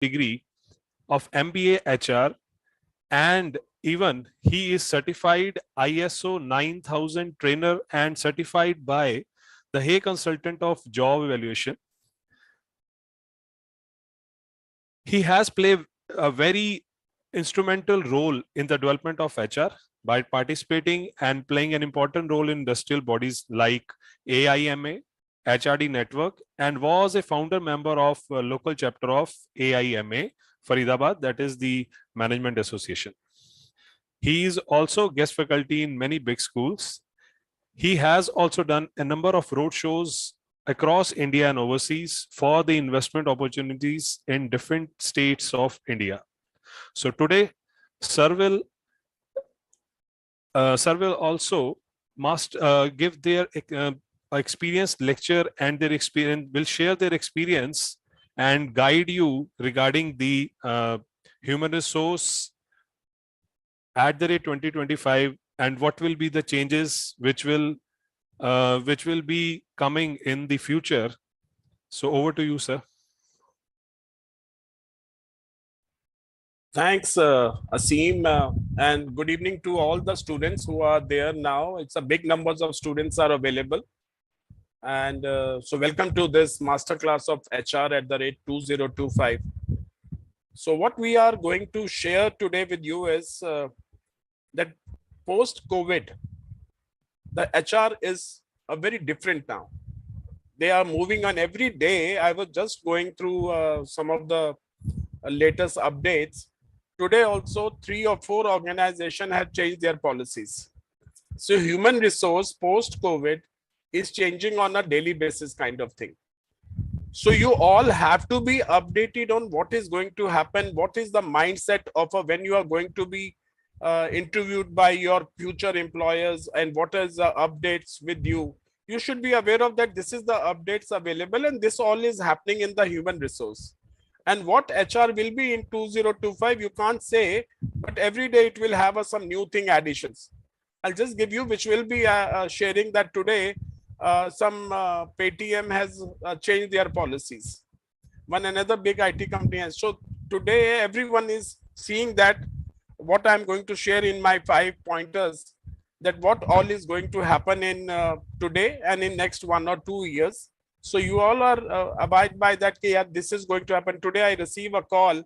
degree of MBA HR, and even he is certified ISO 9000 trainer and certified by the Hay Consultant of Job Evaluation. He has played a very instrumental role in the development of HR by participating and playing an important role in industrial bodies like AIMA, HRD Network, and was a founder member of a local chapter of AIMA, Faridabad, that is the Management Association. He is also guest faculty in many big schools. He has also done a number of road shows across India and overseas for the investment opportunities in different states of India. So today, Sir will also must give their experienced lecture, and their experience will share their experience and guide you regarding the human resource at the rate 2025 and what will be the changes which will be coming in the future. So over to you, sir. Thanks, Asim, and good evening to all the students who are there now. It's a big numbers of students are available. And so welcome to this masterclass of HR at the rate 2025. So what we are going to share today with you is that post-COVID, the HR is a very different now. They are moving on every day. I was just going through some of the latest updates. Today also 3 or 4 organizations have changed their policies. So human resource post-COVID is changing on a daily basis kind of thing. So you all have to be updated on what is going to happen, what is the mindset of when you are going to be interviewed by your future employers, and what is the updates with you. You should be aware of that. This is the updates available, and this all is happening in the human resource. And what HR will be in 2025, you can't say, but every day it will have some new thing additions. I'll just give you, which will be sharing that today. Some Paytm has changed their policies. One another big IT company has. So today everyone is seeing that what I'm going to share in my 5 pointers, that what all is going to happen in today and in next 1 or 2 years. So you all are abide by that. Yeah, this is going to happen today. I receive a call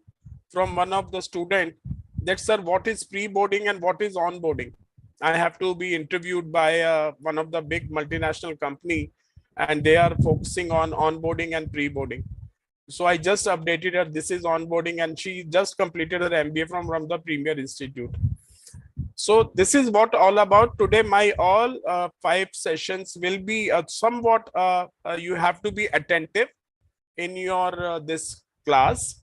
from one of the student that, sir, what is pre-boarding and what is onboarding? I have to be interviewed by one of the big multinational company, and they are focusing on onboarding and pre-boarding. So I just updated her, this is onboarding, and she just completed her MBA from the Premier Institute. So this is what all about today. My all 5 sessions will be somewhat you have to be attentive in your this class,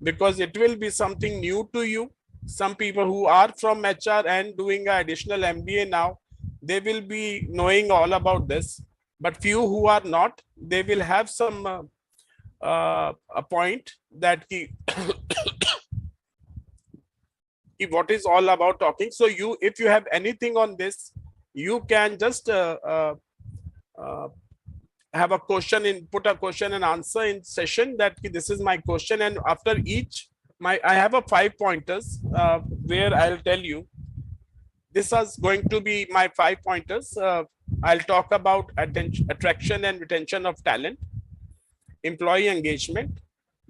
because it will be something new to you. Some people who are from HR and doing an additional MBA now, they will be knowing all about this, but few who are not, they will have some a point that what is all about talking. So you, if you have anything on this, you can just have a question in, put a question and answer in session that this is my question, and after each I have a 5 pointers where I'll tell you. This is going to be my 5 pointers. I'll talk about attraction and retention of talent, employee engagement,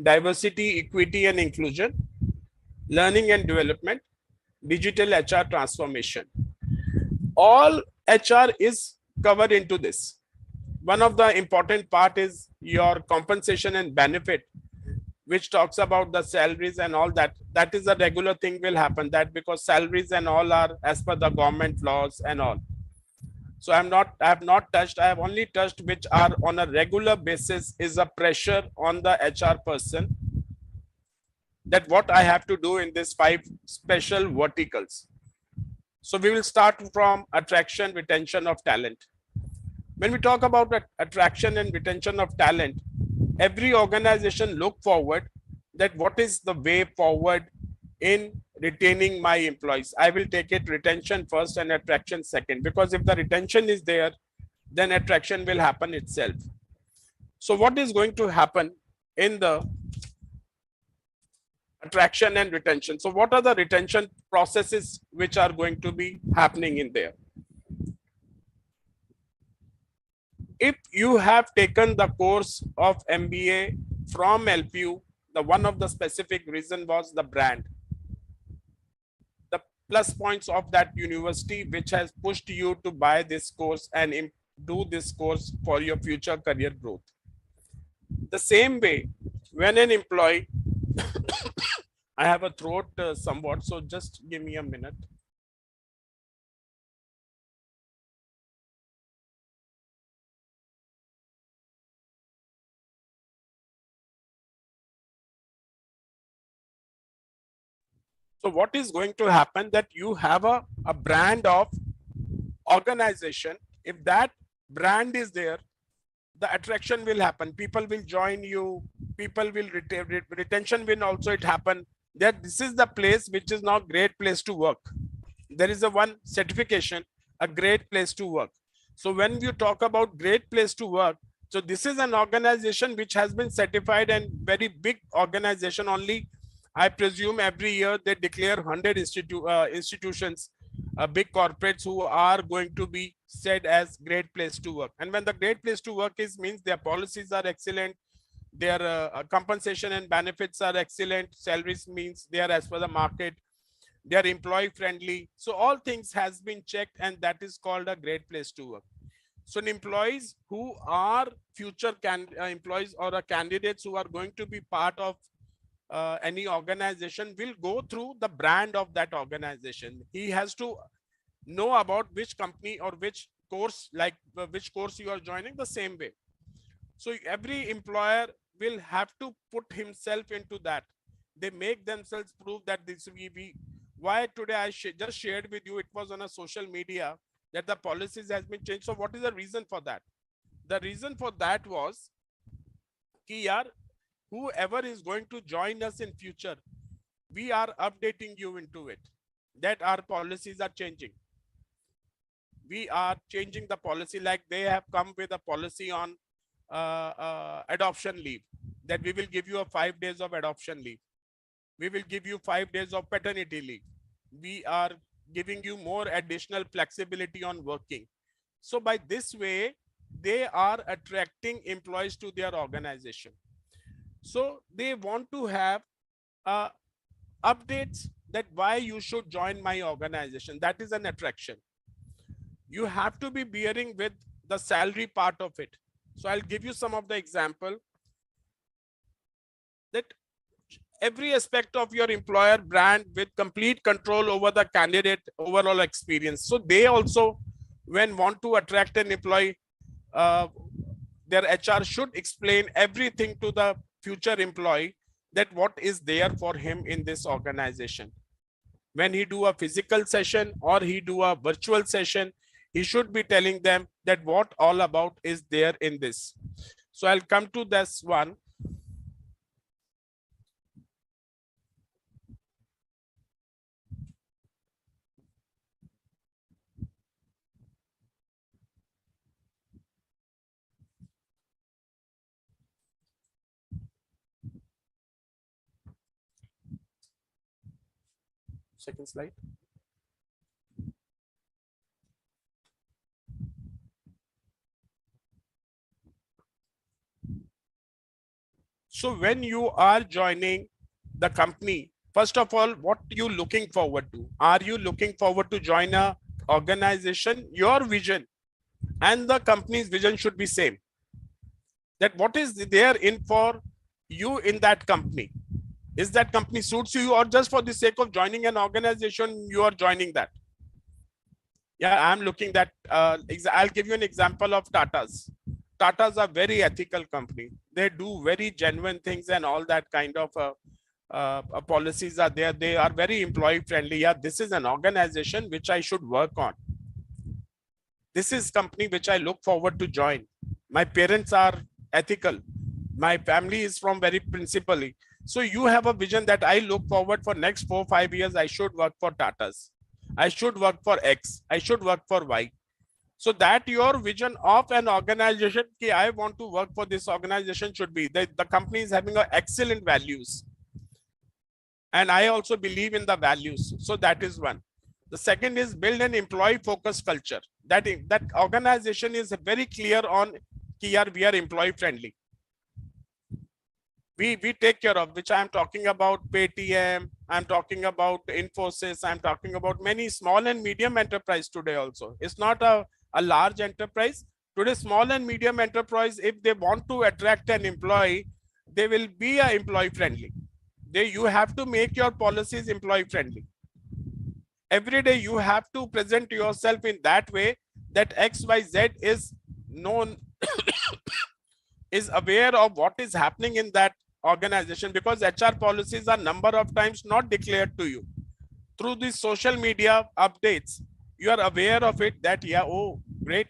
diversity, equity and inclusion, learning and development, digital HR transformation. All HR is covered into this. One of the important part is your compensation and benefit, which talks about the salaries and all that. That is a regular thing will happen, that because salaries and all are as per the government laws and all. So I have not touched, I have only touched which are on a regular basis is a pressure on the HR person, that what I have to do in this 5 special verticals. So we will start from attraction, retention of talent. When we talk about attraction and retention of talent, every organization look forward that what is the way forward in retaining my employees. I will take it retention first and attraction second, because if the retention is there, then attraction will happen itself. So what is going to happen in the attraction and retention. So what are the retention processes which are going to be happening in there? If you have taken the course of MBA from LPU, the one of the specific reason was the brand, the plus points of that university, which has pushed you to buy this course and do this course for your future career growth. The same way, when an employee, I have a throat somewhat, so just give me a minute. So what is going to happen that you have a brand of organization. If that brand is there, the attraction will happen. People will join you. People will retention will also it happen that this is the place which is now great place to work. There is a one certification, a great place to work. So when you talk about great place to work, so this is an organization which has been certified and very big organization. Only I presume every year they declare 100 institutions, big corporates who are going to be said as great place to work. And when the great place to work is means their policies are excellent, their compensation and benefits are excellent, salaries means they are as per the market, they are employee friendly. So all things has been checked, and that is called a great place to work. So employees who are future employees or candidates who are going to be part of any organization will go through the brand of that organization. He has to know about which company or which course, like which course you are joining, the same way. So every employer will have to put himself into that. They make themselves prove that this will be why today I just shared with you, it was on a social media that the policies has been changed. So what is the reason for that? The reason for that was ki yaar, whoever is going to join us in future, we are updating you into it, that our policies are changing. We are changing the policy, like they have come with a policy on adoption leave, that we will give you a 5 days of adoption leave. We will give you 5 days of paternity leave. We are giving you more additional flexibility on working. So by this way, they are attracting employees to their organization. So they want to have updates that why you should join my organization. That is an attraction. You have to be bearing with the salary part of it. So I'll give you some of the example that every aspect of your employer brand with complete control over the candidate overall experience. So they also, when want to attract an employee, their HR should explain everything to the future employee, that what is there for him in this organization. When he do a physical session or he do a virtual session, he should be telling them that what all about is there in this. So I'll come to this one. Second slide. So when you are joining the company, first of all, what you looking forward to? Are you looking forward to join a organization? Your vision and the company's vision should be same. That what is there in for you in that company? Is that company suits you, or just for the sake of joining an organization, you are joining that? Yeah, I'm looking that. I'll give you an example of Tata's. Tata's are very ethical company. They do very genuine things and all that kind of policies are there. They are very employee friendly. Yeah, this is an organization which I should work on. This is company which I look forward to join. My parents are ethical. My family is from very principally. So you have a vision that I look forward for next 4-5 years. I should work for Tata's. I should work for X. I should work for Y. So that your vision of an organization, ki I want to work for this organization should be that the company is having excellent values. And I also believe in the values. So that is one. The second is build an employee focused culture. That organization is very clear on here we are employee friendly. We take care of, which I am talking about Paytm, I'm talking about Infosys, I'm talking about many small and medium enterprise today also. It's not a large enterprise. Today, small and medium enterprise, if they want to attract an employee, they will be a employee friendly. You have to make your policies employee friendly. Every day you have to present yourself in that way that XYZ is known, is aware of what is happening in that organization, because HR policies are number of times not declared to you. Through these social media updates, you are aware of it that, yeah, oh, great,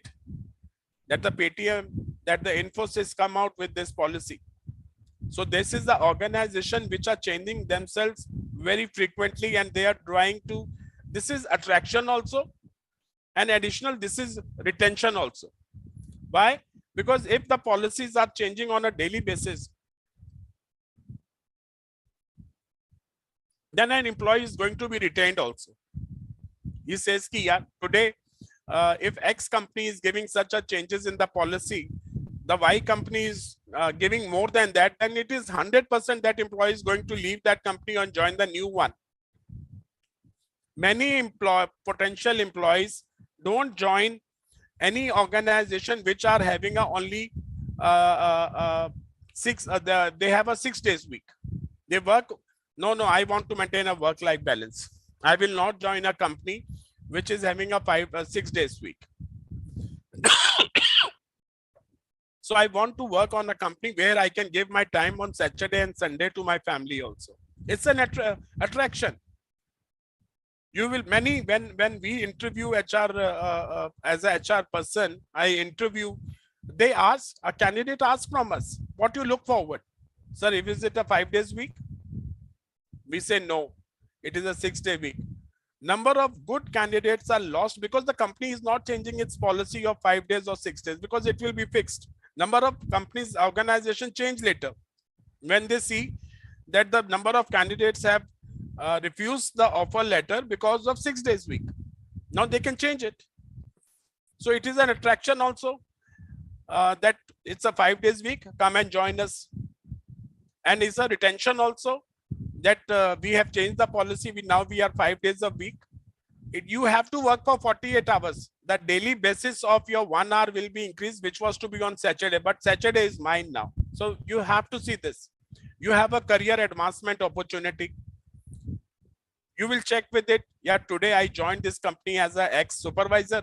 that the Paytm, that the Infosys come out with this policy. So this is the organization which are changing themselves very frequently, and they are trying to, this is attraction also, and additional, this is retention also. Why? Because if the policies are changing on a daily basis, then an employee is going to be retained also. He says, ki, yeah, today, if X company is giving such a changes in the policy, the Y company is giving more than that, then it is 100% that employee is going to leave that company and join the new one. Many potential employees don't join any organization which are having a only they have a 6 days week. They work, no, I want to maintain a work-life balance. I will not join a company which is having a 6 days week. So I want to work on a company where I can give my time on Saturday and Sunday to my family also. It's an attraction. You will when we interview HR as a HR person, I interview, they ask, a candidate asks from us, what you look forward? Sir, is it a 5 days week? We say no, it is a 6-day week. Number of good candidates are lost because the company is not changing its policy of 5 days or 6 days, because it will be fixed. Number of companies, organization change later when they see that the number of candidates have refused the offer letter because of 6 days week. Now they can change it. So it is an attraction also, that it's a 5 days week, come and join us. And it's a retention also, that we have changed the policy. Now we are 5 days a week. You have to work for 48 hours. The daily basis of your 1 hour will be increased, which was to be on Saturday, but Saturday is mine now. So you have to see this. You have a career advancement opportunity. You will check with it. Yeah, today I joined this company as an ex-supervisor,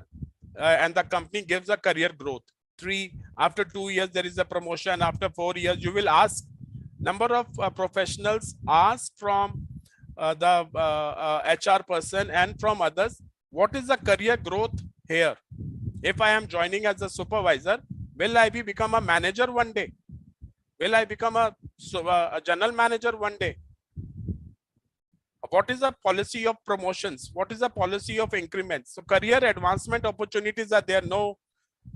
and the company gives a career growth. After 2 years, there is a promotion. After 4 years, you will ask, number of professionals ask from the HR person and from others, what is the career growth here? If I am joining as a supervisor, will I become a manager one day? Will I become a general manager one day? What is the policy of promotions? What is the policy of increments? So career advancement opportunities are there. No,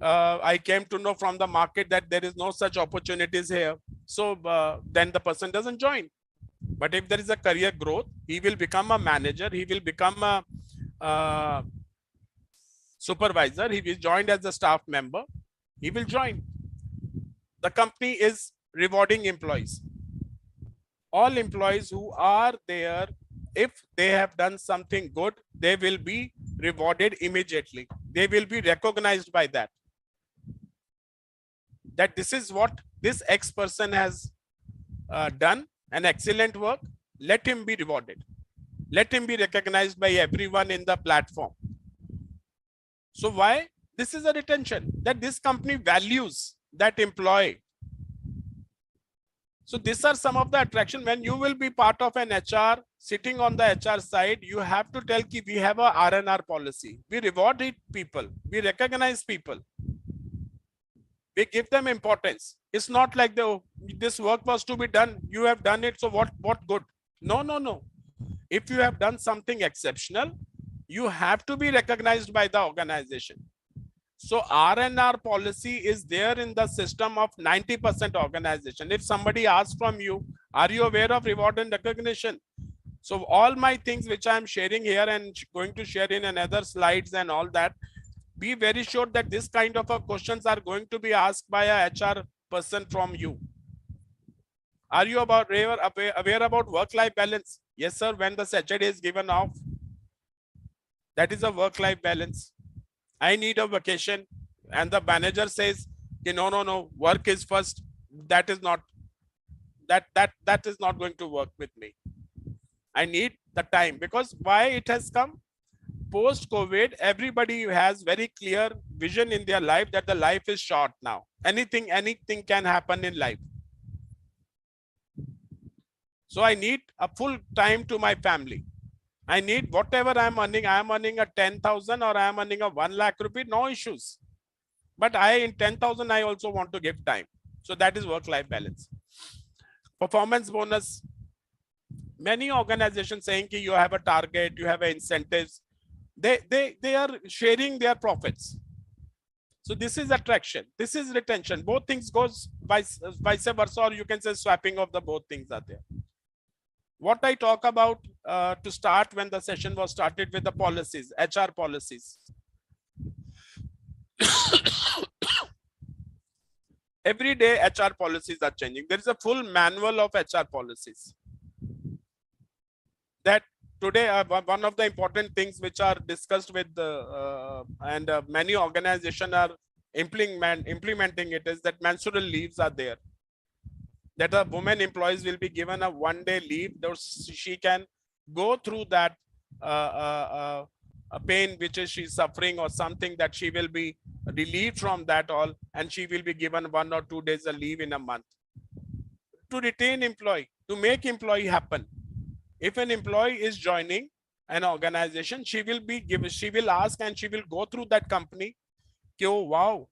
I came to know from the market that there is no such opportunities here. So then the person doesn't join. But if there is a career growth, he will become a manager. He will become a supervisor. He will join as a staff member. He will join. The company is rewarding employees. All employees who are there, if they have done something good, they will be rewarded immediately. They will be recognized by that. That this is what this X person has done, an excellent work. Let him be rewarded. Let him be recognized by everyone in the platform. So why? This is a retention, that this company values that employee. So these are some of the attraction. When you will be part of an HR, sitting on the HR side, you have to tell ki we have a R&R policy. We reward people. We recognize people. We give them importance. It's not like this work was to be done. You have done it. So what good? No. If you have done something exceptional, you have to be recognized by the organization. So R&R policy is there in the system of 90% organization. If somebody asks from you, are you aware of reward and recognition? So all my things which I'm sharing here and going to share in another slides and all that, be very sure that this kind of questions are going to be asked by a HR person from you. Are you aware about work-life balance? Yes, sir. When the Saturday is given off, that is a work-life balance. I need a vacation, and the manager says, no, work is first. That is not going to work with me. I need the time, because why it has come? Post-COVID, everybody has very clear vision in their life that the life is short now. Anything can happen in life. So I need a full time to my family. I need whatever I'm earning. I'm earning a 10,000 or I'm earning a 1 lakh rupee, no issues. But in 10,000, I also want to give time. So that is work-life balance. Performance bonus. Many organizations saying you have a target, you have incentives. They are sharing their profits. So this is attraction, this is retention. Both things goes vice versa, or you can say swapping of the both things are there. What I talk about to start when the session was started with the policies, HR policies. Every day HR policies are changing. There is a full manual of HR policies. That today one of the important things which are discussed with many organizations are implementing it is that menstrual leaves are there. That a woman employees will be given a 1-day leave. She can go through that pain which is she's suffering or something, that she will be relieved from that all, and she will be given 1 or 2 days a leave in a month to retain employee, to make employee happen. If an employee is joining an organization, she will ask and she will go through that company. Oh, wow,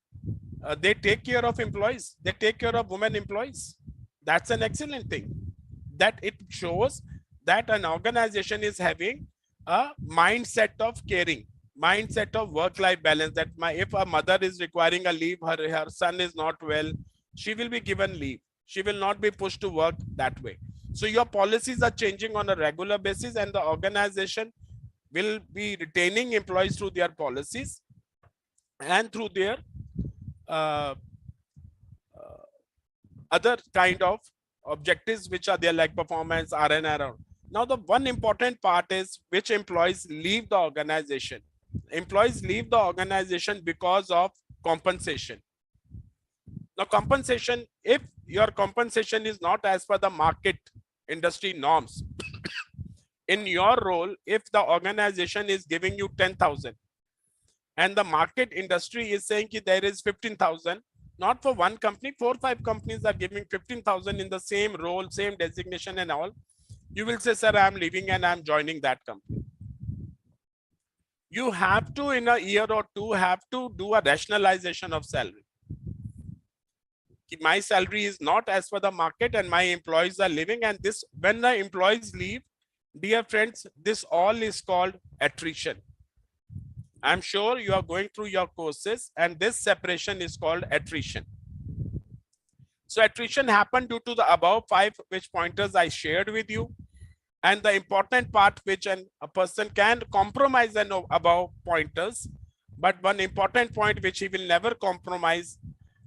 they take care of employees. They take care of women employees. That's an excellent thing. That it shows that an organization is having a mindset of caring, mindset of work-life balance. That if a mother is requiring a leave, her son is not well, she will be given leave. She will not be pushed to work that way. So your policies are changing on a regular basis, and the organization will be retaining employees through their policies and through their other kind of objectives which are there, like performance, RNR. Now the one important part is which employees leave the organization. Employees leave the organization because of compensation. Now compensation, if your compensation is not as per the market industry norms, in your role, if the organization is giving you 10,000 and the market industry is saying that there is 15,000, not for one company, 4 or 5 companies are giving 15,000 in the same role, same designation and all, you will say, sir, I'm leaving and I'm joining that company. You have to, in a year or two, have to do a rationalization of salary. My salary is not as per the market and my employees are leaving, and this, when the employees leave, dear friends, this all is called attrition. I'm sure you are going through your courses, and this separation is called attrition. So attrition happened due to the above 5 which pointers I shared with you. And the important part which a person can compromise and above pointers, but one important point which he will never compromise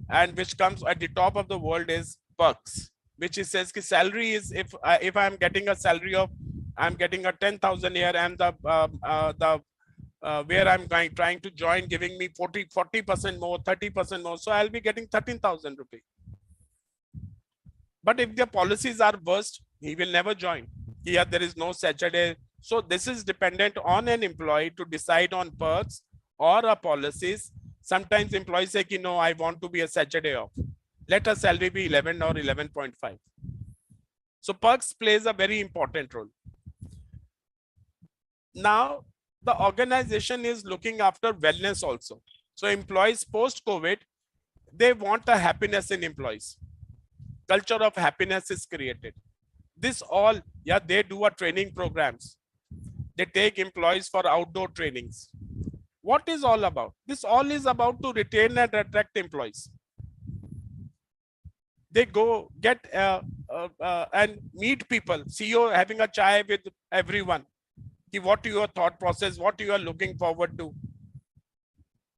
and which comes at the top of the world is perks, which he says ki salary is, if I'm getting a salary of, I'm getting a 10,000 here, and where I'm trying to join giving me 40% more, 30% more, so I'll be getting 13,000 rupees. But if the policies are worst, he will never join. Here there is no Saturday. So this is dependent on an employee to decide on perks or a policies. Sometimes employees say, no, I want to be a Saturday off. Let a salary be 11 or 11.5. So perks plays a very important role. Now, the organization is looking after wellness also. So employees post-COVID, they want a happiness in employees. Culture of happiness is created. This all, yeah, they do a training programs. They take employees for outdoor trainings. What is all about? This all is about to retain and attract employees. They go get and meet people. CEO having a chai with everyone. What your thought process, what you are looking forward to.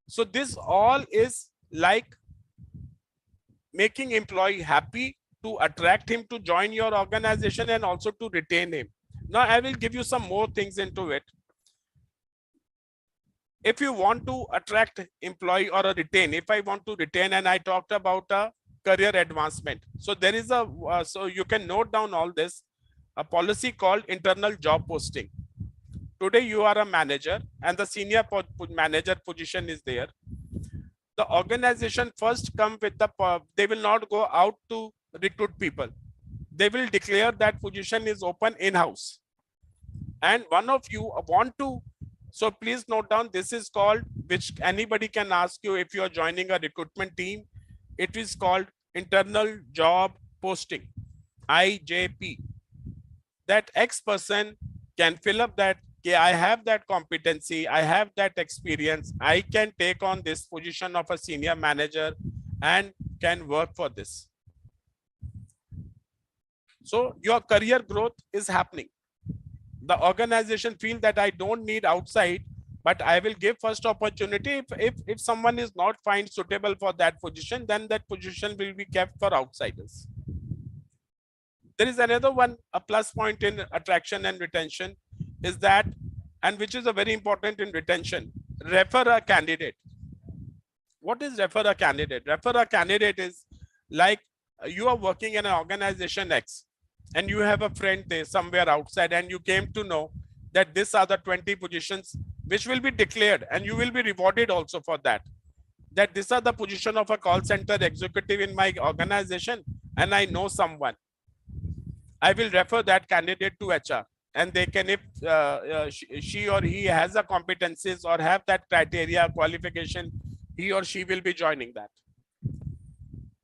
So this all is like making employee happy, to attract him to join your organization and also to retain him. Now I will give you some more things into it. If you want to attract employee or a retain, if I want to retain, and I talked about a career advancement. So there is a, so you can note down all this, a policy called internal job posting. Today you are a manager and the senior manager position is there. The organization first come with the, they will not go out to recruit people. They will declare that position is open in-house. And one of you want to, so please note down, this is called, which anybody can ask you if you are joining a recruitment team. It is called internal job posting, IJP. That X person can fill up that, okay, I have that competency, I have that experience, I can take on this position of a senior manager and can work for this. So your career growth is happening. The organization feel that I don't need outside, but I will give first opportunity. If someone is not find suitable for that position, then that position will be kept for outsiders. There is another one, a plus point in attraction and retention is that, and which is a very important in retention, refer a candidate. What is refer a candidate? Refer a candidate is like you are working in an organization X and you have a friend there somewhere outside and you came to know that these are the 20 positions which will be declared and you will be rewarded also for that. That these are the position of a call center executive in my organization and I know someone. I will refer that candidate to HR and they can, if she or he has a competencies or have that criteria qualification, he or she will be joining that.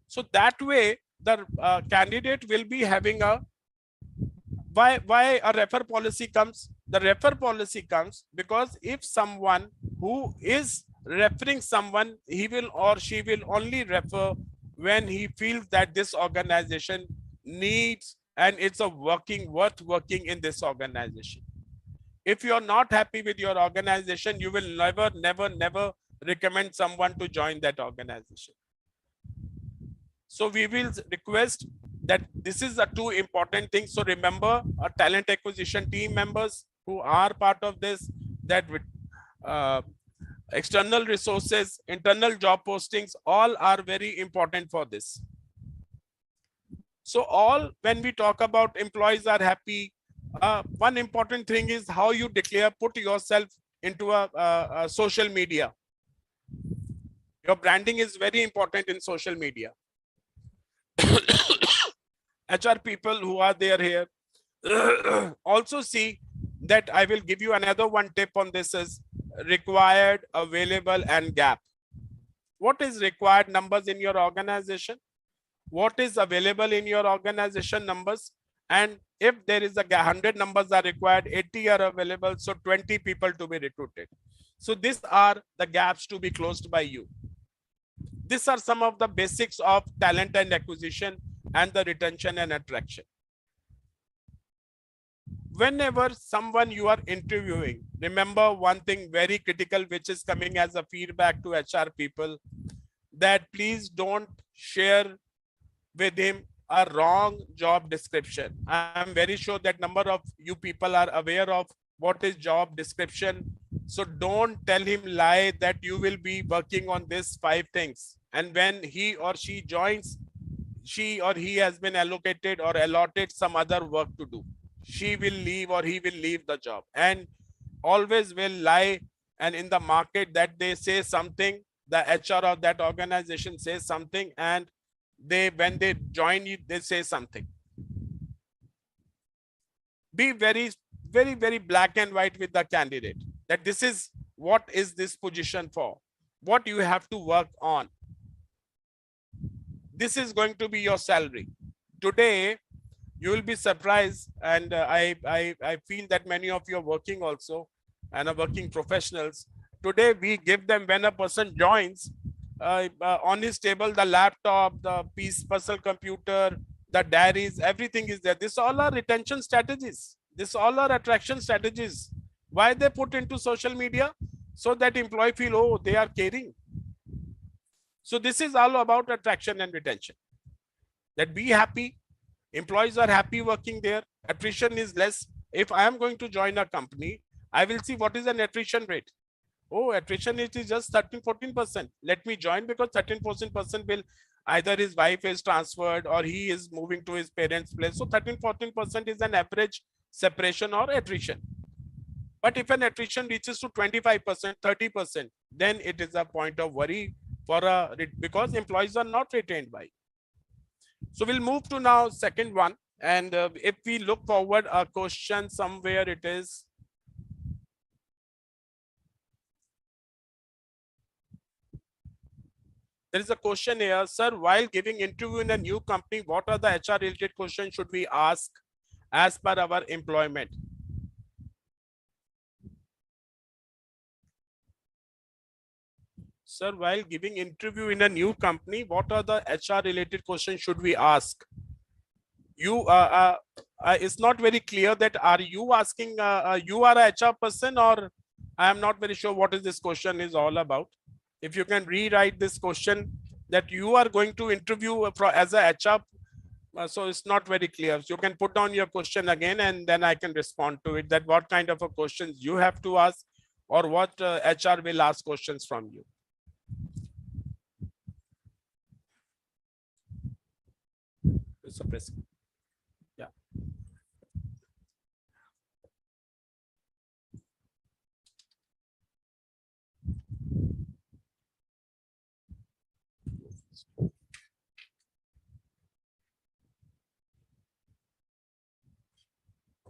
So that way the candidate will be having a, why a refer policy comes? The refer policy comes because if someone who is referring someone, he will or she will only refer when he feels that this organization needs and it's a worth working in this organization. If you are not happy with your organization, you will never recommend someone to join that organization. So we will request that this is the two important things. So remember, our talent acquisition team members who are part of this, that with external resources, internal job postings, all are very important for this. So all, when we talk about employees are happy, one important thing is how you declare, put yourself into a social media. Your branding is very important in social media. HR people who are there here also see that I will give you another one tip on this is required, available and gap. What is required numbers in your organization? What is available in your organization numbers? And if there is a 100 numbers are required, 80 are available, so 20 people to be recruited. So these are the gaps to be closed by you. These are some of the basics of talent and acquisition and the retention and attraction. Whenever someone you are interviewing, remember one thing very critical, which is coming as a feedback to HR people, that please don't share with him a wrong job description. I am very sure that number of you people are aware of what is job description. So don't tell him lie that you will be working on this 5 things. And when he or she joins, she or he has been allocated or allotted some other work to do. She will leave or he will leave the job and always will lie. And in the market that they say something, the HR of that organization says something, and they, when they join you, they say something. Be very black and white with the candidate, that this is what is this position for, what you have to work on. This is going to be your salary. Today, you will be surprised, and I feel that many of you are working also and are working professionals. Today, we give them, when a person joins, on his table, the laptop, the personal computer, the diaries, everything is there. This all are retention strategies. This all are attraction strategies. Why they put into social media? So that employee feel, oh, they are caring. So this is all about attraction and retention. That be happy, employees are happy working there, attrition is less. If I am going to join a company, I will see what is an attrition rate. Oh, attrition is just 13-14%. Let me join, because 13-14% will either his wife is transferred or he is moving to his parents' place. So 13-14% is an average separation or attrition. But if an attrition reaches to 25%, 30%, then it is a point of worry for because employees are not retained by. So we'll move to now second one. And if we look forward a question somewhere, it is, there is a question here, sir, while giving interview in a new company, what are the HR related questions should we ask as per our employment? Sir, while giving interview in a new company, what are the HR related questions should we ask? You it's not very clear that are you asking, you are a HR person, or I am not very sure what is this question is all about. If you can rewrite this question, that you are going to interview as a HR, so it's not very clear. So you can put down your question again, and then I can respond to it, that what kind of a questions you have to ask, or what HR will ask questions from you. Suppress. Yeah.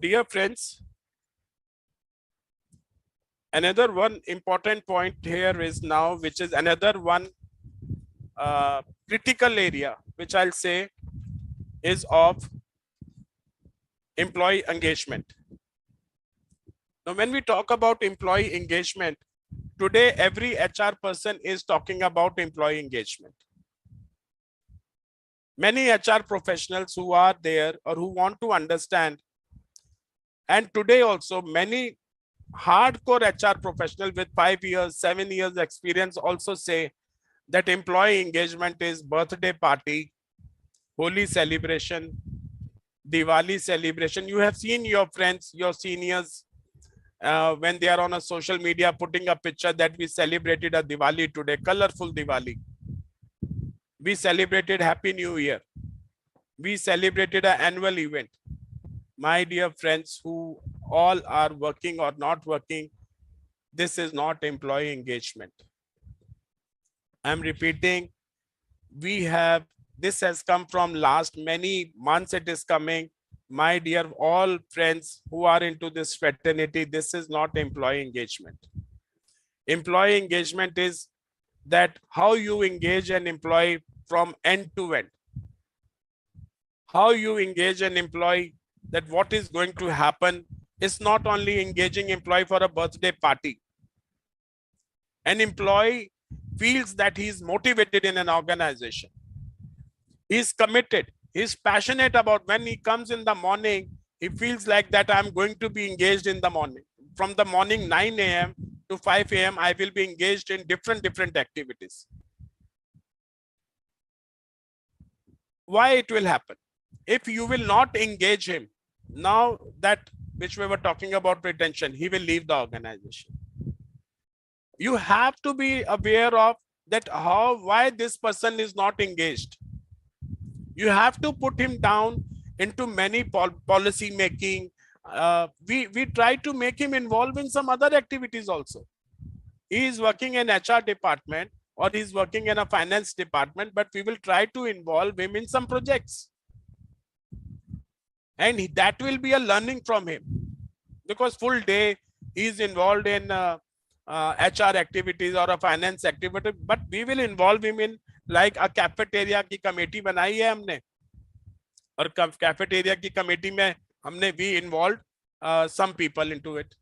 Dear friends, another one important point here is now, which is another one critical area, which I'll say is of employee engagement. Now, when we talk about employee engagement, today every HR person is talking about employee engagement. Many HR professionals who are there or who want to understand, and today also many hardcore HR professionals with 5 years, 7 years experience also say that employee engagement is birthday party, Holi celebration, Diwali celebration. You have seen your friends, your seniors, when they are on a social media putting a picture that we celebrated a Diwali today, colorful Diwali. We celebrated Happy New Year. We celebrated an annual event. My dear friends who all are working or not working, this is not employee engagement. I'm repeating, this has come from last many months, it is coming. My dear all friends who are into this fraternity, this is not employee engagement. Employee engagement is that how you engage an employee from end to end. How you engage an employee, that what is going to happen is not only engaging employee for a birthday party. An employee feels that he is motivated in an organization. He is committed. He is passionate about when he comes in the morning. He feels like that I'm going to be engaged in the morning. From the morning 9 a.m. to 5 a.m. I will be engaged in different activities. Why it will happen? If you will not engage him, now that which we were talking about retention, he will leave the organization. You have to be aware of that why this person is not engaged. You have to put him down into many policy making. We try to make him involved in some other activities also. He is working in HR department or he's working in a finance department, but we will try to involve him in some projects. And that will be a learning from him, because full day he is involved in HR activities or a finance activity, but we will involve him in like a cafeteria की committee बनाई है हमने, और cafeteria की committee में हमने we involved some people into it.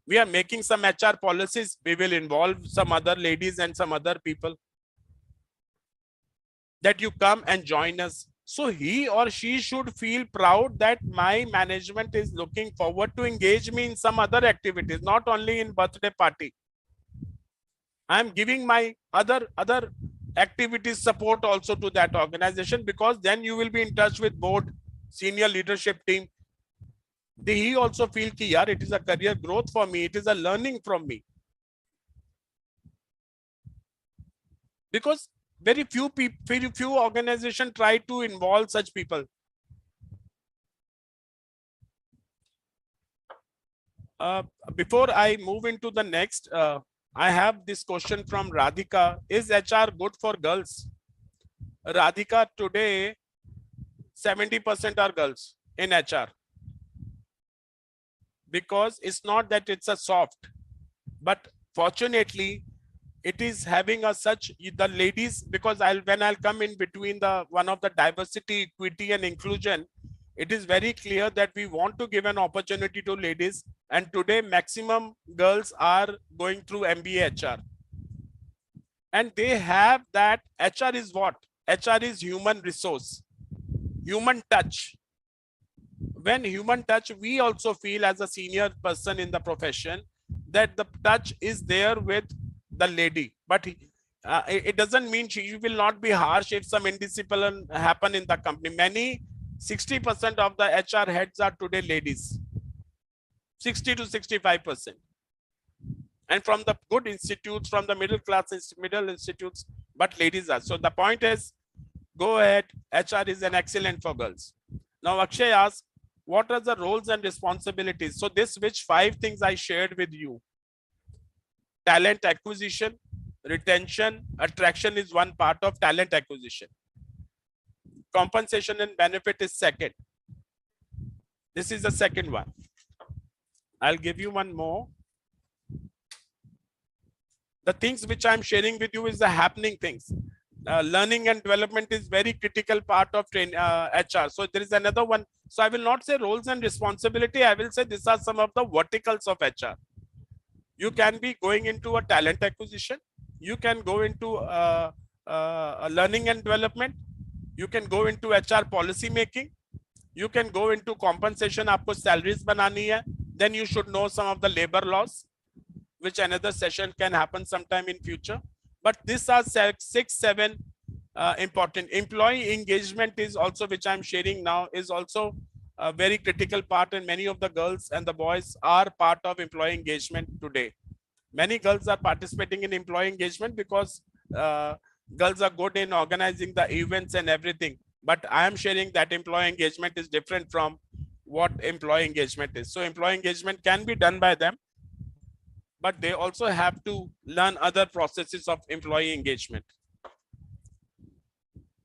We are making some HR policies. We will involve some other ladies and some other people, that you come and join us. So he or she should feel proud that my management is looking forward to engage me in some other activities, not only in birthday party. I am giving my other activities support also to that organization, because then you will be in touch with board, senior leadership team. He also feel ki yaar, it is a career growth for me, it is a learning from me. Because very few people, very few organizations try to involve such people. Before I move into the next, I have this question from Radhika. Is HR good for girls? Radhika, today 70% are girls in HR. Because it's not that it's a soft, but fortunately it is having a such, the ladies, because when I'll come in between the one of the diversity, equity and inclusion, it is very clear that we want to give an opportunity to ladies, and today maximum girls are going through MBA HR, and they have that. HR is what? HR is human resource, human touch. When human touch, we also feel as a senior person in the profession that the touch is there with the lady, but it doesn't mean she will not be harsh if some indiscipline happen in the company. Many 60% of the HR heads are today ladies, 60 to 65%, and from the good institutes, from the middle institutes, but ladies are. So the point is, go ahead, HR is an excellent for girls. Now Akshay asks, what are the roles and responsibilities? So this, which 5 things I shared with you: talent acquisition, retention, attraction is one part of talent acquisition. Compensation and benefit is second. This is the second one. I'll give you one more. The things which I'm sharing with you is the happening things. Learning and development is very critical part of HR. So there is another one. So I will not say roles and responsibility. I will say these are some of the verticals of HR. You can be going into a talent acquisition. You can go into learning and development. You can go into HR policy making. You can go into compensation. आपको salaries बनानी है. Then you should know some of the labor laws, which another session can happen sometime in future. But these are 6, 7 important. Employee engagement is also, which I'm sharing now, is also a very critical part, and many of the girls and the boys are part of employee engagement today. Many girls are participating in employee engagement because girls are good in organizing the events and everything. But I am sharing that employee engagement is different from what employee engagement is. So employee engagement can be done by them, but they also have to learn other processes of employee engagement.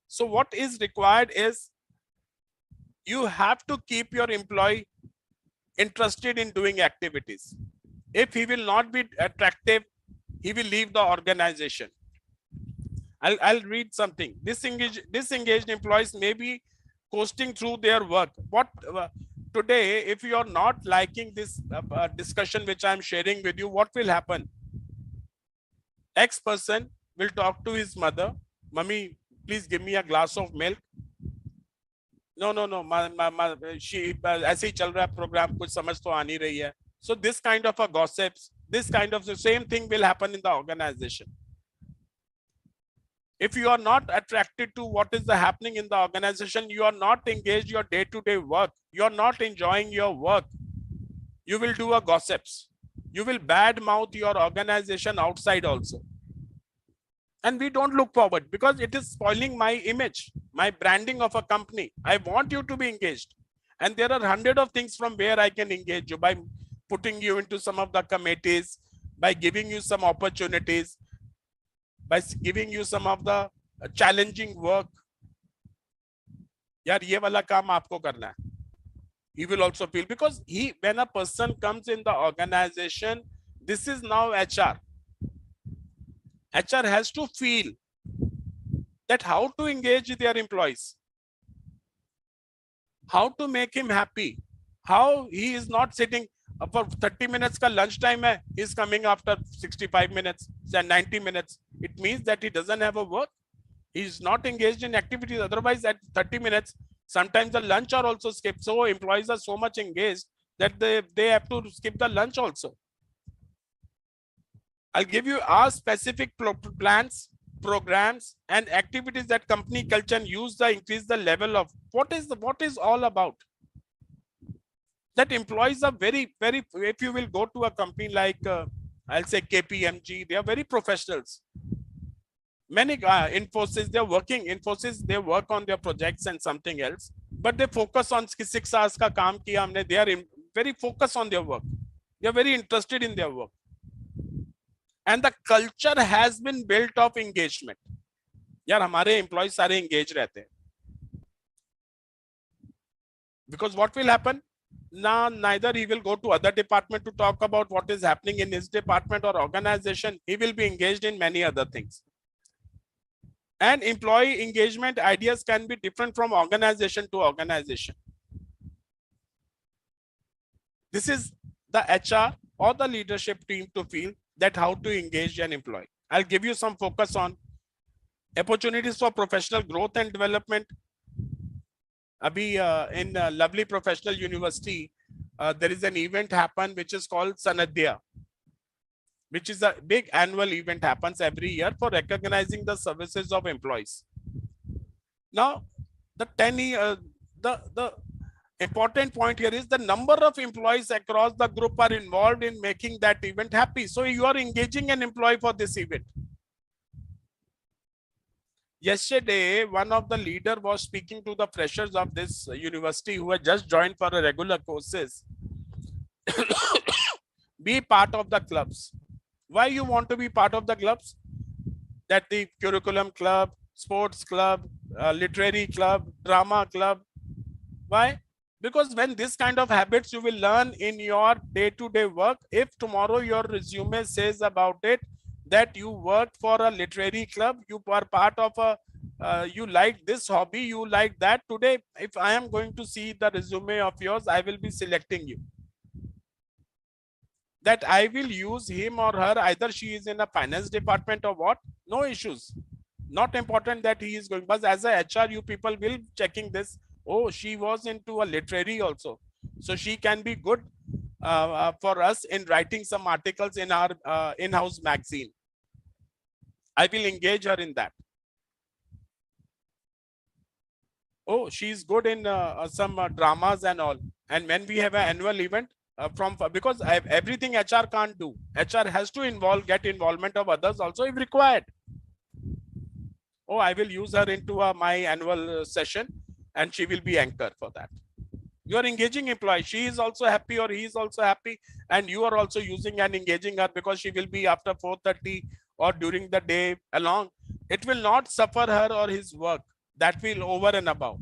So what is required is, you have to keep your employee interested in doing activities. If he will not be attractive, he will leave the organization. I'll read something. Disengaged employees may be coasting through their work. What today, if you are not liking this discussion which I'm sharing with you, what will happen? X person will talk to his mother, "Mummy, please give me a glass of milk." No, she ऐसे ही चल रहा है program, कुछ समझ तो आ नहीं रही है. So this kind of a gossips, this kind of the same thing will happen in the organization. If you are not attracted to what is happening in the organization, you are not engaged your day-to-day work, you are not enjoying your work, you will do a gossips. You will badmouth your organization outside also. And we don't look forward, because it is spoiling my image, my branding of a company. I want you to be engaged. And there are 100 of things from where I can engage you, by putting you into some of the committees, by giving you some opportunities, by giving you some of the challenging work. Yaar, ye wala kaam aapko karna hai. He will also feel, because when a person comes in the organization, this is now HR. HR has to feel that how to engage their employees, how to make him happy, how he is not sitting. For 30 minutes ka lunch time hai, he's coming after 65 minutes and 90 minutes. It means that he doesn't have a work. He's not engaged in activities. Otherwise, at 30 minutes, sometimes the lunch are also skipped. So employees are so much engaged that they have to skip the lunch also. I'll give you our specific plans, programs, and activities that company culture and use the increase the level of what is all about. That employees are very, if you will go to a company like I'll say KPMG, they are very professionals. Many Infosys, they're working, Infosys, they work on their projects and something else, but they focus on 6 hours ka kaam kiya humne. They are very focused on their work. They are very interested in their work. And the culture has been built of engagement. यार हमारे employees सारे engaged रहते हैं. Because what will happen? Now, neither he will go to other department to talk about what is happening in his department or organization. He will be engaged in many other things. And employee engagement ideas can be different from organization to organization. This is the HR or the leadership team to feel that how to engage an employee. I'll give you some focus on opportunities for professional growth and development. Abhi, in lovely professional university, there is an event happen which is called Sanadhya, which is a big annual event happens every year for recognizing the services of employees. Now, the important point here is the number of employees across the group are involved in making that event happy. So you are engaging an employee for this event. Yesterday, one of the leader was speaking to the freshers of this university who had just joined for a regular courses. Be part of the clubs. Why you want to be part of the clubs? That the curriculum club, sports club, literary club, drama club. Why? Because when this kind of habits you will learn in your day-to-day work, if tomorrow your resume says about it, that you worked for a literary club, you are part of a, you like this hobby, you like that. Today, if I am going to see the resume of yours, I will be selecting you. That I will use him or her, either she is in a finance department or what, no issues. Not important that he is going, but as a HR, you people will checking this. Oh, she was into a literary also. So she can be good for us in writing some articles in our in-house magazine. I will engage her in that. Oh, she's good in some dramas and all. And when we have an annual event, because everything HR can't do. HR has to get involvement of others also if required. Oh, I will use her into my annual session and she will be anchor for that. You are engaging employee. She is also happy or he is also happy. And you are also using and engaging her because she will be after 4:30 or during the day along. It will not suffer her or his work. That will over and above.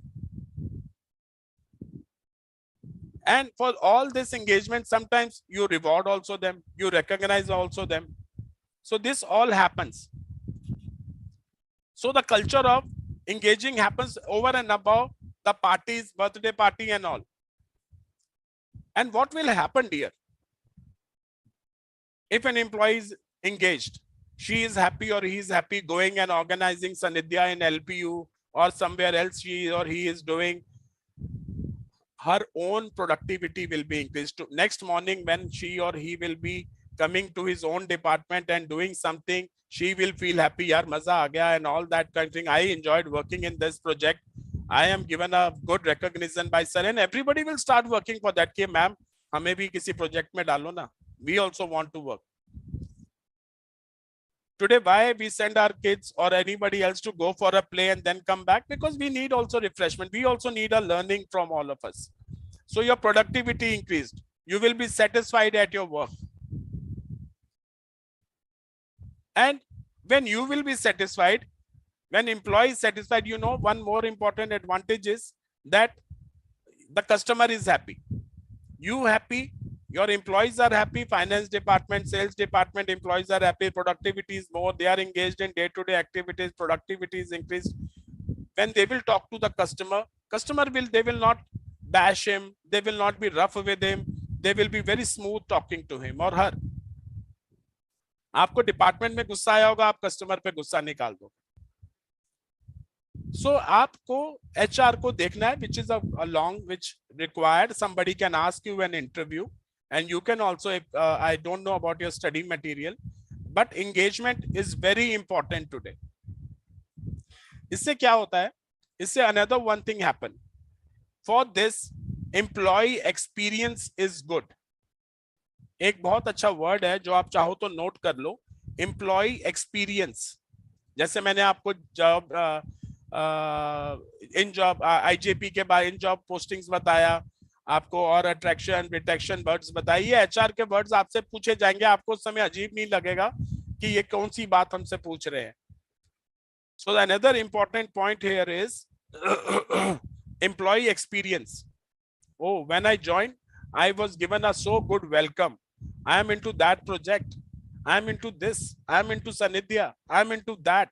And for all this engagement, sometimes you reward also them. You recognize also them. So this all happens. So the culture of engaging happens over and above the parties, birthday party and all. And what will happen, dear? If an employee is engaged, she is happy or he is happy going and organizing Sanidhya in LPU or somewhere else she or he is doing, her own productivity will be increased. Next morning when she or he will be coming to his own department and doing something, she will feel happy, yaar maza aa gaya and all that kind of thing. I enjoyed working in this project. I am given a good recognition by sir, and everybody will start working for that. Ke ma'am, hame bhi kisi project mein dalo na. We also want to work. Today, why we send our kids or anybody else to go for a play and then come back? Because we need also refreshment. We also need a learning from all of us. So your productivity increased. You will be satisfied at your work. And when you will be satisfied, when employee is satisfied, you know, one more important advantage is that the customer is happy. You happy, your employees are happy, finance department, sales department employees are happy, productivity is more, they are engaged in day-to-day activities, productivity is increased. When they will talk to the customer, they will not bash him, they will not be rough with him, they will be very smooth talking to him or her. आपको department में गुस्सा आया होगा, आप customer पे गुस्सा निकाल दो. So आपको HR को देखना है, which is a long which required somebody can ask you an interview, and you can also I don't know about your study material, but engagement is very important today. इससे क्या होता है? इससे another one thing happen. For this, employee experience is good. एक बहुत अच्छा word है जो आप चाहो तो नोट कर लो, एम्प्लॉय एक्सपीरियंस. जैसे मैंने आपको जॉब इन जॉब आईजेपी के बाद इन जॉब पोस्टिंग्स बताया आपको, और अट्रैक्शन रिटेक्शन वर्ड्स बताइए. ये एचआर के वर्ड्स आपसे पूछे जाएंगे, आपको उस समय अजीब नहीं लगेगा कि ये कौन सी बात हमसे पूछ रहे हैं. So another important point here is employee experience. Oh, when I joined, I was given a so good welcome. I am into that project. I am into this. I am into Sanidhya. I am into that.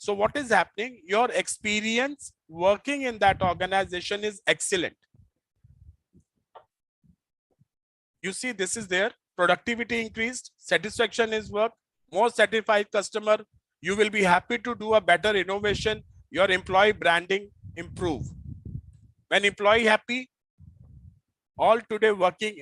So what is happening? Your experience working in that organization is excellent. You see, this is there. Productivity increased. Satisfaction is work. More satisfied customer. You will be happy to do a better innovation. Your employee branding improve. When employee happy, all today working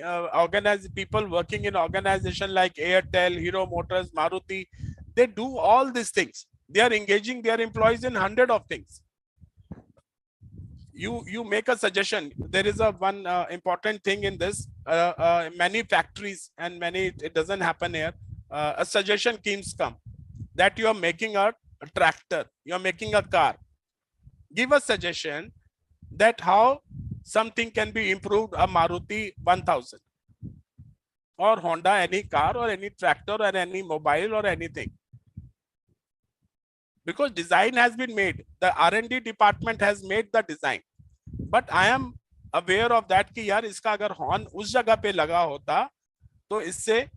people working in organization like Airtel, Hero Motors, Maruti, they do all these things. They are engaging their employees in 100 of things. You make a suggestion. There is a one important thing in this. Many factories and many, it doesn't happen here. A suggestion keeps come that you are making a tractor, you are making a car. Give a suggestion that how something can be improved, a Maruti 1000 or Honda, any car or any tractor or any mobile or anything. Because design has been made, the R&D department has made the design, but I am aware of that कि यार इसका अगर horn उस जगह पे लगा होता तो इससे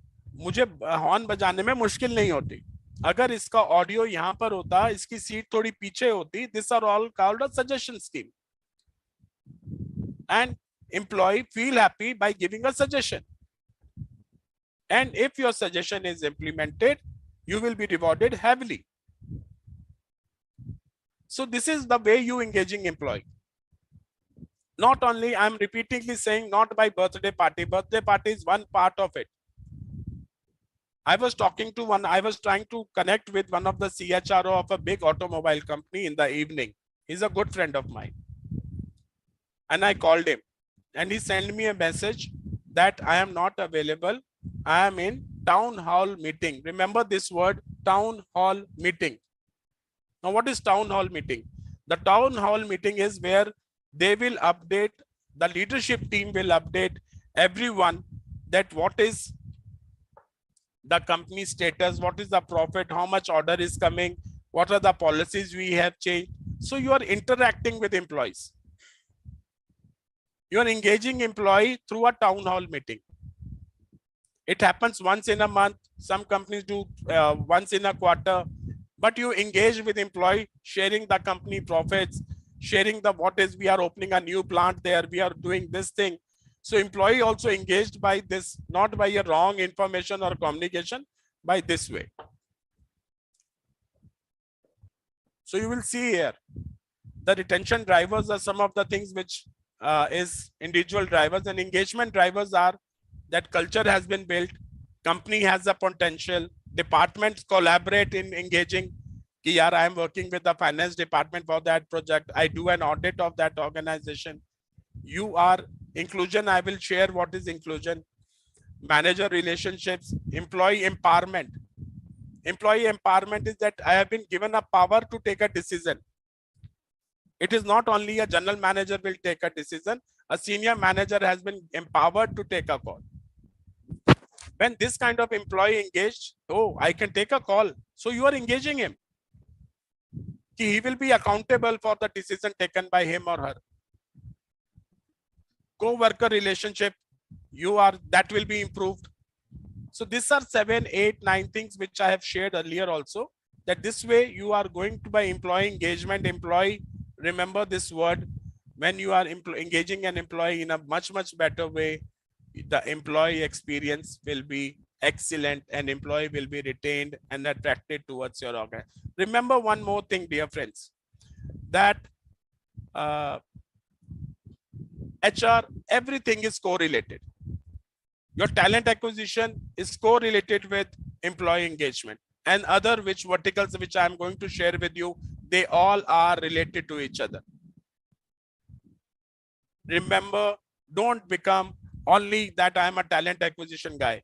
मुझे हॉर्न बजाने में मुश्किल नहीं होती. अगर इसका ऑडियो यहाँ पर होता, इसकी सीट थोड़ी पीछे होती. These are all called a suggestion scheme. And employee feel happy by giving a suggestion. And if your suggestion is implemented, you will be rewarded heavily. So this is the way you engaging employee. Not only, I'm repeatedly saying, not by birthday party. Birthday party is one part of it. I was trying to connect with one of the CHRO of a big automobile company in the evening. He's a good friend of mine. And I called him and he sent me a message that I am not available. I am in town hall meeting. Remember this word, town hall meeting. Now, what is town hall meeting? The town hall meeting is where they will update, the leadership team will update everyone that what is the company status, what is the profit, how much order is coming, what are the policies we have changed. So you are interacting with employees. You are engaging employee through a town hall meeting. It happens once in a month. Some companies do once in a quarter, but you engage with employee, sharing the company profits, sharing the what is, we are opening a new plant there, we are doing this thing. So employee also engaged by this, not by a wrong information or communication, by this way. So you will see here, the retention drivers are some of the things which is individual drivers, and engagement drivers are that culture has been built, company has a potential, departments collaborate in engaging. Ki yaar, I am working with the finance department for that project. I do an audit of that organization. You are inclusion. I will share what is inclusion. Manager relationships, employee empowerment. Employee empowerment is that I have been given a power to take a decision. It is not only a general manager will take a decision, a senior manager has been empowered to take a call. When this kind of employee engaged, oh, I can take a call. So you are engaging him. He will be accountable for the decision taken by him or her. Co-worker relationship, that will be improved. So these are 7, 8, 9 things which I have shared earlier also, that this way you are going to by employee engagement, employee, remember this word, when you are engaging an employee in a much, much better way, the employee experience will be excellent and employee will be retained and attracted towards your organization. Remember one more thing, dear friends, that HR, everything is correlated. Your talent acquisition is correlated with employee engagement, and other which verticals which I am going to share with you, they all are related to each other. Remember, don't become only that I am a talent acquisition guy,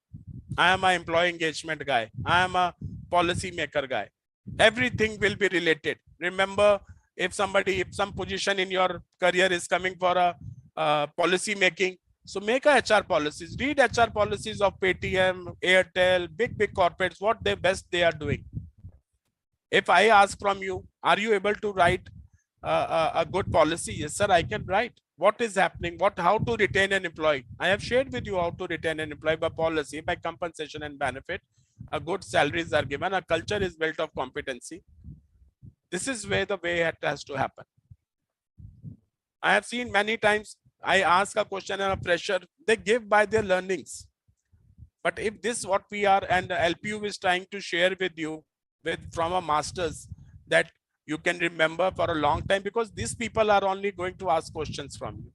I am an employee engagement guy, I am a policy maker guy. Everything will be related. Remember, if some position in your career is coming for a policy making, so make a HR policies, read HR policies of Paytm, Airtel, big corporates, what they best they are doing. If I ask from you, are you able to write a good policy? Yes, sir, I can write. What is happening? How to retain an employee? I have shared with you how to retain an employee by policy, by compensation and benefit. A good salaries are given. A culture is built of competency. This is where the way it has to happen. I have seen many times I ask a question and a fresher, they give by their learnings. But if this what we are and LPU is trying to share with you from a masters, that you can remember for a long time, because these people are only going to ask questions from you.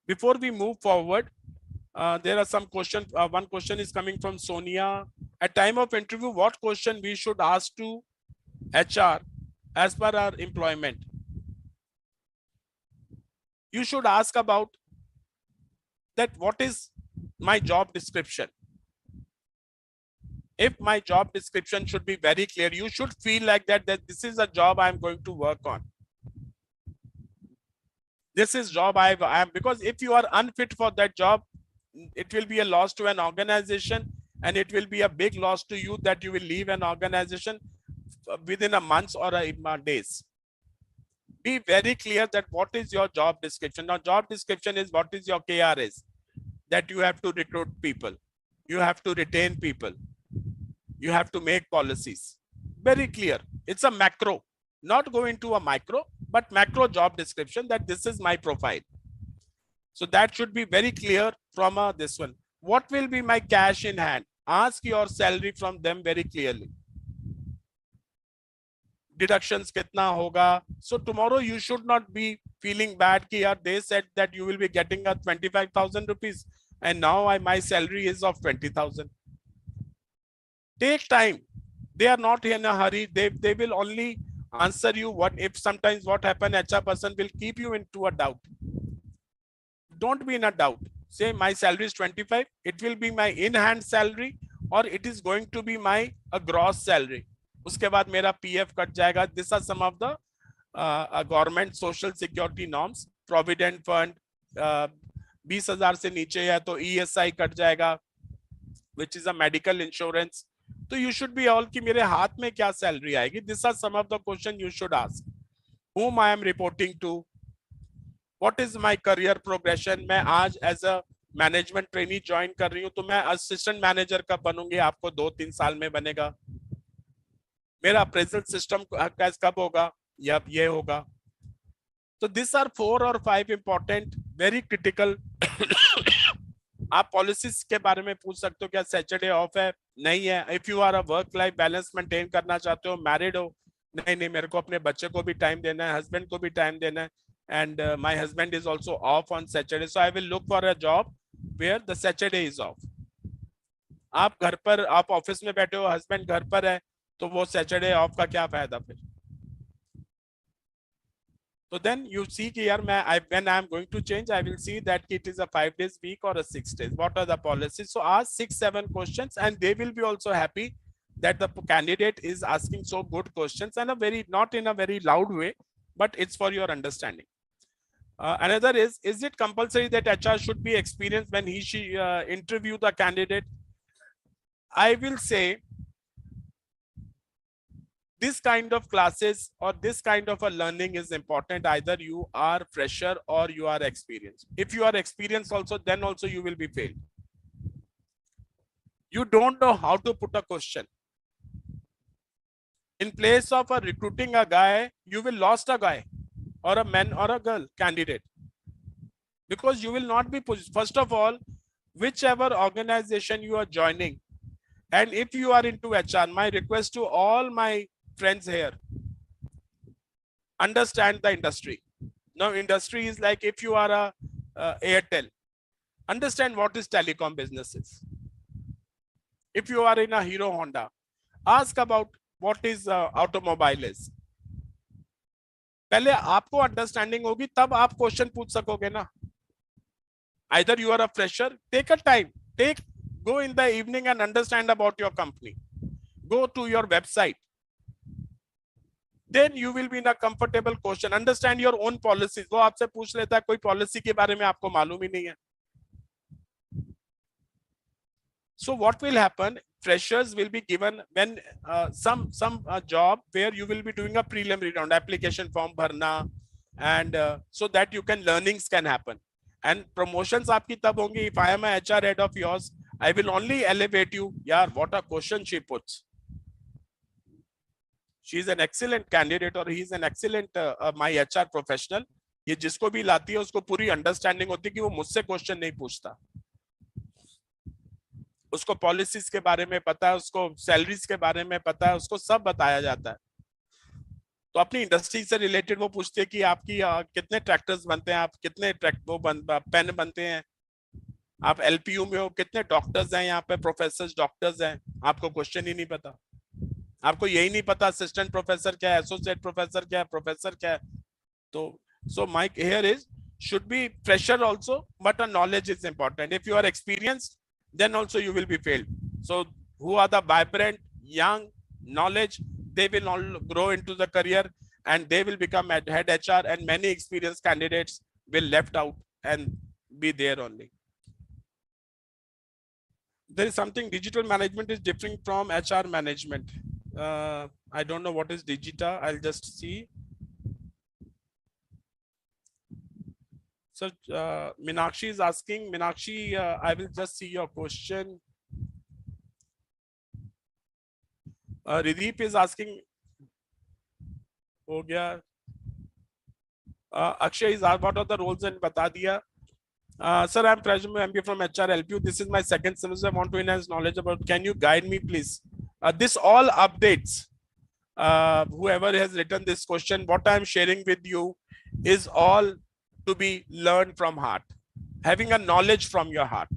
Before we move forward, there are some questions. One question is coming from Sonia. At time of interview, what question we should ask to HR as per our employment? You should ask about that what is my job description. If my job description should be very clear, you should feel like that this is a job I'm going to work on. This is job I am, because if you are unfit for that job, it will be a loss to an organization, and it will be a big loss to you that you will leave an organization within a month or a days. Be very clear that what is your job description. Now, job description is what is your KRS, that you have to recruit people, you have to retain people, you have to make policies. Very clear. It's a macro, not go into a micro, but macro job description, that this is my profile. So that should be very clear from this one. What will be my cash in hand? Ask your salary from them very clearly. Deductions kitna hoga? So tomorrow you should not be feeling bad ki yaar, they said that you will be getting a 25,000 rupees and now my salary is of 20,000. Take time. They are not in a hurry. They will only answer you what if sometimes what happen, HR person will keep you into a doubt. Don't be in a doubt. Say my salary is 25. It will be my in-hand salary or it is going to be my gross salary. उसके बाद मेरा PF cut जाएगा. These are some of the government social security norms. Provident fund 20,000 से नीचे है तो ESI cut जाएगा, which is a medical insurance. So you should be all कि मेरे हाथ में क्या salary आएगी. These are some of the questions you should ask. Whom I am reporting to? What is my career progression? मैं आज as a management trainee join कर रही हूँ तो मैं assistant manager कब बनूंगी? आपको 2-3 साल में बनेगा. मेरा appraisal system कब होगा? या ये होगा. So these are 4 or 5 important, very critical. आप पॉलिसीज के बारे में पूछ सकते हो, क्या सैटरडे ऑफ है? नहीं है. If you are a work life balance maintain करना चाहते हो, मैरिड हो, नहीं मेरे को अपने बच्चे को भी टाइम देना है, हस्बैंड को भी टाइम देना है, and my husband is also off on Saturday, so I will look for a job where the Saturday is off. आप घर पर, आप ऑफिस में बैठे हो, हस्बैंड घर पर है, तो वो सैटरडे ऑफ का क्या फायदा फिर? So then you see here, when I am going to change, I will see that it is a 5 days week or a 6 days. What are the policies? So ask 6-7 questions, and they will be also happy that the candidate is asking so good questions, and not in a very loud way, but it's for your understanding. Another is it compulsory that HR should be experienced when she interview the candidate? I will say, this kind of classes or this kind of a learning is important. Either you are fresher or you are experienced. If you are experienced also, then also you will be failed. You don't know how to put a question. In place of recruiting a guy, you will lost a guy or a man or a girl candidate. because you will not be pushed. First of all, whichever organization you are joining, and if you are into HR, my request to all my friends here, understand the industry. Now, industry is like if you are a Airtel, understand what is telecom businesses. If you are in a Hero Honda, ask about what is automobile is. पहले आपको understanding होगी तब आप question पूछ सकोगे ना. Either you are a fresher, take a time, go in the evening and understand about your company. Go to your website. Then you will be in a comfortable question. Understand your own policies. वो आपसे पूछ लेता है कोई policy के बारे में आपको मालूम ही नहीं है. So what will happen? Freshers will be given when some job where you will be doing a preliminary round, application form bharna, and so that you can learnings can happen. And promotions aapki tab hongi. If I am a HR head of yours, I will only elevate you. Yeah, what a question she puts. She is an excellent candidate or he is an excellent my HR professional. ये जिसको भी लाती है उसको पूरी understanding होती है कि वो मुझसे क्वेश्चन नहीं पूछता. उसको पॉलिसीज के बारे में पता है, उसको सैलरीज के बारे में पता है, उसको सब बताया जाता है. तो अपनी इंडस्ट्री से रिलेटेड वो पूछते हैं कि आपकी कितने ट्रैक्टर्स बनते हैं, आप कितने पेन बनते हैं, आप एलपीयू में हो, कितने डॉक्टर्स हैं यहाँ पे, प्रोफेसर डॉक्टर्स हैं, आपको क्वेश्चन ही नहीं पता. आपको यही नहीं पता असिस्टेंट प्रोफेसर क्या है, एसोसिएट प्रोफेसर क्या है, प्रोफेसर क्या है. तो so my here is should be fresher also, but a knowledge is important. If you are experienced, then also you will be failed. So who are the vibrant, young, knowledge, they will all grow into the career and they will become head HR, and many experienced candidates will left out and be there only. There is something digital management is different from HR management. I don't know what is digita. I'll just see. So Minakshi is asking, Minakshi, I will just see your question. Rideep is asking, हो गया. Akshay is asked, what are the roles and bata diya. Sir, I'm Prajam, MBA from HR LPU. This is my second semester. I want to enhance knowledge about. Can you guide me, please? This all updates. Whoever has written this question, what I'm sharing with you is all to be learned from heart, having a knowledge from your heart.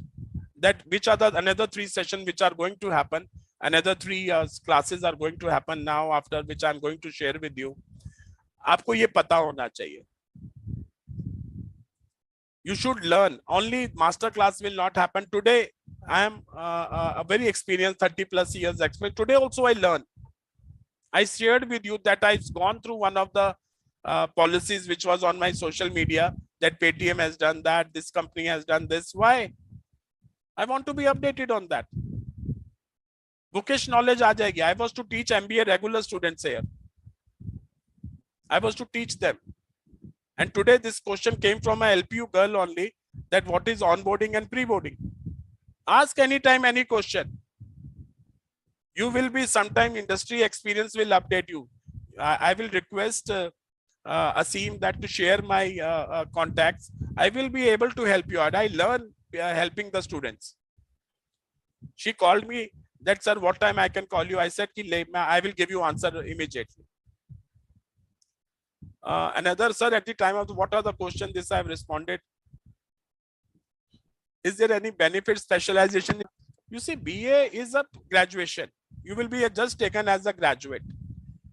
That which are the another 3 sessions which are going to happen, another 3 classes are going to happen now, after which I'm going to share with you. आपको ये पता होना चाहिए. You should learn. Only master class will not happen. Today, I am a very experienced 30 plus years expert. Today also I learn. I shared with you that I've gone through one of the policies which was on my social media, that Paytm has done that, this company has done this. Why? I want to be updated on that. Bookish knowledge aa jayegi. I was to teach MBA regular students here. I was to teach them. And today this question came from a LPU girl only, that what is onboarding and pre-boarding. Ask anytime any question. You will be sometime industry experience will update you. I will request Asim that to share my contacts. I will be able to help you out. I learn helping the students. She called me that, sir, what time I can call you? I said, I will give you answer immediately. Another, sir, at the time of what are the questions, this I have responded. Is there any benefit specialization? You see, BA is a graduation. You will be just taken as a graduate.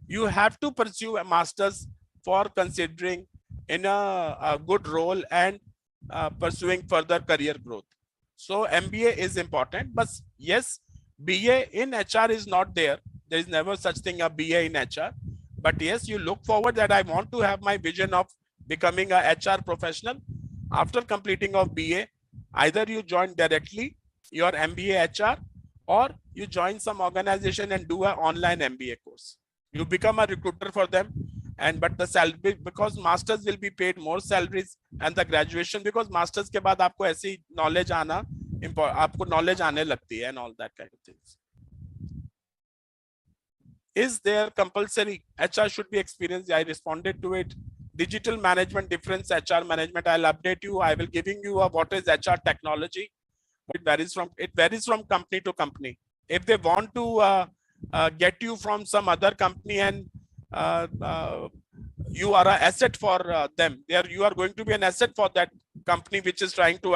You have to pursue a master's for considering in a good role and pursuing further career growth. So MBA is important, but yes, BA in HR is not there. There is never such thing a BA in HR. But yes, you look forward that I want to have my vision of becoming a HR professional. After completing of BA, either you join directly your MBA HR or you join some organization and do an online MBA course. You become a recruiter for them, and but the salary, because masters will be paid more salaries, and the graduation, because masters के बाद आपको ऐसी knowledge आना, आपको knowledge आने लगती है and all that kind of things. Is there compulsory HR should be experienced? I responded to it. digital management difference, HR management. I'll update you. I will giving you a what is HR technology. It varies from company to company. If they want to get you from some other company and you are an asset for them, you are going to be an asset for that company which is trying to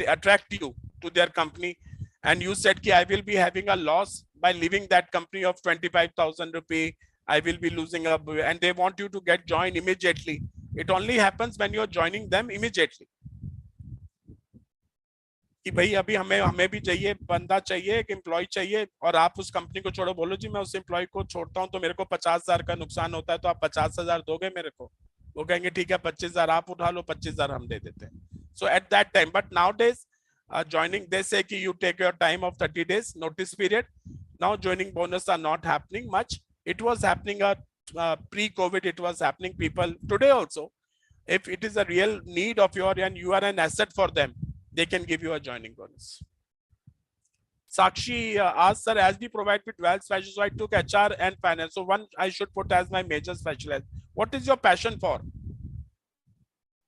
attract you to their company, and you said ki I will be having a loss by leaving that company of 25,000 rupee. I will be losing and they want you to get joined immediately. It only happens when you're joining them immediately. कि भाई अभी हमें भी चाहिए, बंदा चाहिए, एक employ चाहिए, और आप उस कंपनी को छोड़ो, बोलो जी मैं उस एम्प्लॉय को छोड़ता हूं तो मेरे को 50,000 का नुकसान होता है, तो आप 50,000 दोगे मेरे को? वो कहेंगे ठीक है 25,000 आप उठा लो, 25,000 हम दे देते हैं. So at that time, but nowadays joining, they say कि you take your time of 30 days notice period. Now joining bonus are not happening much. It was happening pre-COVID. It was happening people today also. If it is a real need of your and you are an asset for them, they can give you a joining bonus. Sakshi asked, sir, as we provide with 12 specials, so I took HR and finance. So one I should put as my major specialist. What is your passion for?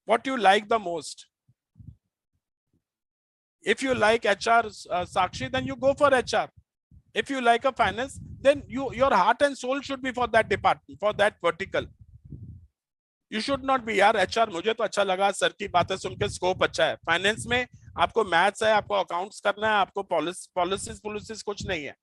What you like the most? If you like HR, Sakshi, then you go for HR. If you like a finance, then your heart and soul should be for that department, for that vertical. You should not be यार HR मुझे तो अच्छा लगा, sir की बातें सुन के scope अच्छा है. फाइनेंस में आपको मैथ्स है, आपको अकाउंट्स करना है, आपको पॉलिसीज कुछ नहीं है.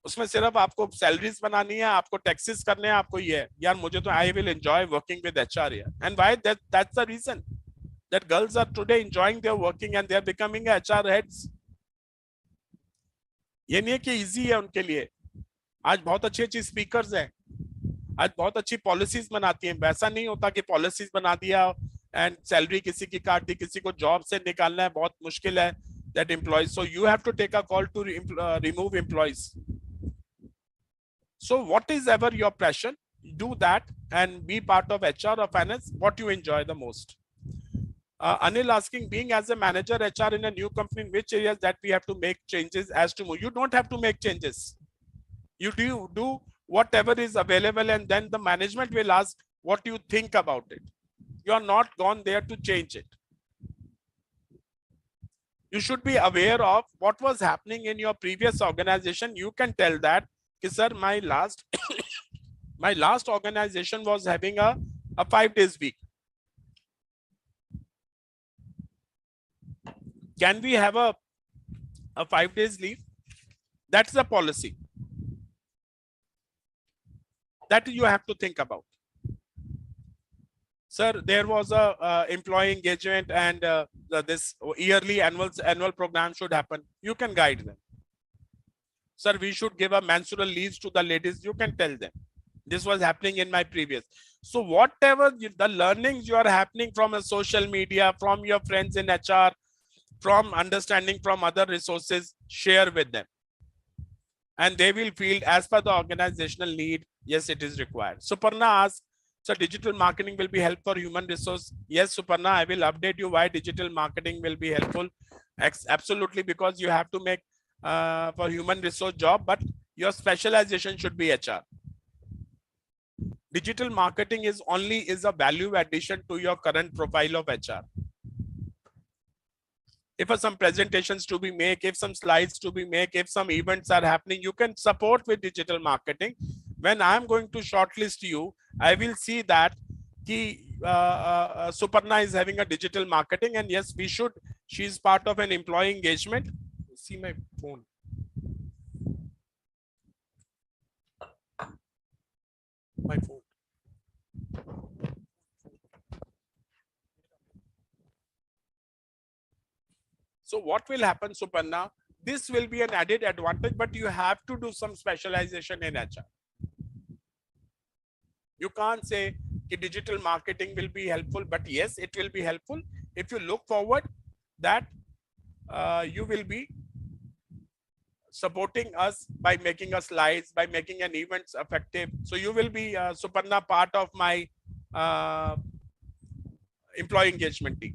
उसमें सिर्फ आपको सैलरीज बनानी है, आपको टैक्सेस करने हैं, आपको ये है. यार मुझे तो I will enjoy working with HR here. And why that's the reason that girls are today enjoying their working and they are becoming HR heads. ये नहीं है कि इजी है उनके लिए. आज बहुत अच्छी स्पीकर्स हैं, आज बहुत अच्छी पॉलिसीज बनाती हैं. वैसा नहीं होता कि पॉलिसीज बना दिया एंड सैलरी किसी की काट दी, किसी को जॉब से निकालना है बहुत मुश्किल है. That employees, so you have to take a call to remove employees. So what is ever your passion, do that and be part of HR or finance. What you enjoy the most? Anil asking, being as a manager HR in a new company, in which areas that we have to make changes as to move? You don't have to make changes. You do whatever is available, and then the management will ask what you think about it. You are not gone there to change it. You should be aware of what was happening in your previous organization. You can tell that, sir, my last my last organization was having a 5 days week. Can we have a 5 days leave? That's the policy that you have to think about. Sir, there was a employee engagement and this yearly annual program should happen. You can guide them. Sir, we should give a menstrual leave to the ladies. You can tell them. This was happening in my previous. So whatever the learnings you are happening from a social media, from your friends in HR, from understanding from other resources, share with them. And they will feel as per the organizational need, yes, it is required. Suparna asks, so digital marketing will be helpful for human resource. Yes, Suparna, I will update you why digital marketing will be helpful. Absolutely, because you have to make for human resource job, but your specialization should be HR. Digital marketing is a value addition to your current profile of HR. If some presentations to be made, if some slides to be made, if some events are happening, you can support with digital marketing. When I am going to shortlist you, I will see that Suparna is having a digital marketing, and yes, we should. She is part of an employee engagement. See my phone. My phone. So what will happen, Suparna? This will be an added advantage, but you have to do some specialization in HR. You can't say that digital marketing will be helpful, but yes, it will be helpful if you look forward that you will be supporting us by making a slides, by making an events effective. So you will be, Suparna, part of my employee engagement team,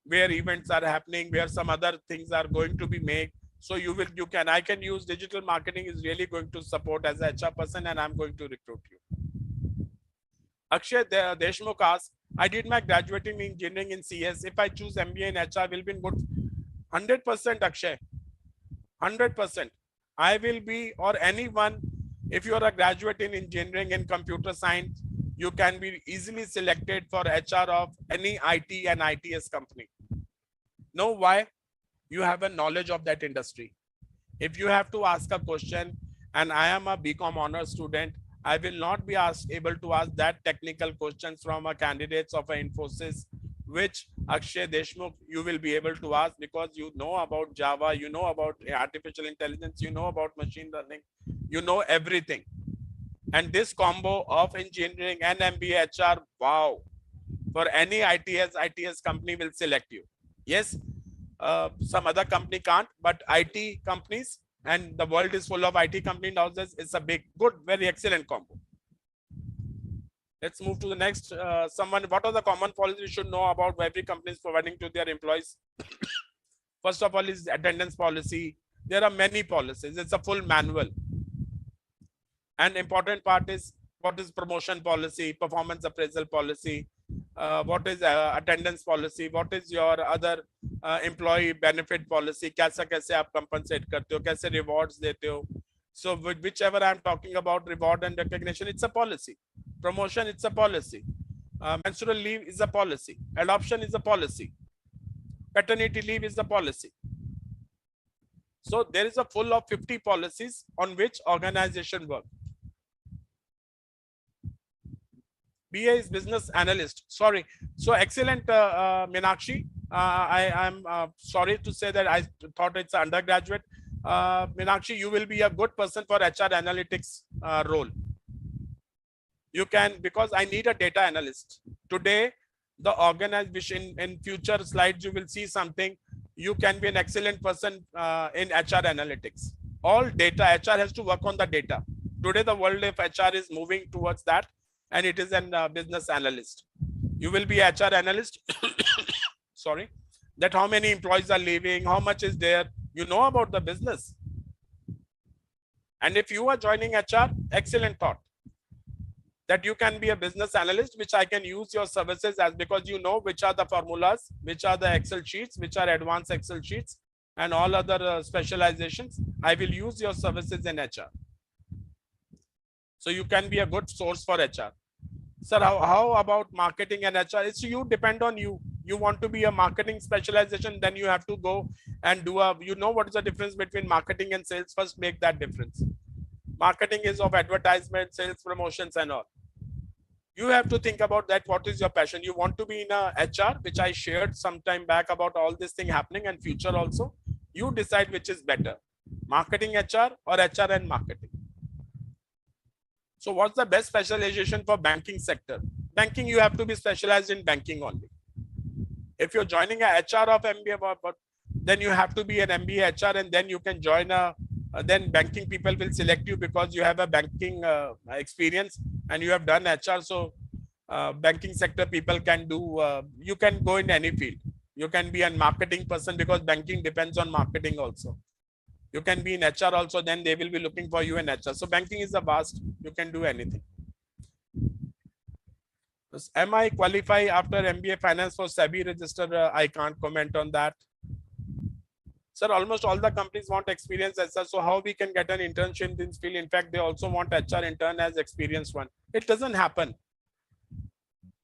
where events are happening, where some other things are going to be made. So I can use digital marketing is really going to support as a HR person, and I'm going to recruit you. Akshay Deshmukh asked, I did my graduating in engineering in CS. If I choose MBA in HR, will be good. 100% Akshay. 100%. I will be, or anyone, if you are a graduate in engineering and computer science, you can be easily selected for HR of any IT and ITS company. Know why? You have a knowledge of that industry. If you have to ask a question, and I am a BCom honor student, I will not be able to ask that technical questions from a candidates of a Infosys, which Akshay Deshmukh you will be able to ask, because you know about Java, you know about artificial intelligence, you know about machine learning, you know everything. And this combo of engineering and MBA HR, wow, for any ITS company will select you. Yes, some other company can't, but IT companies, and the world is full of IT company nowadays, it's a big, good, very excellent combo. Let's move to the next. What are the common policies you should know about every company is providing to their employees? First of all is attendance policy. There are many policies. It's a full manual. And important part is what is promotion policy, performance appraisal policy, what is attendance policy, what is your other employee benefit policy, कैसे आप compensate करते हो, कैसे rewards देते हो. So whichever I'm talking about, reward and recognition, it's a policy. Promotion, it's a policy. Menstrual leave is a policy. Adoption is a policy. Paternity leave is a policy. So there is a full of 50 policies on which organization work. BA is business analyst. Sorry. So excellent, Meenakshi. I am sorry to say that I thought it's an undergraduate. Meenakshi, you will be a good person for HR analytics role. You can, because I need a data analyst. Today, the organization, in future slides, you will see something. You can be an excellent person in HR analytics. All data, HR has to work on the data. Today, the world of HR is moving towards that, and it is a business analyst. You will be HR analyst. Sorry, that how many employees are leaving, how much is there. You know about the business. And if you are joining HR, excellent thought. That you can be a business analyst, which I can use your services as, because you know which are the formulas, which are the Excel sheets, which are advanced Excel sheets, and all other specializations. I will use your services in HR. So you can be a good source for HR. Sir, how about marketing and HR? It's you, depend on you. You want to be a marketing specialization, then you have to go and do a, you know what is the difference between marketing and sales? First, make that difference. Marketing is of advertisement, sales, promotions, and all. You have to think about that. What is your passion? You want to be in a HR, which I shared some time back about all this thing happening, and future also. You decide which is better, marketing HR or HR and marketing. So what's the best specialization for banking sector? Banking, you have to be specialized in banking only. If you're joining a HR of MBA, then you have to be an MBA HR, and then you can join a, then banking people will select you because you have a banking experience and you have done HR. So banking sector people can do, you can go in any field. You can be a marketing person because banking depends on marketing also. You can be in HR also, then they will be looking for you in HR. So banking is a vast, you can do anything. Am I qualify after MBA finance for SEBI register? I can't comment on that. Sir, almost all the companies want experience as such. So how we can get an internship in this field? In fact, they also want HR intern as experienced one. It doesn't happen.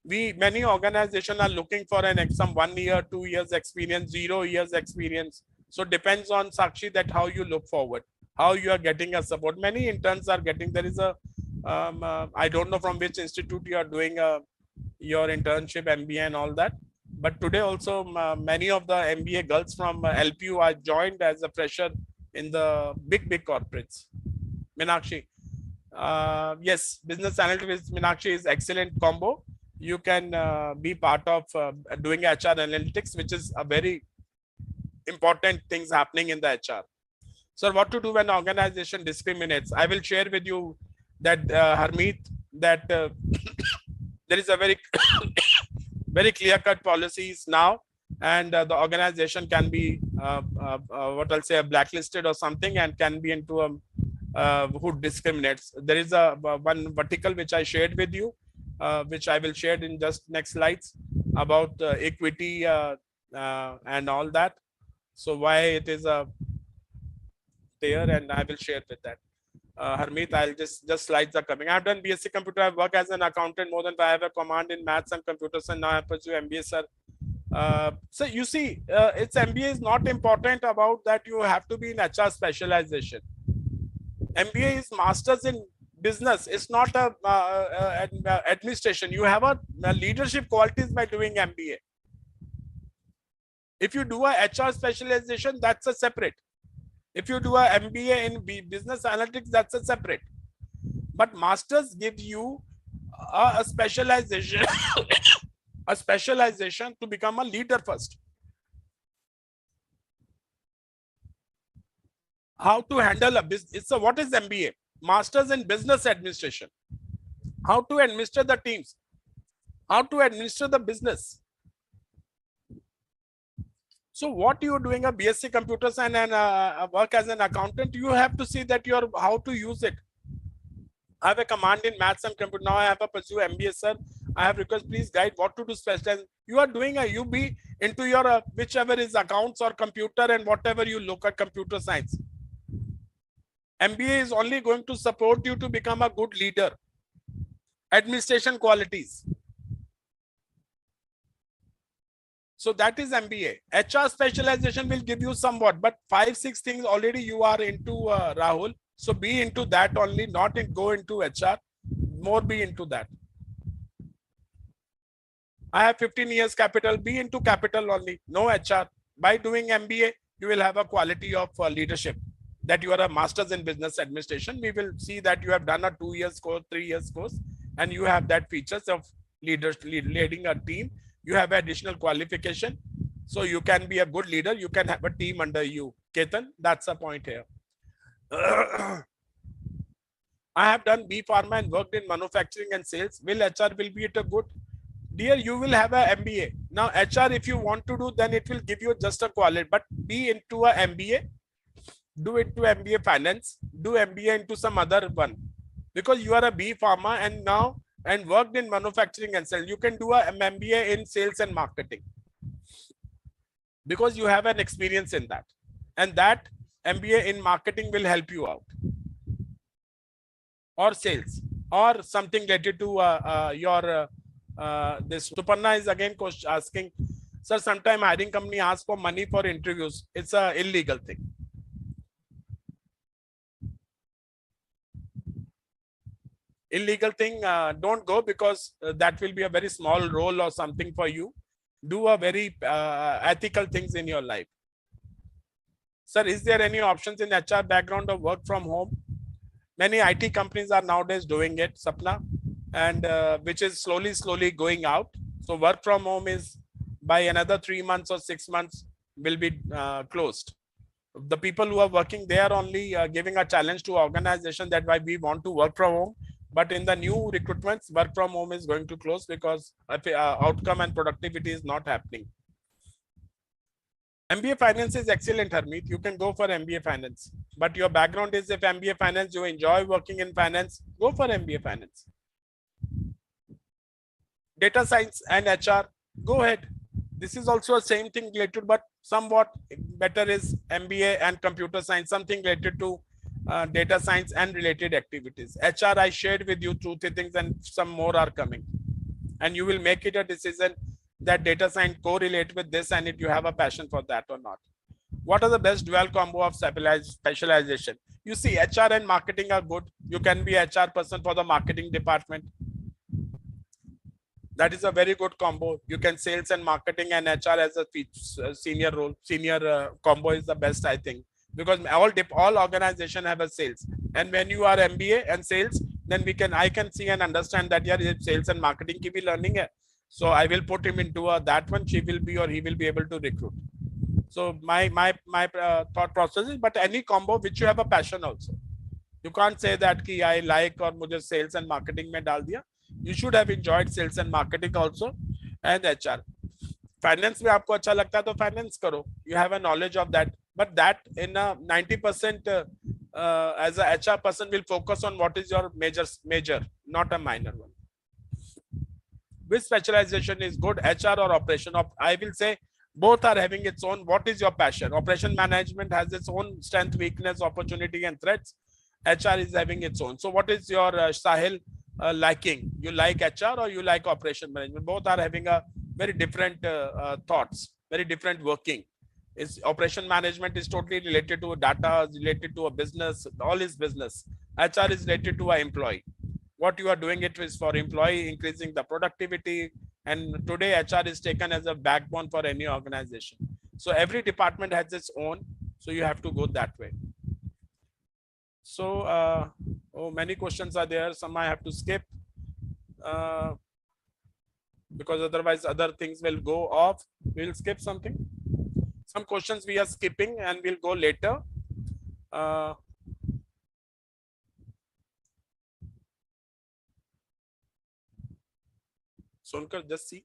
Many organizations are looking for some 1 year, 2 years experience, 0 years experience. So depends on Sakshi that how you look forward, how you are getting a support. Many interns are getting, there is a, I don't know from which institute you are doing your internship, MBA and all that. But today also many of the MBA girls from LPU are joined as a fresher in the big corporates. Meenakshi, yes, business analytics with Meenakshi is excellent combo. You can be part of doing HR analytics, which is a very important things happening in the HR. So what to do when organization discriminates? I will share with you that Harmeet, that there is a very very clear-cut policies now, and the organization can be what I'll say blacklisted or something, and can be into a who discriminates. There is a one vertical which I shared with you. which I will share in just next slides about equity and all that. So why it is there, and I will share with that. Harmeet, I'll just slides are coming. I've done BSc Computer. I work as an accountant more than I have a command in maths and computers, and now I pursue MBA, sir. So you see, it's MBA is not important about that you have to be in HR specialization. MBA is masters in business. It's not a administration. You have a leadership qualities by doing MBA. If you do a HR specialization, that's a separate. If you do a MBA in business analytics, that's a separate. But masters give you a specialization, a specialization to become a leader first. How to handle a business. So what is MBA? Masters in Business Administration. How to administer the teams. How to administer the business. So what you're doing a BSc Computers and work as an accountant, you have to see that you're how to use it. I have a command in maths and computer. Now I have a pursue MBA, sir. I have request, please guide what to do specialize. You are doing a UB into your whichever is accounts or computer and whatever you look at computer science. MBA is only going to support you to become a good leader. Administration qualities. So that is MBA. HR specialization will give you somewhat, but 5-6 things already you are into, Rahul. So be into that only, not go into HR, more be into that. I have 15 years capital, be into capital only, no HR. By doing MBA, you will have a quality of leadership, that you are a master's in business administration. We will see that you have done a 2 years course, 3 years course, and you have that features of leading a team. You have additional qualification, so you can be a good leader. You can have a team under you. Ketan, that's the point here. I have done B Pharma and worked in manufacturing and sales. Will HR will be it a good? Dear, you will have a MBA. Now HR, if you want to do, then it will give you just a quality, but be into a MBA. Do it to MBA finance. Do MBA into some other one, because you are a B Pharma and now and worked in manufacturing and sales. You can do a MBA in sales and marketing because you have an experience in that, and that MBA in marketing will help you out, or sales, or something related to your this. Suparna is again asking, sir, sometime hiring company asks for money for interviews. It's a illegal thing. Illegal thing, don't go, because that will be a very small role or something for you. Do a very ethical things in your life. Sir, is there any options in HR background of work from home? Many IT companies are nowadays doing it, Sapna, and which is slowly going out. So work from home is by another 3 months or 6 months will be closed. The people who are working, they are only giving a challenge to organization that why we want to work from home. But in the new recruitments, work from home is going to close because outcome and productivity is not happening. MBA finance is excellent, Harmeet. You can go for MBA finance. But your background is, if MBA finance, you enjoy working in finance, go for MBA finance. Data science and HR, go ahead. This is also the same thing related, but somewhat better is MBA and computer science, something related to data science and related activities. HR, I shared with you 2-3 things, and some more are coming. And you will make it a decision that data science correlate with this, and if you have a passion for that or not. What are the best dual combo of specialization? You see, HR and marketing are good. You can be HR person for the marketing department. That is a very good combo. You can sales and marketing and HR as a senior role. Senior combo is the best, I think, because all organization have a sales. And when you are MBA and sales, then I can see and understand that yeah, sales and marketing ki bhi learning hai. So I will put him into that one. She will be, or he will be able to recruit. So my thought process is, but any combo which you have a passion also. You can't say that ki I like or mujhe sales and marketing mein dal diya. You should have enjoyed sales and marketing also, and HR. Finance mein aapko acha lagta hai to finance karo. You have a knowledge of that. But that in a 90% as a HR person will focus on what is your major, not a minor one. which specialization is good, HR or operation? I will say both are having its own. What is your passion? Operation management has its own strength, weakness, opportunity, and threats. HR is having its own. So what is your Sahil liking? You like HR or you like operation management? Both are having a very different thoughts, very different working. Is operation management is totally related to data, related to a business, all is business. HR is related to an employee. What you are doing it is for employee, increasing the productivity. And today HR is taken as a backbone for any organization. So every department has its own. So you have to go that way. So many questions are there. Some I have to skip because otherwise other things will go off. We'll skip something. Some questions we are skipping and we'll go later. Sonkar, just see.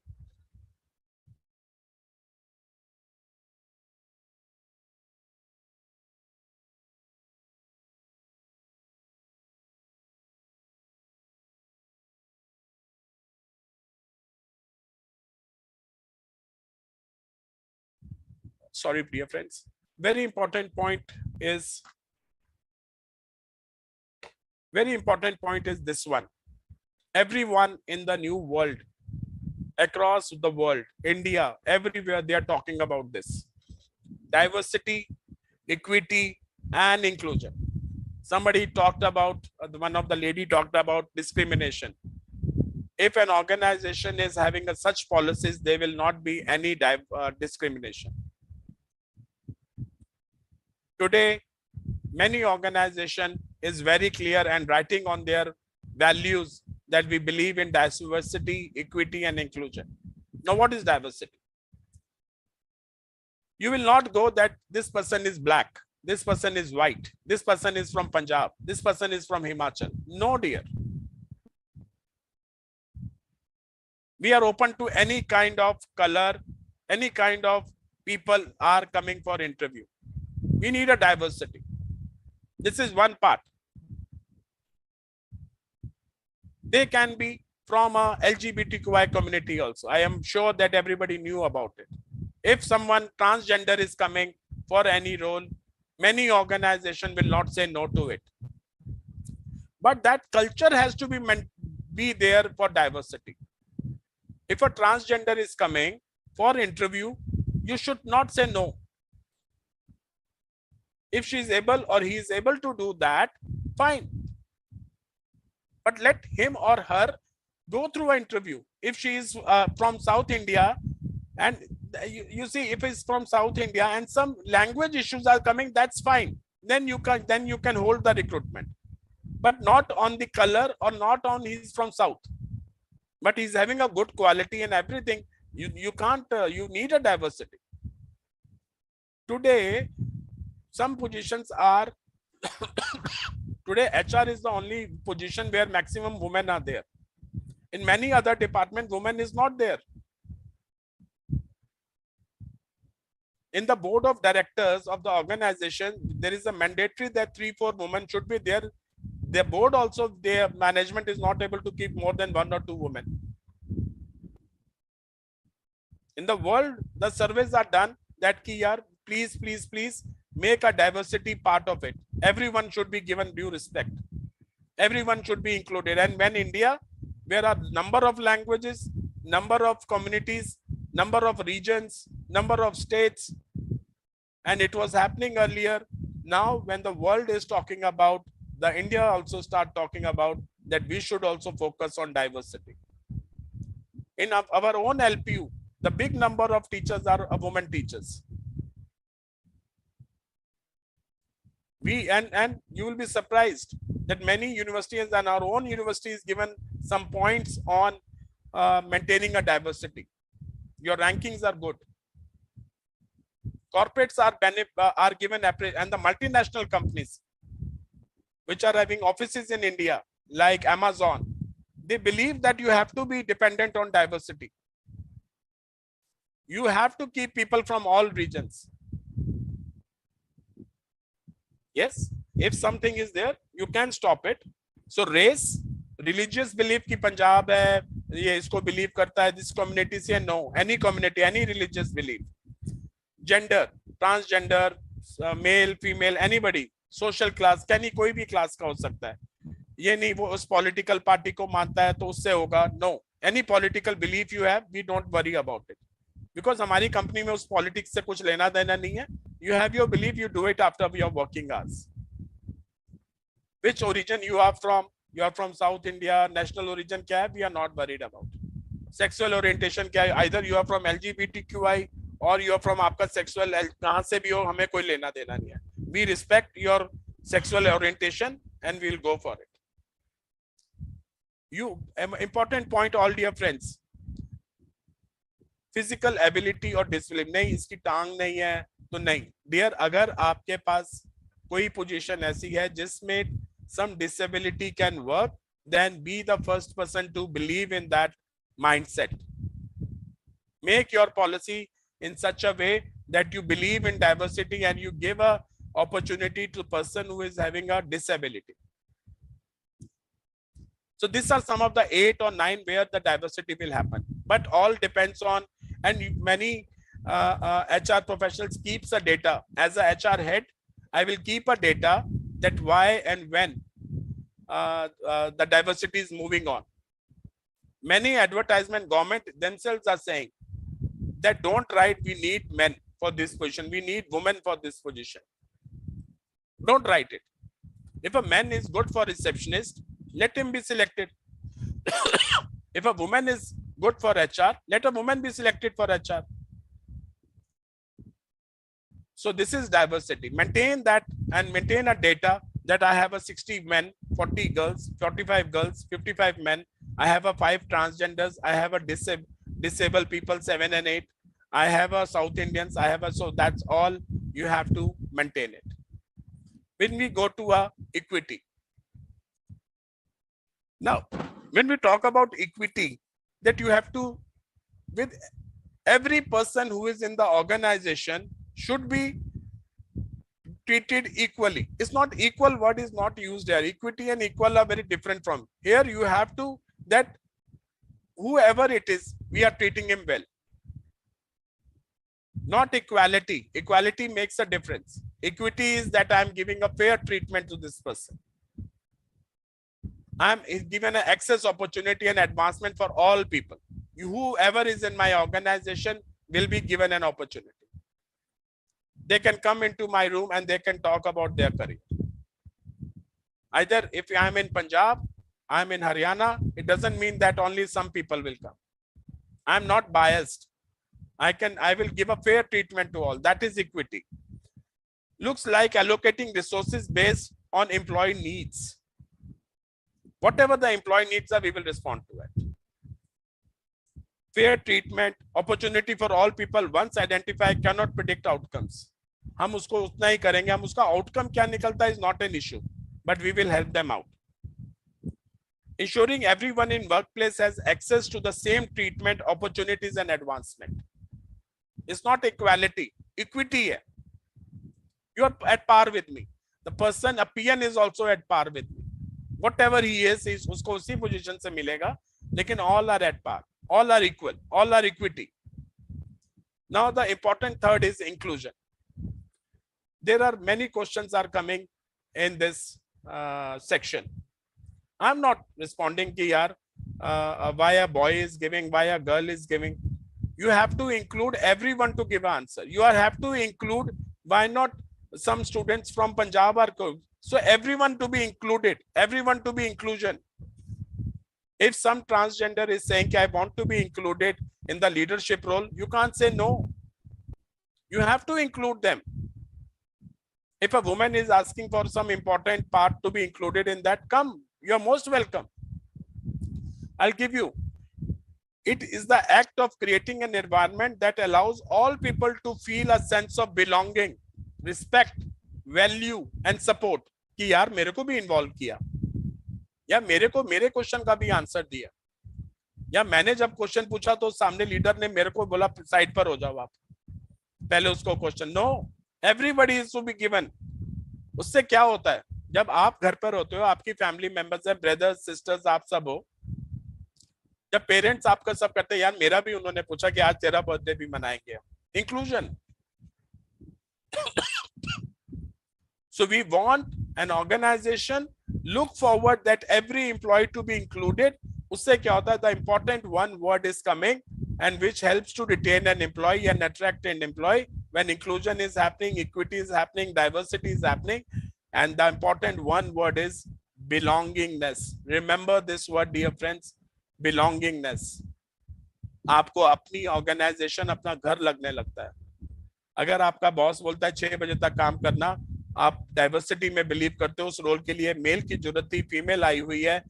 Sorry, dear friends. Very important point is this one. Everyone in the new world, across the world, India, everywhere they are talking about this. Diversity, equity, and inclusion. Somebody talked about, one of the lady talked about discrimination. If an organization is having such policies, there will not be any discrimination. Today, many organization is very clear and writing on their values that we believe in diversity, equity, and inclusion. Now, what is diversity? You will not go that this person is black, this person is white, this person is from Punjab, this person is from Himachal. No, dear. We are open to any kind of color, any kind of people are coming for interview. We need a diversity. This is one part. They can be from a LGBTQI community also. I am sure that everybody knew about it. If someone transgender is coming for any role, many organizations will not say no to it. But that culture has to be there for diversity. If a transgender is coming for interview, you should not say no. If she is able or he is able to do that, fine. But let him or her go through an interview. If she is from South India, and you see, if it's from South India and some language issues are coming, that's fine. Then you can hold the recruitment, but not on the color or not on he's from South. But he's having a good quality and everything. You can't. You need a diversity. Today, some positions are. Today, HR is the only position where maximum women are there. In many other departments, women is not there. In the board of directors of the organization, there is a mandatory that 3-4 women should be there. The board also, their management is not able to keep more than 1 or 2 women. In the world, the surveys are done that please make a diversity part of it. Everyone should be given due respect. Everyone should be included. And when India, there are number of languages, number of communities, number of regions, number of states, and it was happening earlier. Now, when the world is talking about, the India also start talking about that we should also focus on diversity. In our own LPU, the big number of teachers are women teachers. And you will be surprised that many universities and our own universities given some points on maintaining a diversity. Your rankings are good. Corporates are given, and the multinational companies which are having offices in India, like Amazon, they believe that you have to be dependent on diversity. You have to keep people from all regions. Yes, if something is there, you can stop it. So race, religious belief ki Punjab hai, ये इसको believe करता है, this community से, no, any community, any religious belief, gender, transgender, male female, anybody, social class, कैनी कोई भी class का हो सकता है, ये नहीं वो उस पॉलिटिकल पार्टी को मानता है तो उससे होगा, no, any political belief you have, we don't worry about it, because हमारी कंपनी में उस पॉलिटिक्स से कुछ लेना देना नहीं है. You have your belief, you do it after your working hours. Which origin you are from? You are from South India. National origin क्या है? We are not worried about. Sexual orientation क्या है? Either you are from LGBTQI or you are from आपका sexual कहाँ से भी हो, हमें कोई लेना देना नहीं है. We respect your sexual orientation and we will go for it. You important point, all dear friends. Physical ability और discipline, नहीं इसकी टांग नहीं है तो नहीं. Dear, अगर आपके पास कोई पोजीशन ऐसी है जिसमें some disability can work, then be the first person to believe in that mindset. Make your policy in such a way that you believe in diversity and you give a opportunity to person who is having a disability. So these are some of the 8 or 9 where the diversity will happen, but all depends on, and many HR professionals keeps a data. As a HR head, I will keep a data that why and when the diversity is moving on. Many advertisement government themselves are saying that don't write we need men for this position, we need women for this position. Don't write it. If a man is good for receptionist, let him be selected. If a woman is good for HR, let a woman be selected for HR. So this is diversity. Maintain that and maintain a data that I have a 60 men, 40 girls, 45 girls, 55 men. I have a 5 transgenders. I have a disabled people, 7 and 8. I have a South Indians. I have a, so that's all you have to maintain it. When we go to a equity. Now, when we talk about equity, that you have to, with every person who is in the organization should be treated equally. It's not equal word is not used here. Equity and equal are very different from. Here you have to, that whoever it is, we are treating him well. Not equality. Equality makes a difference. Equity is that I'm giving a fair treatment to this person. I'm given an access, opportunity and advancement for all people. Whoever is in my organization will be given an opportunity. They can come into my room and they can talk about their career. Either if I'm in Punjab, I'm in Haryana, it doesn't mean that only some people will come. I'm not biased. I will give a fair treatment to all. That is equity. Looks like allocating resources based on employee needs. Whatever the employee needs are, we will respond to it. Fair treatment, opportunity for all people, once identified, cannot predict outcomes. हम उसको उतना ही करेंगे, हम उसका outcome क्या निकलता है is not an issue, but we will help them out. Ensuring everyone in workplace has access to the same treatment, opportunities and advancement. It's not equality, equity है. You are at par with me. The person, a PN is also at par with me. Whatever he is उसको उसी position से मिलेगा, लेकिन all are at par, all are equal, all are equity. Now the important third is inclusion. There are many questions are coming in this section. I'm not responding कि यार why a boy is giving, why a girl is giving. You have to include everyone to give an answer. You have to include, why not some students from Punjab are good. So everyone to be included, everyone to be inclusion. If some transgender is saying I want to be included in the leadership role, you can't say no. You have to include them. If a woman is asking for some important part to be included in that, come, you're most welcome. I'll give you. It is the act of creating an environment that allows all people to feel a sense of belonging, respect, value and support. कि यार मेरे को भी involve किया, या मेरे को मेरे क्वेश्चन का भी आंसर दिया, या मैंने जब क्वेश्चन पूछा तो सामने लीडर ने मेरे को बोला साइड पर हो जाओ आप, पहले उसको question. No, everybody is to be given. उससे क्या होता है, जब आप घर पर होते हो, आपकी फैमिली मेंबर्स है, ब्रदर्स सिस्टर्स, आप सब हो, जब पेरेंट्स आपका सब करते हैं, यार मेरा भी उन्होंने पूछा कि आज तेरा बर्थडे भी मनाएंगे, inclusion. So we want an organization look forward that every employee to be included. उससे क्या होता है, the important one word is coming and which helps to retain an employee and attract an employee. When inclusion is happening, equity is happening, diversity is happening, and the important one word is belongingness. Remember this word, dear friends, belongingness. आपको अपनी organisation अपना घर लगने लगता है. अगर आपका boss बोलता है 6 बजे तक काम करना, आप डाइवर्सिटी में बिलीव करते हो, उस रोल के लिए मेल की जरूरत थी, फीमेल आई हुई है,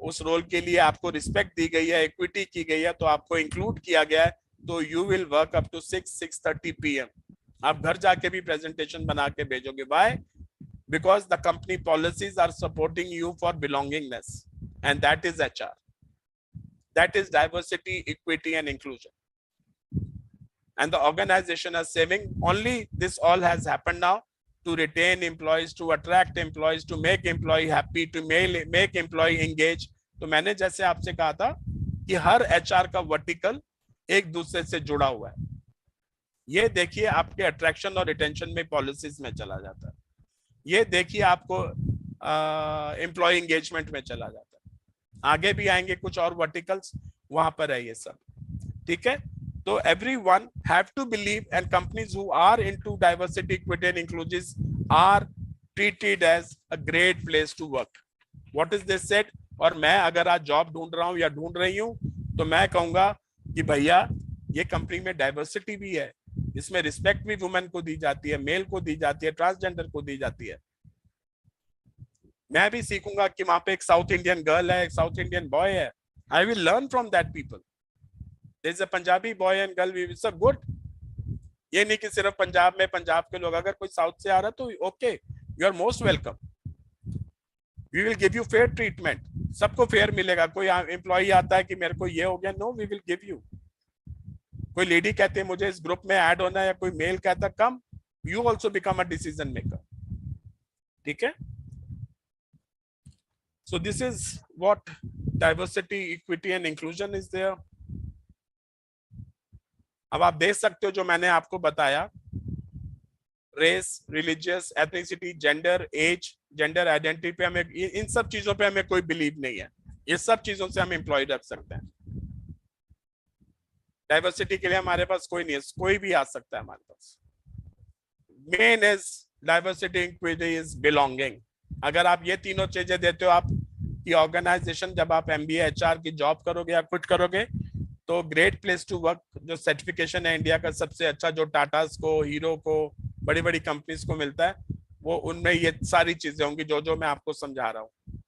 उस रोल के लिए आपको रिस्पेक्ट दी गई है, इक्विटी की गई है, तो आपको इंक्लूड किया गया है, तो you will work up to 6:30 PM. आप घर जाके भी प्रेजेंटेशन बना के भेजोगे. Why? Because the company policies are supporting you for belongingness, and that is HR. That is diversity, equity, and inclusion. And the organization is saving. Only this all has happened now to retain employees, to attract employees, to make employee happy, to make employee engage. तो मैंने जैसे आपसे कहा था कि हर HR का vertical एक दूसरे से जुड़ा हुआ है. ये देखिए आपके अट्रैक्शन और रिटेंशन में पॉलिसीज में चला जाता है. ये देखिए आपको एम्प्लॉय एंगेजमेंट में चला जाता है. आगे भी आएंगे कुछ और वर्टिकल्स, वहां पर है ये सब. ठीक है. तो everyone have to believe, and companies who are into diversity, equity and inclusion are treated as a great place to work. What is this said? और मैं अगर आज जॉब ढूंढ रहा हूं या ढूंढ रही हूं, तो मैं कहूंगा कि भैया ये कंपनी में डाइवर्सिटी भी है, इसमें रिस्पेक्ट भी वुमेन को दी जाती है, मेल को दी जाती है, ट्रांसजेंडर को दी जाती है. मैं भी सीखूंगा कि वहां पे एक साउथ इंडियन गर्ल है, एक साउथ इंडियन बॉय है. I will learn from that people. There is a Punjabi boy and girl, it's a good. ये नहीं कि सिर्फ पंजाब में पंजाब के लोग, अगर कोई साउथ से आ रहा है तो okay, you are most welcome. We will give you fair treatment. सबको फेयर मिलेगा. कोई एम्प्लॉय आता है कि मेरे को ये हो गया, no, we will give you. कोई लेडी कहते हैं मुझे इस ग्रुप में ऐड होना है, या कोई मेल कहता come, you also become a decision maker. ठीक है. So this is what diversity, equity and inclusion is there. अब आप देख सकते हो जो मैंने आपको बताया, race, religious, ethnicity, gender, age, gender identity पे हमें, इन सब चीजों पे हमें कोई बिलीव नहीं है. ये सब चीजों से हम एम्प्लॉय रख सकते हैं. डाइवर्सिटी के लिए हमारे पास कोई नहीं है, कोई भी आ सकता है हमारे पास. Main is diversity, equity is belonging. अगर आप ये तीनों चीजें देते हो, आप की ऑर्गेनाइजेशन, जब आप MBA HR की जॉब करोगे या क्विट करोगे, तो ग्रेट प्लेस टू वर्क जो सर्टिफिकेशन है इंडिया का सबसे अच्छा, जो टाटास को, हीरो को, बड़ी बड़ी कंपनीज को मिलता है, वो उनमें ये सारी चीजें होंगी जो मैं आपको समझा रहा हूँ.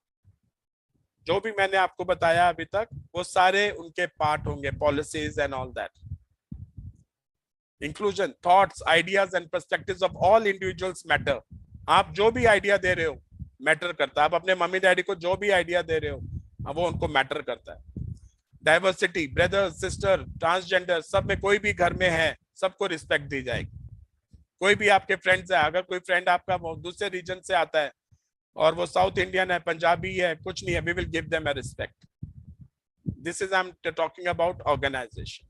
जो भी मैंने आपको बताया अभी तक, वो सारे उनके पार्ट होंगे, policies and all that. Inclusion, thoughts, ideas and perspectives of all individuals matter. आप जो भी आइडिया दे रहे हो मैटर करता है. आप अपने मम्मी डैडी को जो भी आइडिया दे रहे हो, वो उनको मैटर करता है. डाइवर्सिटी, ब्रदर, सिस्टर, ट्रांसजेंडर, सब में कोई भी घर में है, सबको रिस्पेक्ट दी जाएगी. कोई भी आपके फ्रेंड्स है, अगर कोई फ्रेंड आपका दूसरे रीजन से आता है और वो साउथ इंडियन है, पंजाबी है, कुछ नहीं है, we will give them a respect. This is I am talking about organization.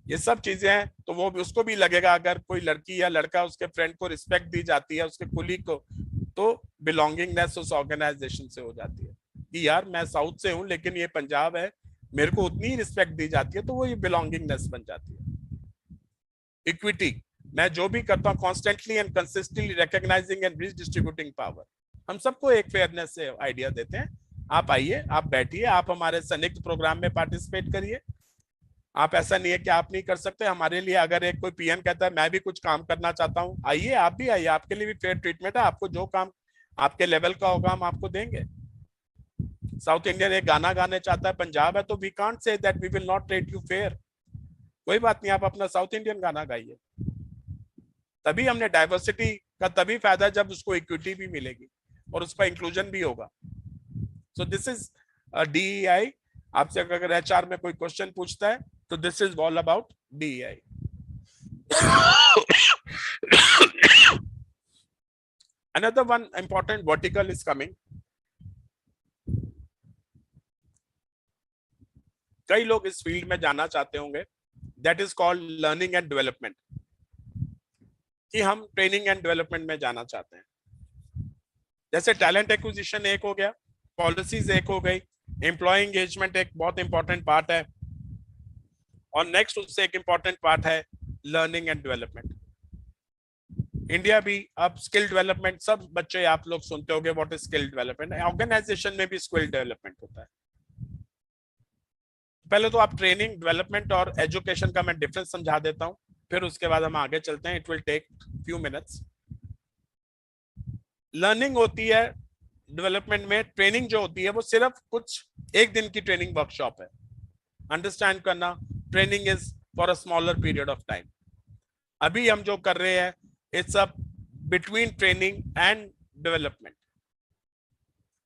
ये सब चीजें हैं, तो वो भी, उसको भी लगेगा अगर कोई लड़की या लड़का उसके फ्रेंड को रिस्पेक्ट दी जाती है, उसके कुलीग को, तो बिलोंगिंगनेस उस ऑर्गेनाइजेशन से हो जाती है कि यार मैं साउथ से हूं लेकिन ये पंजाब है, मेरे को उतनी रिस्पेक्ट दी जाती है, तो वो ये बिलोंगिंगनेस बन जाती है. इक्विटी, मैं जो भी करता हूं constantly and consistently recognising and redistributing power. हम सबको एक फेयरनेस से आइडिया देते हैं. आप आइए, आप बैठिए, आप हमारे संयुक्त प्रोग्राम में पार्टिसिपेट करिए. आप, ऐसा नहीं है कि आप नहीं कर सकते. हमारे लिए अगर एक कोई PM कहता है मैं भी कुछ काम करना चाहता हूं, आइए, आप भी आइए, आपके लिए भी फेयर ट्रीटमेंट है. आपको जो काम आपके लेवल का होगा हम आपको देंगे. साउथ इंडियन एक गाना गाने चाहता है, पंजाब है, तो we can't say that we will not treat you fair. कोई बात नहीं, आप अपना साउथ इंडियन गाना गाइए. तभी हमने डाइवर्सिटी का तभी फायदा जब उसको इक्विटी भी मिलेगी और उसका इंक्लूजन भी होगा. सो दिस इज DEI. आपसे अगर HR में कोई क्वेश्चन पूछता है, तो this is all about DEI. Another one important vertical is coming. कई लोग इस फील्ड में जाना चाहते होंगे, that is called learning and development, कि हम ट्रेनिंग एंड डेवलपमेंट में जाना चाहते हैं। जैसे टैलेंट एक्विजिशन एक हो गया, पॉलिसीज एक हो गई, एम्प्लॉय एंगेजमेंट एक बहुत इंपॉर्टेंट पार्ट है, और नेक्स्ट उससे एक इंपॉर्टेंट पार्ट है लर्निंग एंड डेवलपमेंट। इंडिया भी अब स्किल डेवलपमेंट, सब बच्चे आप लोग सुनते होंगे what is skill development, organization में भी स्किल डेवलपमेंट होता है। पहले तो आप ट्रेनिंग, डेवलपमेंट और एजुकेशन का मैं डिफरेंस समझा देता हूं, फिर उसके बाद हम आगे चलते हैं। It will take few minutes. Learning होती है डेवलपमेंट में, ट्रेनिंग जो होती है वो सिर्फ कुछ एक दिन की ट्रेनिंग वर्कशॉप है। अंडरस्टैंड करना, training is for a smaller period of time. अभी हम जो कर रहे हैं it's a between training and development.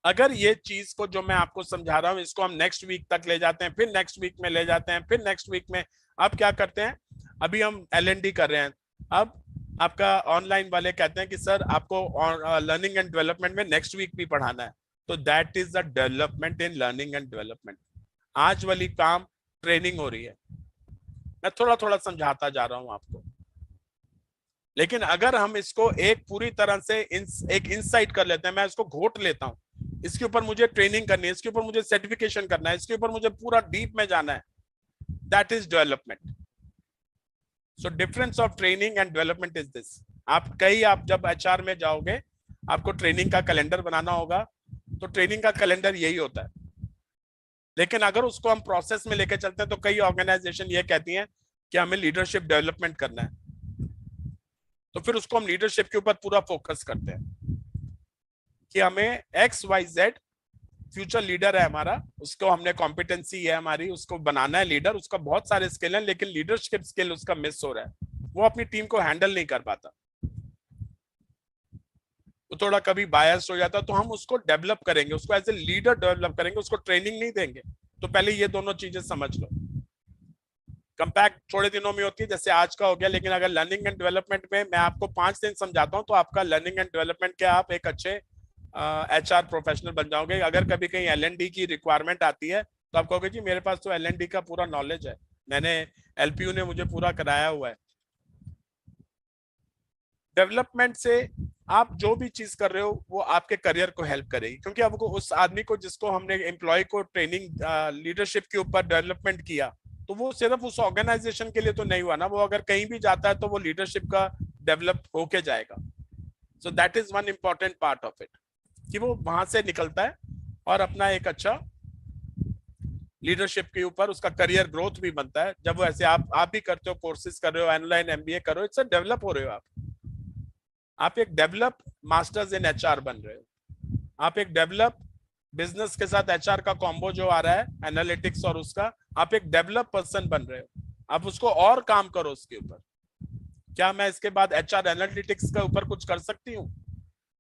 अगर ये चीज को जो मैं आपको समझा रहा हूं इसको हम नेक्स्ट वीक तक ले जाते हैं, फिर नेक्स्ट वीक में ले जाते हैं, फिर नेक्स्ट वीक में, अब क्या करते हैं, अभी हम L&D कर रहे हैं, अब आपका ऑनलाइन वाले कहते हैं कि सर आपको लर्निंग एंड डेवलपमेंट में नेक्स्ट वीक भी पढ़ाना है, तो that is the development in learning and development. आज वाली काम ट्रेनिंग हो रही है, मैं थोड़ा थोड़ा समझाता जा रहा हूं आपको। लेकिन अगर हम इसको एक पूरी तरह से एक इंसाइट कर लेते हैं, मैं इसको घोट लेता हूं, इसके ऊपर मुझे ट्रेनिंग करनी है, इसके ऊपर मुझे सर्टिफिकेशन करना है, इसके ऊपर मुझे पूरा डीप में जाना है, that is development. So difference of training and development is this. आप जब HR में जाओगे आपको ट्रेनिंग का कैलेंडर बनाना होगा, तो ट्रेनिंग का कैलेंडर यही होता है। लेकिन अगर उसको हम प्रोसेस में लेके चलते हैं तो कई ऑर्गेनाइजेशन ये कहती हैं कि हमें लीडरशिप डेवलपमेंट करना है, तो फिर उसको हम लीडरशिप के ऊपर पूरा फोकस करते हैं कि हमें XYZ फ्यूचर लीडर है हमारा, उसको हमने कॉम्पिटेंसी है हमारी, उसको बनाना है लीडर, उसका बहुत सारे स्किल हैं लेकिन लीडरशिप स्किल उसका मिस हो रहा है, वो अपनी टीम को हैंडल नहीं कर पाता, वो थोड़ा कभी बायस्ड हो जाता, तो हम उसको डेवलप करेंगे, उसको एज ए लीडर डेवलप करेंगे, उसको ट्रेनिंग नहीं देंगे। तो पहले ये दोनों चीजें समझ लो। कंपैक्ट थोड़े दिनों में होती है जैसे आज का हो गया, लेकिन अगर लर्निंग एंड डेवलपमेंट में मैं आपको 5 दिन समझाता हूँ तो आपका लर्निंग एंड डेवलपमेंट के आप एक अच्छे HR प्रोफेशनल बन जाओगे। अगर कभी कहीं L&D की रिक्वायरमेंट आती है तो आप कहोगे जी मेरे पास तो L&D का पूरा नॉलेज है, मैंने LPU ने मुझे पूरा कराया हुआ है। डेवलपमेंट से आप जो भी चीज कर रहे हो वो आपके करियर को हेल्प करेगी, क्योंकि आपको उस आदमी को जिसको हमने एम्प्लॉय को ट्रेनिंग लीडरशिप के ऊपर डेवलपमेंट किया, तो वो सिर्फ उस ऑर्गेनाइजेशन के लिए तो नहीं हुआ ना, वो अगर कहीं भी जाता है तो वो लीडरशिप का डेवलप होके जाएगा। So that is one important part of it, कि वो वहां से निकलता है और अपना एक अच्छा लीडरशिप के ऊपर उसका करियर ग्रोथ भी बनता है। जब वो ऐसे आप भी करते हो, कोर्सेज कर रहे हो, ऑनलाइन MBA कर रहे हो, इट्स डेवलप हो रहे हो, आप एक डेवलप मास्टर्स इन HR बन रहे हो, आप एक डेवलप बिजनेस के साथ HR का कॉम्बो जो आ रहा है एनालिटिक्स और उसका, आप एक डेवलप पर्सन बन रहे हो, आप उसको और काम करो उसके ऊपर। क्या मैं इसके बाद HR एनालिटिक्स के ऊपर कुछ कर सकती हूँ?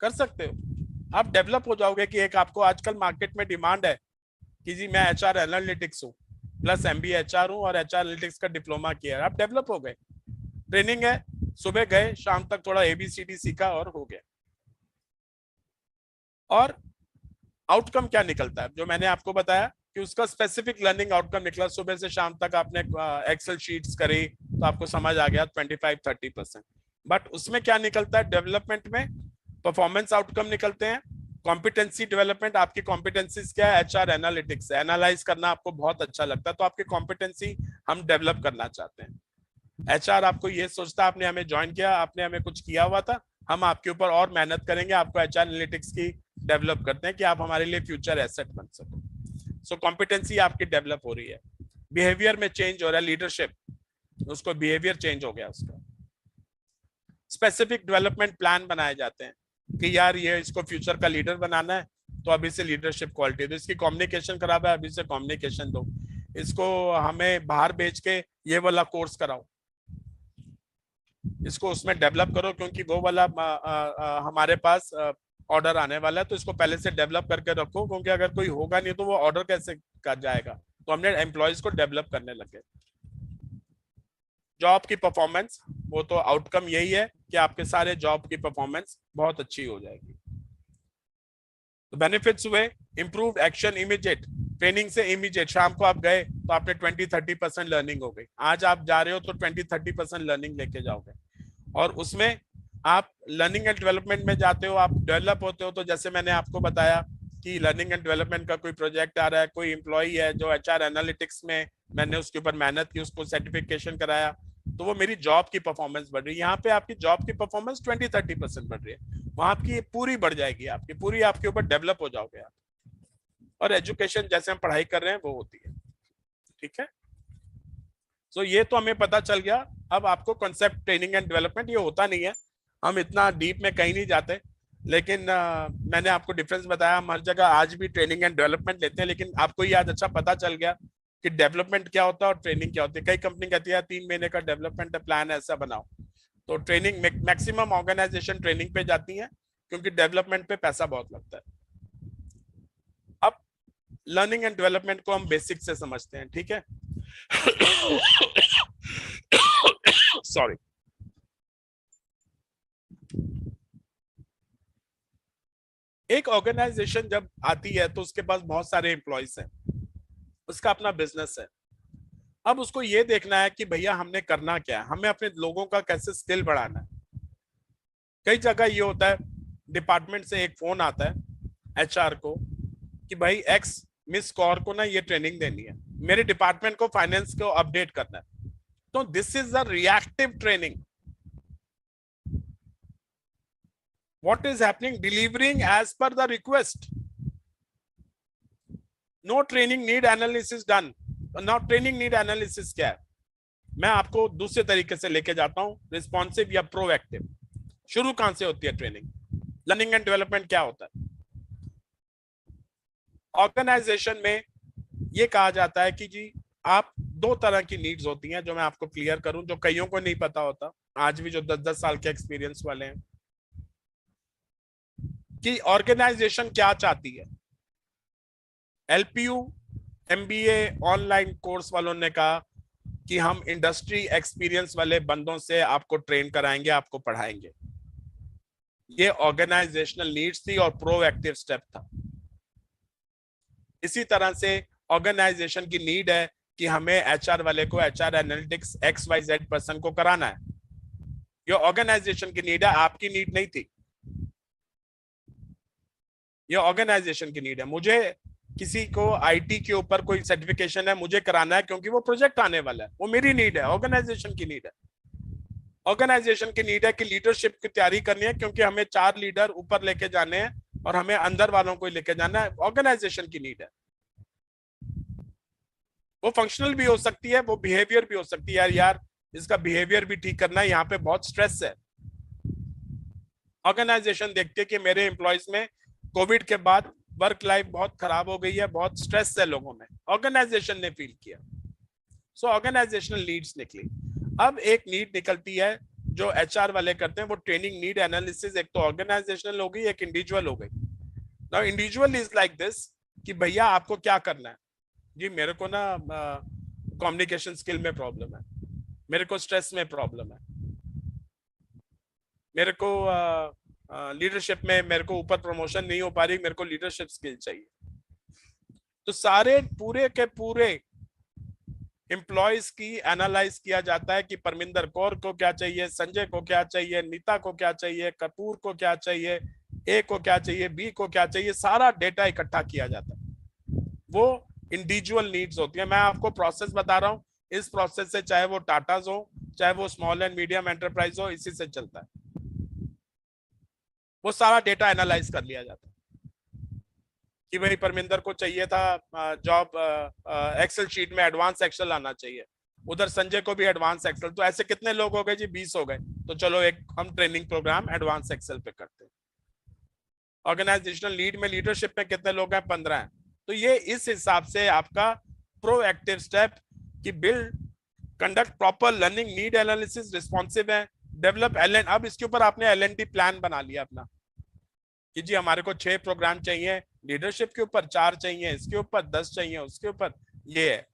कर सकते हो, आप डेवलप हो जाओगे कि एक आपको आजकल मार्केट में डिमांड है कि जी मैं HR एनालिटिक्स हूँ प्लस MBA HR हूँ और HR एनालिटिक्स का डिप्लोमा किया है, आप डेवलप हो गए। ट्रेनिंग है, सुबह गए शाम तक थोड़ा ABCD सीखा और हो गया। और आउटकम क्या निकलता है, जो मैंने आपको बताया कि उसका स्पेसिफिक लर्निंग आउटकम निकला, सुबह से शाम तक आपने एक्सेल शीट्स करी तो आपको समझ आ गया 25-30%। बट उसमें क्या निकलता है, डेवलपमेंट में परफॉर्मेंस आउटकम निकलते हैं, कॉम्पिटेंसी डेवलपमेंट, आपकी कॉम्पिटेंसीज क्या है, HR एनालिटिक्स एनालाइज करना आपको बहुत अच्छा लगता है, तो आपकी कॉम्पिटेंसी हम डेवलप करना चाहते हैं। HR आपको ये सोचता है आपने हमें ज्वाइन किया, आपने हमें कुछ किया हुआ था, हम आपके ऊपर और मेहनत करेंगे, आपको HR एनालिटिक्स की डेवलप करते हैं कि आप हमारे लिए फ्यूचर एसेट बन सको। सो कॉम्पिटेंसी आपकी डेवलप हो रही है, बिहेवियर में चेंज हो रहा है, लीडरशिप उसको बिहेवियर चेंज हो गया उसका। स्पेसिफिक डेवलपमेंट प्लान बनाए जाते हैं कि यार ये इसको फ्यूचर का लीडर बनाना है तो अभी से लीडरशिप क्वालिटी दो, इसकी कम्युनिकेशन खराब है अभी से कम्युनिकेशन दो, इसको हमें बाहर बेच के ये वाला कोर्स कराओ, इसको उसमें डेवलप करो क्योंकि वो वाला हमारे पास ऑर्डर आने वाला है, तो इसको पहले से डेवलप करके रखो क्योंकि अगर कोई होगा नहीं तो वो ऑर्डर कैसे कर जाएगा। तो हमने एम्प्लॉयज को डेवलप करने लगे। जॉब की परफॉर्मेंस, वो तो आउटकम यही है कि आपके सारे जॉब की परफॉर्मेंस बहुत अच्छी हो जाएगी। तो बेनिफिट्स हुए, इंप्रूव्ड एक्शन इमीडिएट, ट्रेनिंग से इमीडिएट शाम को आप गए तो आपने 20-30% लर्निंग हो गई। आज आप जा रहे हो तो 20-30% लर्निंग लेके जाओगे, और उसमें आप लर्निंग एंड डेवलपमेंट में जाते हो, आप डेवलप होते हो। तो जैसे मैंने आपको बताया कि लर्निंग एंड डेवलपमेंट का कोई प्रोजेक्ट आ रहा है, कोई एम्प्लॉई है जो एचआर एनालिटिक्स में, मैंने उसके ऊपर मेहनत की, उसको सर्टिफिकेशन कराया, तो वो मेरी जॉब की परफॉर्मेंस बढ़ रही है। यहाँ पे आपकी जॉब की परफॉर्मेंस 20-30% बढ़ रही है, वहां आपकी पूरी बढ़ जाएगी, आपकी पूरी, आपके ऊपर डेवलप हो जाओगे आप। और एजुकेशन जैसे हम पढ़ाई कर रहे हैं वो होती है, ठीक है। तो ये तो हमें पता चल गया। अब आपको कॉन्सेप्ट ट्रेनिंग एंड डेवलपमेंट ये होता नहीं है, हम इतना डीप में कहीं नहीं जाते, लेकिन मैंने आपको डिफरेंस बताया। हम हर जगह आज भी ट्रेनिंग एंड डेवलपमेंट लेते हैं, लेकिन आपको ये आज अच्छा पता चल गया कि डेवलपमेंट क्या होता है और ट्रेनिंग क्या होती है। कई कंपनी कहती है 3 महीने का डेवलपमेंट प्लान ऐसा बनाओ, तो ट्रेनिंग मैक्सिमम ऑर्गेनाइजेशन ट्रेनिंग पे जाती है क्योंकि डेवलपमेंट पे पैसा बहुत लगता है। अब लर्निंग एंड डेवलपमेंट को हम बेसिक से समझते हैं, ठीक है। सॉरी। एक ऑर्गेनाइजेशन जब आती है तो उसके पास बहुत सारे एम्प्लॉयज हैं, उसका अपना बिजनेस है। अब उसको ये देखना है कि भैया हमने करना क्या है, हमें अपने लोगों का कैसे स्किल बढ़ाना है। कई जगह ये होता है, डिपार्टमेंट से एक फोन आता है एचआर को कि भाई एक्स मिस कौर को ना ये ट्रेनिंग देनी है, मेरे डिपार्टमेंट को फाइनेंस को अपडेट करना है। तो this is the reactive training. What is happening? Delivering as per the request. No training need analysis done. Now training need analysis क्या है? मैं आपको दूसरे तरीके से लेके जाता हूं, रिस्पॉन्सिव या प्रोएक्टिव। शुरू कहां से होती है ट्रेनिंग? लर्निंग एंड डेवलपमेंट क्या होता है? ऑर्गेनाइजेशन में ये कहा जाता है कि जी आप 2 तरह की नीड्स होती हैं, जो मैं आपको क्लियर करूं, जो कईयों को नहीं पता होता आज भी, जो 10-10 साल के एक्सपीरियंस वाले हैं, कि ऑर्गेनाइजेशन क्या चाहती है। एलपीयू एमबीए ऑनलाइन कोर्स वालों ने कहा कि हम इंडस्ट्री एक्सपीरियंस वाले बंदों से आपको ट्रेन कराएंगे, आपको पढ़ाएंगे। ये ऑर्गेनाइजेशनल नीड्स थी और प्रोएक्टिव स्टेप था। इसी तरह से ऑर्गेनाइजेशन की नीड है कि हमें एचआर वाले को एचआर एनालिटिक्स XYZ पर्सन को कराना है। ये ऑर्गेनाइजेशन की नीड है, आपकी नीड नहीं थी। ये ऑर्गेनाइजेशन की नीड है। मुझे किसी को आईटी के ऊपर कोई सर्टिफिकेशन है, मुझे कराना है क्योंकि वो प्रोजेक्ट आने वाला है, वो मेरी नीड है, ऑर्गेनाइजेशन की नीड है। ऑर्गेनाइजेशन की नीड है कि लीडरशिप की तैयारी करनी है क्योंकि हमें 4 लीडर ऊपर लेके जाने हैं और हमें अंदर वालों को लेके जाना है, ऑर्गेनाइजेशन की नीड है। वो फंक्शनल भी हो सकती है, वो बिहेवियर भी हो सकती है। यार इसका बिहेवियर भी ठीक करना है, यहाँ पे बहुत स्ट्रेस है। ऑर्गेनाइजेशन देखती है कि मेरे एम्प्लॉयज में कोविड के बाद वर्क लाइफ बहुत खराब हो गई है, बहुत स्ट्रेस है लोगों में, ऑर्गेनाइजेशन ने फील किया। सो ऑर्गेनाइजेशनल नीड्स निकली। अब एक नीड निकलती है जो एचआर वाले करते हैं, वो ट्रेनिंग नीड एनालिसिस। एक तो ऑर्गेनाइजेशनल हो गई, एक इंडिविजुअल हो गई। Now individual is like this कि भैया आपको क्या करना है। जी मेरे को ना कम्युनिकेशन स्किल में प्रॉब्लम है, मेरे को स्ट्रेस में प्रॉब्लम है, मेरे को लीडरशिप में मेरे को ऊपर प्रमोशन नहीं हो पा रही, मेरे को लीडरशिप स्किल चाहिए। तो सारे पूरे के पूरे एम्प्लॉयज की एनालाइज किया जाता है कि परमिंदर कौर को क्या चाहिए, संजय को क्या चाहिए, नीता को क्या चाहिए, कपूर को क्या चाहिए, ए को क्या चाहिए, बी को क्या चाहिए। सारा डेटा इकट्ठा किया जाता है। वो इंडिविजुअल नीड्स होती है। मैं आपको प्रोसेस बता रहा हूं, इस प्रोसेस से चाहे वो टाटाज हो, चाहे वो स्मॉल एंड मीडियम एंटरप्राइज हो, इसी से चलता है। वो सारा डेटा एनालाइज कर लिया जाता है कि भाई परमिंदर को चाहिए था जॉब एक्सेल शीट में एडवांस एक्सेल आना चाहिए, उधर संजय को भी एडवांस एक्सेल। तो ऐसे कितने लोग हो गए जी? 20 हो गए। तो चलो एक हम ट्रेनिंग प्रोग्राम एडवांस एक्सेल पे करते हैं। ऑर्गेनाइजेशनल लीड में लीडरशिप में कितने लोग हैं? 15 हैं। तो ये इस हिसाब से आपका प्रोएक्टिव स्टेप कि build conduct proper learning need analysis, responsive है, डेवलप एलएन। अब इसके ऊपर आपने एलएनडी प्लान बना लिया अपना कि जी हमारे को 6 प्रोग्राम चाहिए लीडरशिप के ऊपर, 4 चाहिए इसके ऊपर, 10 चाहिए उसके ऊपर। ये है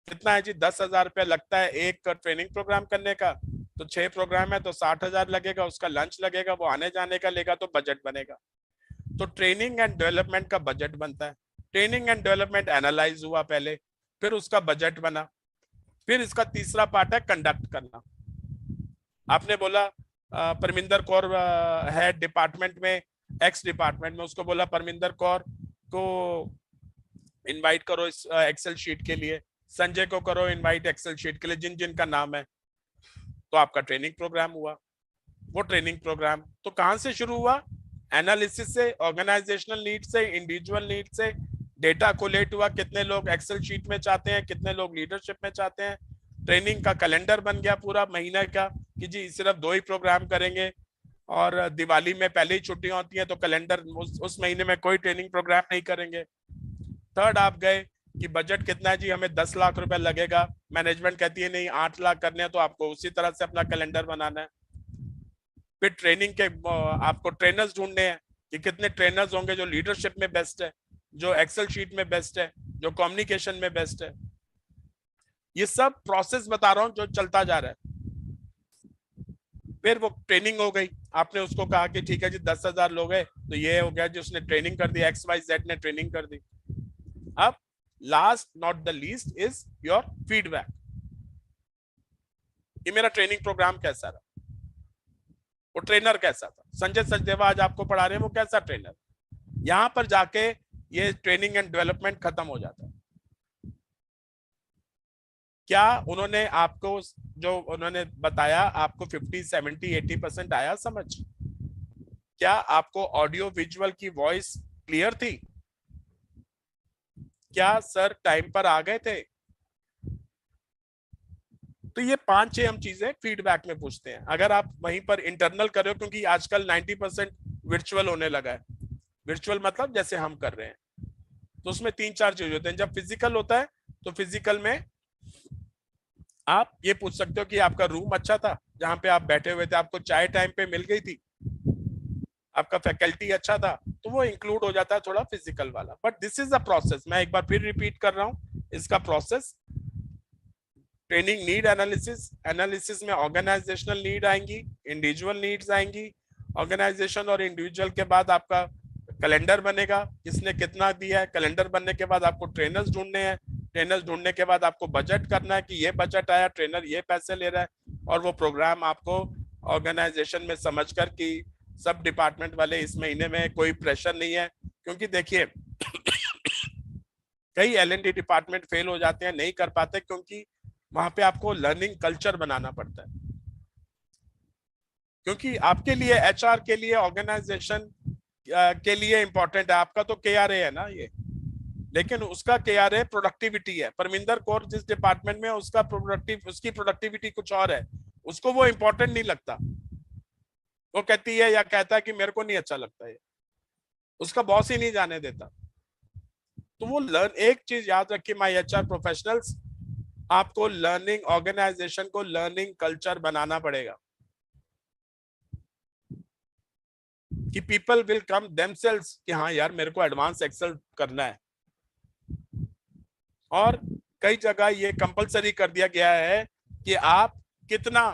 कितना है जी? 10,000 रुपया लगता है एक ट्रेनिंग प्रोग्राम करने का। तो 6 प्रोग्राम है तो 60,000 लगेगा, उसका लंच लगेगा, वो आने जाने का लेगा, तो बजट बनेगा। तो ट्रेनिंग एंड डेवलपमेंट का बजट बनता है। ट्रेनिंग एंड डेवलपमेंट एनालाइज हुआ पहले, फिर उसका बजट बना, फिर इसका तीसरा पार्ट है कंडक्ट करना। आपने बोला परमिंदर कौर है डिपार्टमेंट में, एक्स डिपार्टमेंट में, उसको बोला परमिंदर कौर को इनवाइट करो इस एक्सेल शीट के लिए, संजय को करो इनवाइट एक्सेल शीट के लिए, जिन जिन का नाम है। तो आपका ट्रेनिंग प्रोग्राम हुआ। वो ट्रेनिंग प्रोग्राम तो कहां से शुरू हुआ? एनालिसिस से, ऑर्गेनाइजेशनल नीड से, इंडिविजुअल नीड से, डेटा कोलेट हुआ, कितने लोग एक्सेल शीट में चाहते हैं, कितने लोग लीडरशिप में चाहते हैं। ट्रेनिंग का कैलेंडर बन गया पूरा महीने का कि जी सिर्फ 2 ही प्रोग्राम करेंगे, और दिवाली में पहले ही छुट्टियां होती हैं तो कैलेंडर उस महीने में कोई ट्रेनिंग प्रोग्राम नहीं करेंगे। थर्ड आप गए कि बजट कितना है जी, हमें 10 लाख रुपए लगेगा, मैनेजमेंट कहती है नहीं 8 लाख करने हैं, तो आपको उसी तरह से अपना कैलेंडर बनाना है। फिर ट्रेनिंग के आपको ट्रेनर्स ढूंढने हैं कि कितने ट्रेनर्स होंगे जो लीडरशिप में बेस्ट है, जो एक्सेल शीट में बेस्ट है, जो कम्युनिकेशन में बेस्ट है। ये सब प्रोसेस बता रहा हूं जो चलता जा रहा है। फिर वो ट्रेनिंग हो गई, आपने उसको कहा कि ठीक है जी 10,000 लोग हैं, तो ये हो गया जी उसने ट्रेनिंग कर दी, XYZ ने ट्रेनिंग कर दी। अब last not the least is your feedback. ये मेरा ट्रेनिंग प्रोग्राम कैसा रहा, वो ट्रेनर कैसा था, संजय सचदेवा आज आपको पढ़ा रहे हैं वो कैसा ट्रेनर। यहां पर जाके ये ट्रेनिंग एंड डेवलपमेंट खत्म हो जाता है। क्या उन्होंने आपको जो उन्होंने बताया आपको 50, 70, 80% आया समझ? क्या आपको ऑडियो विजुअल की वॉइस क्लियर थी? क्या सर टाइम पर आ गए थे? तो ये 5-6 हम चीजें फीडबैक में पूछते हैं। अगर आप वहीं पर इंटरनल कर रहे हो, क्योंकि आजकल 90% वर्चुअल होने लगा है, वर्चुअल मतलब जैसे हम कर रहे हैं, तो उसमें 3-4 चीज होते हैं। जब फिजिकल होता है तो फिजिकल में आप ये पूछ सकते हो कि आपका रूम अच्छा था जहां पे आप बैठे हुए थे, आपको चाय टाइम पे मिल गई थी, आपका फैकल्टी अच्छा था, तो वो इंक्लूड हो जाता है थोड़ा फिजिकल वाला। But this is a process, मैं एक बार फिर रिपीट कर रहा हूं इसका process. Training need analysis, analysis में ऑर्गेनाइजेशनल नीड आएंगी, इंडिविजुअल नीड्स आएंगी। ऑर्गेनाइजेशन और इंडिविजुअल के बाद आपका कैलेंडर बनेगा, किसने कितना दिया है। कैलेंडर बनने के बाद आपको ट्रेनर्स ढूंढने हैं, ट्रेनर्स ढूंढने के बाद आपको बजट करना है कि ये बजट आया, ट्रेनर ये पैसे ले रहा है, और वो प्रोग्राम आपको ऑर्गेनाइजेशन में समझकर कि सब डिपार्टमेंट वाले इस महीने में कोई प्रेशर नहीं है। क्योंकि देखिए कई L&D डिपार्टमेंट फेल हो जाते हैं, नहीं कर पाते, क्योंकि वहां पे आपको लर्निंग कल्चर बनाना पड़ता है। क्योंकि आपके लिए, HR के लिए, ऑर्गेनाइजेशन के लिए इंपॉर्टेंट है, आपका तो KRA है ना ये, लेकिन उसका KRA प्रोडक्टिविटी है। परमिंदर कौर जिस डिपार्टमेंट में, उसका उसकी प्रोडक्टिविटी कुछ और है, उसको वो इंपॉर्टेंट नहीं लगता। वो कहती है या कहता है कि मेरे को नहीं अच्छा लगता है, उसका बॉस ही नहीं जाने देता। तो वो एक चीज याद रखिए माय HR प्रोफेशनल्स, आपको लर्निंग, ऑर्गेनाइजेशन को लर्निंग कल्चर बनाना पड़ेगा कि पीपल विल कम देमसेल्व्स कि हाँ यार मेरे को एडवांस एक्सेल करना है। और कई जगह ये कंपलसरी कर दिया गया है कि आप कितना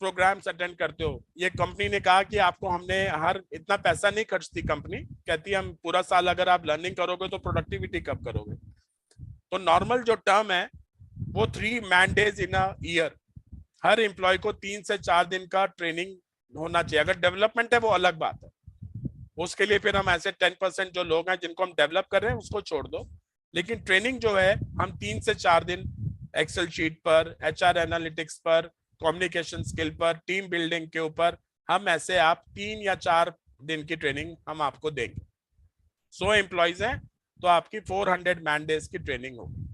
प्रोग्राम्स अटेंड करते हो। ये कंपनी ने कहा कि आपको, हमने हर इतना पैसा नहीं खर्चती कंपनी, कहती हम पूरा साल अगर आप लर्निंग करोगे तो प्रोडक्टिविटी कब करोगे। तो नॉर्मल जो टर्म है वो 3 man days in a year, हर एम्प्लॉय को 3 से 4 दिन का ट्रेनिंग होना चाहिए। अगर डेवलपमेंट है वो अलग बात है, उसके लिए फिर हम ऐसे 10% जो लोग हैं जिनको हम डेवलप कर रहे हैं उसको छोड़ दो, लेकिन ट्रेनिंग जो है हम 3 से 4 दिन एक्सेल शीट पर, HR एनालिटिक्स पर, कम्युनिकेशन स्किल पर, टीम बिल्डिंग के ऊपर, हम ऐसे आप 3 या 4 दिन की ट्रेनिंग हम आपको देंगे। 100 एम्प्लॉयज हैं तो आपकी 400 मैन डेज की ट्रेनिंग होगी,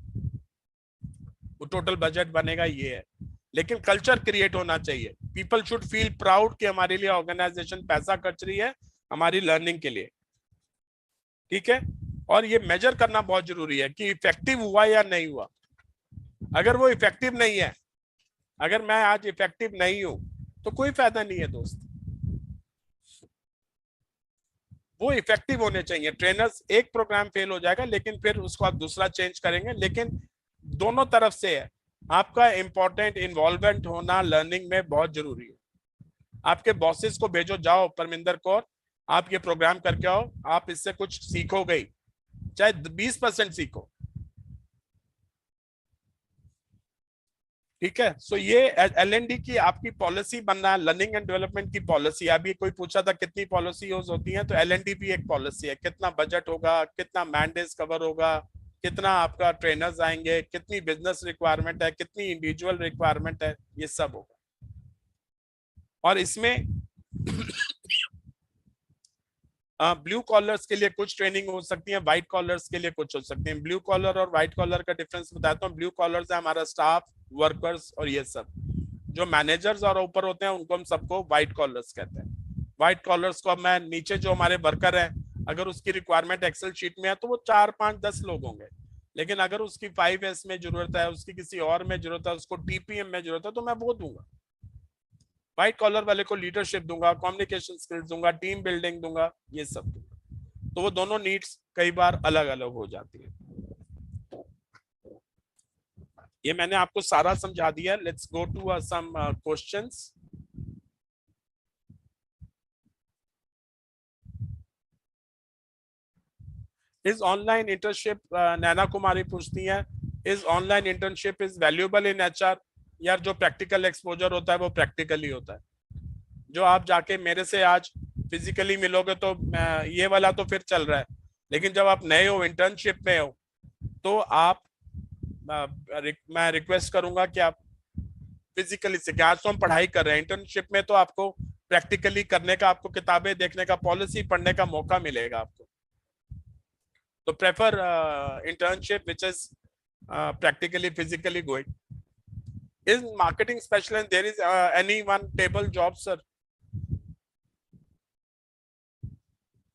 वो टोटल बजट बनेगा ये है। लेकिन कल्चर क्रिएट होना चाहिए, पीपल शुड फील प्राउड कि हमारे लिए ऑर्गेनाइजेशन पैसा खर्च रही है हमारी लर्निंग के लिए, ठीक है। और ये मेजर करना बहुत जरूरी है कि इफेक्टिव हुआ या नहीं हुआ। अगर वो इफेक्टिव नहीं है, अगर मैं आज इफेक्टिव नहीं हूं तो कोई फायदा नहीं है दोस्त। वो इफेक्टिव होने चाहिए। ट्रेनर्स, एक प्रोग्राम फेल हो जाएगा लेकिन फिर उसको आप दूसरा चेंज करेंगे, लेकिन दोनों तरफ से है। आपका इंपॉर्टेंट इन्वॉल्वमेंट होना लर्निंग में बहुत जरूरी है। आपके बॉसेस को भेजो, जाओ परमिंदर कौर आप ये प्रोग्राम करके आओ, आप इससे कुछ सीखो गई, चाहे 20% सीखो, ठीक है। सो ये L&D की आपकी पॉलिसी बनना है, लर्निंग एंड डेवलपमेंट की पॉलिसी। अभी कोई पूछा था कितनी पॉलिसी यूज होती है, तो L&D भी एक पॉलिसी है। कितना बजट होगा, कितना मैंडेज कवर होगा, कितना आपका ट्रेनर्स आएंगे, कितनी बिजनेस रिक्वायरमेंट है, कितनी इंडिविजुअल रिक्वायरमेंट है, ये सब होगा। और इसमें ब्लू कॉलर्स के लिए कुछ ट्रेनिंग हो सकती है, व्हाइट कॉलर्स के लिए कुछ हो सकती है। ब्लू कॉलर और व्हाइट कॉलर का डिफरेंस बताता हूँ। ब्लू कॉलर्स है हमारा स्टाफ, वर्कर्स और ये सब। जो मैनेजर्स और ऊपर होते हैं उनको हम सबको व्हाइट कॉलर्स कहते हैं। व्हाइट कॉलर्स को मैं नीचे जो हमारे वर्कर है, अगर उसकी रिक्वायरमेंट एक्सेल शीट में है तो वो 4 5 10 लोग होंगे। लेकिन अगर उसकी 5S में जरूरत है, उसकी किसी और में जरूरत है, उसको TPM में जरूरत है, तो मैं वो दूंगा। व्हाइट कॉलर वाले को लीडरशिप दूंगा, कम्युनिकेशन स्किल्स दूंगा, टीम बिल्डिंग दूंगा, ये सब दूंगा। तो वो दोनों नीड्स कई बार अलग अलग हो जाती है। ये मैंने आपको सारा समझा दिया। Let's go to some questions. Is online internship, Naina Kumari पूछती है, is online internship is valuable in HR? यार जो प्रैक्टिकल एक्सपोजर होता है वो प्रैक्टिकली होता है। जो आप जाके मेरे से आज फिजिकली मिलोगे तो ये वाला तो फिर चल रहा है, लेकिन जब आप नए हो, इंटर्नशिप में हो, तो आप मैं रिक्वेस्ट करूंगा कि आप फिजिकली सीखें। आज तो हम पढ़ाई कर रहे हैं, इंटर्नशिप में तो आपको प्रैक्टिकली करने का, आपको किताबें देखने का, पॉलिसी पढ़ने का मौका मिलेगा आपको। तो prefer internship which is practically physically going. In marketing specialist there is any one table job, sir?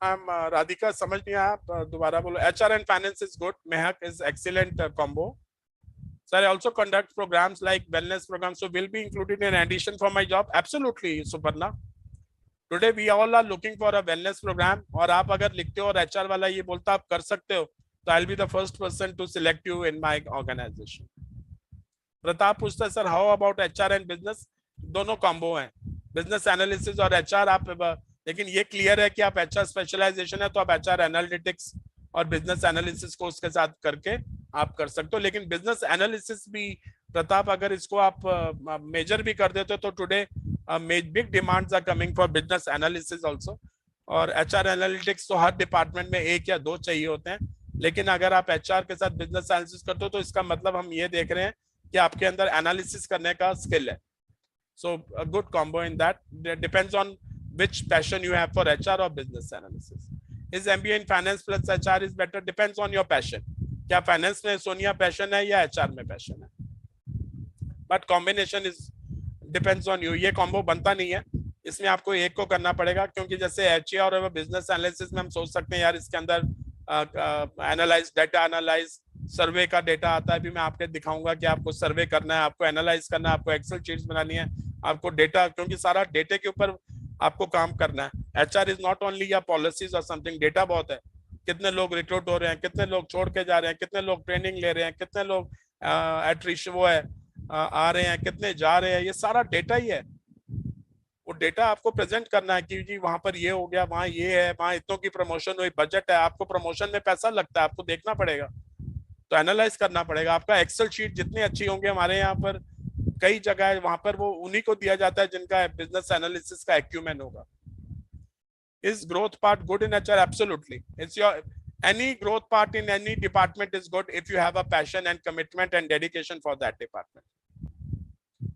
I'm Radhika, समझ नहीं आया, आप दोबारा बोलो। HR and finance is good. Mehak is excellent combo. Sir, I also conduct programs like wellness programs, so will be included in addition for my job. Absolutely, Suparna. Today we all are looking for a wellness program, और आप अगर लिखते हो और HR वाला ये बोलता आप कर सकते हो, तो I'll be the first person to select you in my organization. Pratap पूछता है sir how about HR and business? दोनों कॉम्बो हैं, बिजनेस एनालिसिस और HR। आप लेकिन ये क्लियर है कि आप HR स्पेशलाइजेशन है तो आप HR एनालिटिक्स और बिजनेस एनालिसिस को उसके साथ करके आप कर सकते हो। लेकिन बिजनेस एनालिसिस भी प्रताप, अगर इसको आप मेजर भी कर देते हो तो today big demands are coming for business analysis also. और HR एनालिटिक्स तो हर डिपार्टमेंट में 1 या 2 चाहिए होते हैं। लेकिन अगर आप HR के साथ बिजनेस एनालिसिस करते हो तो इसका मतलब हम ये देख रहे हैं कि आपके अंदर एनालिसिस करने का स्किल है। So a good combo in that, depends on which passion you have for HR or business analysis. Is MBA in finance plus HR is better? Depends on your passion. क्या finance में Sonia passion है या HR में passion है? But combination is depends on you. ये combo बनता नहीं है, इसमें आपको एक को करना पड़ेगा। क्योंकि जैसे HR और बिजनेस एनालिसिस में हम सोच सकते हैं यार इसके अंदर एनालाइज, डाटा एनालाइज, सर्वे का डेटा आता है। अभी मैं आपको दिखाऊंगा कि आपको सर्वे करना है, आपको एनालाइज करना है, आपको एक्सेल शीट्स बनानी है, आपको डेटा, क्योंकि सारा डेटा के ऊपर आपको काम करना है। HR इज नॉट ओनली या पॉलिसीज और समथिंग, डेटा बहुत है। कितने लोग रिक्रूट हो रहे हैं, कितने लोग छोड़ के जा रहे हैं, कितने लोग ट्रेनिंग ले रहे हैं, कितने लोग एट्रिशन वो है आ रहे हैं, कितने जा रहे हैं, ये सारा डेटा ही है। वो डेटा आपको प्रेजेंट करना है कि जी वहां पर ये हो गया, वहां ये है, वहां इतनों की प्रमोशन हुई, बजट है। आपको प्रमोशन में पैसा लगता है, आपको देखना पड़ेगा, तो एनालाइज करना पड़ेगा। आपका एक्सेल शीट जितनी अच्छी होंगे, हमारे यहाँ पर कई जगह है वहां पर वो उन्हीं को दिया जाता है जिनका बिजनेस एनालिसिस का एक्यूमेन होगा। Is growth part good in HR? Absolutely, it's your any growth part in any department is good if you have a passion and commitment and dedication for that department.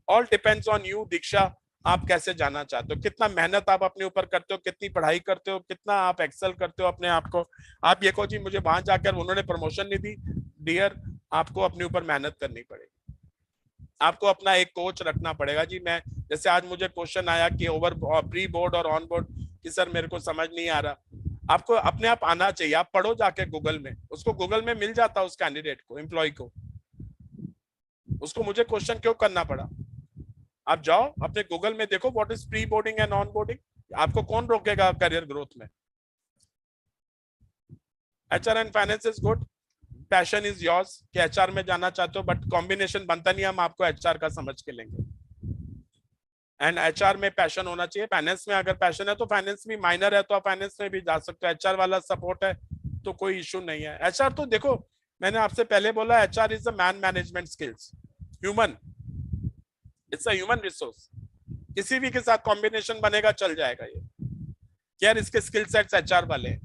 All depends on you, दीक्षा, आप कैसे जाना चाहते हो, कितना मेहनत आप अपने ऊपर करते हो, कितनी पढ़ाई करते हो, कितना आप एक्सेल करते हो अपने आप को। आप ये कहो जी मुझे वहां जाकर उन्होंने प्रमोशन नहीं दी, डियर आपको अपने ऊपर मेहनत करनी पड़ेगी। आपको अपना एक कोच रखना पड़ेगा। जी मैं जैसे आज मुझे क्वेश्चन आया कि ओवर प्री बोर्ड और ऑन बोर्ड कि सर मेरे को समझ नहीं आ रहा, आपको अपने आप आना चाहिए। आप पढ़ो जाके गूगल में, उसको गूगल में मिल जाता है उस कैंडिडेट को, एम्प्लॉय को। उसको मुझे क्वेश्चन क्यों करना पड़ा? आप जाओ अपने गूगल में देखो what is pre boarding and on boarding. आपको कौन रोकेगा करियर ग्रोथ में? HR and finance is good, passion is yours कि HR में जाना चाहते हो, बट कॉम्बिनेशन बनता नहीं, हम आपको HR का समझ के लेंगे। एंड HR में पैशन होना चाहिए। फाइनेंस में अगर पैशन है तो फाइनेंस भी, माइनर है तो आप फाइनेंस में भी जा सकते हो। HR वाला सपोर्ट है, तो कोई इशू नहीं है। एचआर तो देखो, मैंने आपसे पहले बोला HR is a man management skills, human, it's a human resource. किसी भी के साथ कॉम्बिनेशन बनेगा, चल जाएगा ये, यार इसके स्किल सेट्स एचआर वाले हैं।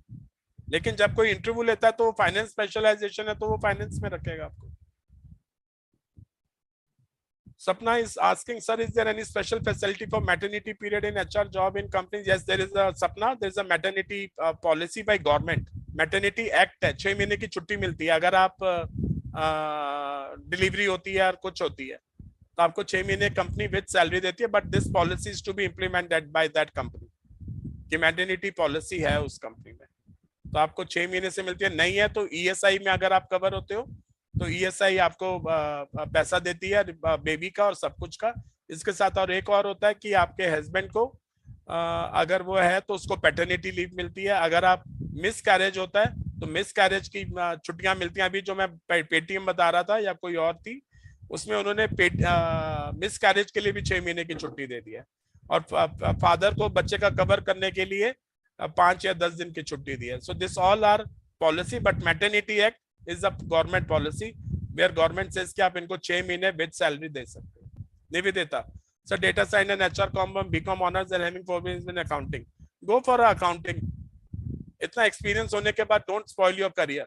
लेकिन जब कोई इंटरव्यू लेता है तो फाइनेंस स्पेशलाइजेशन है तो वो फाइनेंस में रखेगा आपको। Sapna is asking, sir, is there any special facility for maternity period in HR job in companies? Yes, there is a Sapna. There is a maternity policy by government. Maternity Act है, 6 महीने की छुट्टी मिलती है अगर आप delivery होती है और कुछ होती है तो आपको 6 महीने कंपनी विद सैलरी देती है। But this policy is to be implemented by that company, कि मैटरनिटी पॉलिसी है उस कंपनी में, तो आपको 6 महीने से मिलती है। नहीं है तो ईएसआई में अगर आप कवर होते हो तो ईएसआई आपको पैसा देती है बेबी का और सब कुछ का। इसके साथ और एक और होता है कि आपके हस्बैंड को अगर वो है तो उसको पैटर्निटी लीव मिलती है। अगर आप मिस कैरेज होता है तो मिस कैरेज की छुट्टियां मिलती हैं। अभी जो मैं पेटीएम बता रहा था या कोई और थी, उसमें उन्होंने मिस कैरेज के लिए भी 6 महीने की छुट्टी दे दी है। और फादर को बच्चे का कवर करने के लिए 5 या 10 दिन की छुट्टी दी है। So this all are policy, but maternity act is a government policy where government says कि आप इनको 6 महीने विद सैलरी दे सकते हो। Nivedita, sir data science and HR com BCom honours and having फॉरबिन in accounting, go for accounting. इतना experience होने के बाद don't spoil your career,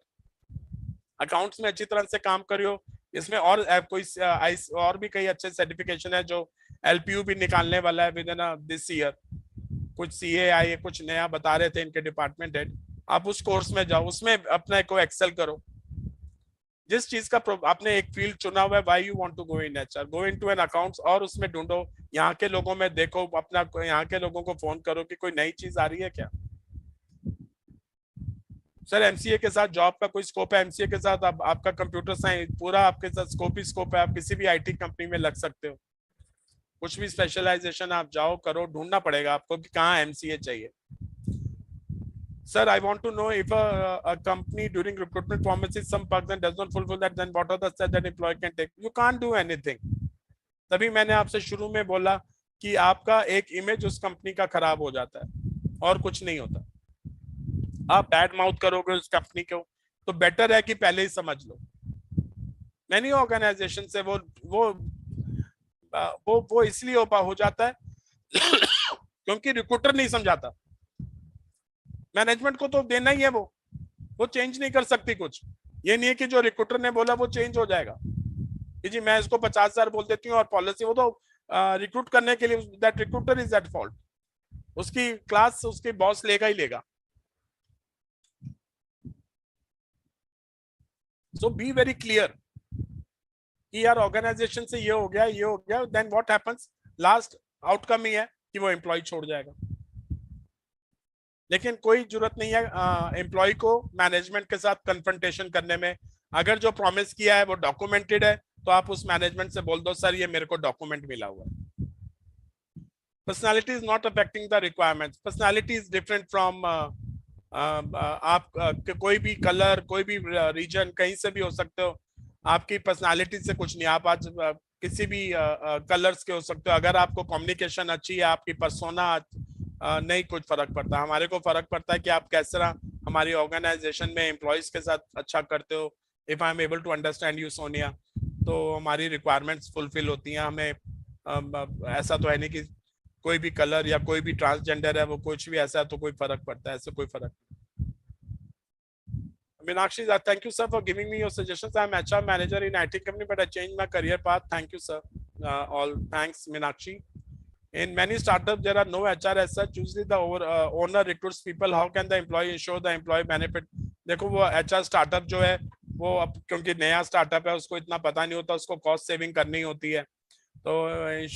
accounts में अच्छी तरह से काम करियो। इसमें और कोई और भी कई अच्छे सर्टिफिकेशन है जो एलपीयू भी निकालने वाला है विद इन दिस ईयर। कुछ सीए आई, कुछ नया बता रहे थे इनके डिपार्टमेंट हेड, आप उस कोर्स में जाओ, उसमें अपने को एक्सेल करो। जिस चीज का आपने एक फील्ड चुना हुआ है, why you want to go in HR, go into an accounts और उसमें ढूंढो, यहाँ के लोगों में देखो, अपना यहाँ के लोगों को फोन करो कि कोई नई चीज आ रही है क्या। सर एमसीए के साथ जॉब का कोई स्कोप है? एमसीए के साथ आपका कंप्यूटर साइंस पूरा आपके साथ स्कोप ही स्कोप है, आप किसी भी आईटी कंपनी में लग सकते हो। कुछ भी स्पेशलाइजेशन आप जाओ करो, ढूंढना पड़ेगा आपको कि कहाँ एमसीए चाहिए। Sir, I want to know if a company during recruitment promises some perks and does not fulfill that, then what are the steps that employee can take? You can't do anything. तभी मैंने आपसे शुरू में बोला कि आपका एक image उस कंपनी का खराब हो जाता है और कुछ नहीं होता। आप बैड माउथ करोगे उस कंपनी को तो बेटर है कि पहले ही समझ लो। मैनी ऑर्गेनाइजेशन से वो इसलिए हो जाता है क्योंकि रिक्रूटर नहीं समझाता। मैनेजमेंट को तो देना ही है, वो चेंज नहीं कर सकती कुछ। ये नहीं है कि जो रिक्रूटर ने बोला वो चेंज हो जाएगा कि जी मैं इसको 50,000 बोल देती हूँ और पॉलिसी, वो तो रिक्रूट करने के लिए that recruiter is at fault, उसकी क्लास उसके बॉस लेगा ही लेगा। सो बी वेरी क्लियर कि यार ऑर्गेनाइजेशन से ये हो गया, then what happens, last outcome ही है कि वो एम्प्लॉय छोड़ जाएगा। लेकिन कोई जरूरत नहीं है एम्प्लॉय को मैनेजमेंट के साथ कन्फ्रंटेशन करने में। अगर जो प्रॉमिस किया है वो डॉक्यूमेंटेड है तो आप उस मैनेजमेंट से बोल दो सर ये मेरे को डॉक्यूमेंट मिला हुआ है। Personality is not affecting the requirements, personality is different from आप कोई भी कलर, कोई भी रीजन, कहीं से भी हो सकते हो। आपकी पर्सनालिटी से कुछ नहीं, आप आज किसी भी कलर्स के हो सकते हो। अगर आपको कम्युनिकेशन अच्छी है, आपकी पर्सोना नहीं कुछ फर्क पड़ता। हमारे को फर्क पड़ता है कि आप कैस तरह हमारी ऑर्गेनाइजेशन में एम्प्लॉयज के साथ अच्छा करते हो। If I am able to understand you Sonia, तो हमारी रिक्वायरमेंट्स फुलफिल होती हैं। हमें ऐसा तो है नहीं कि कोई भी कलर या कोई भी ट्रांसजेंडर है वो कुछ भी ऐसा है तो कोई फर्क पड़ता है, ऐसे कोई फर्क। Meenakshi, thank you, sir, for giving me your suggestions. I'm HR manager in IT company, but I changed my career path. Thank you, sir. All thanks, Meenakshi. In many startups, there are no HR as such. Usually, the owner recruits people. How can the employee ensure the employee benefit? देखो वो HR startup जो है वो अब क्योंकि नया startup है उसको इतना पता नहीं होता, उसको कॉस्ट सेविंग करनी होती है। तो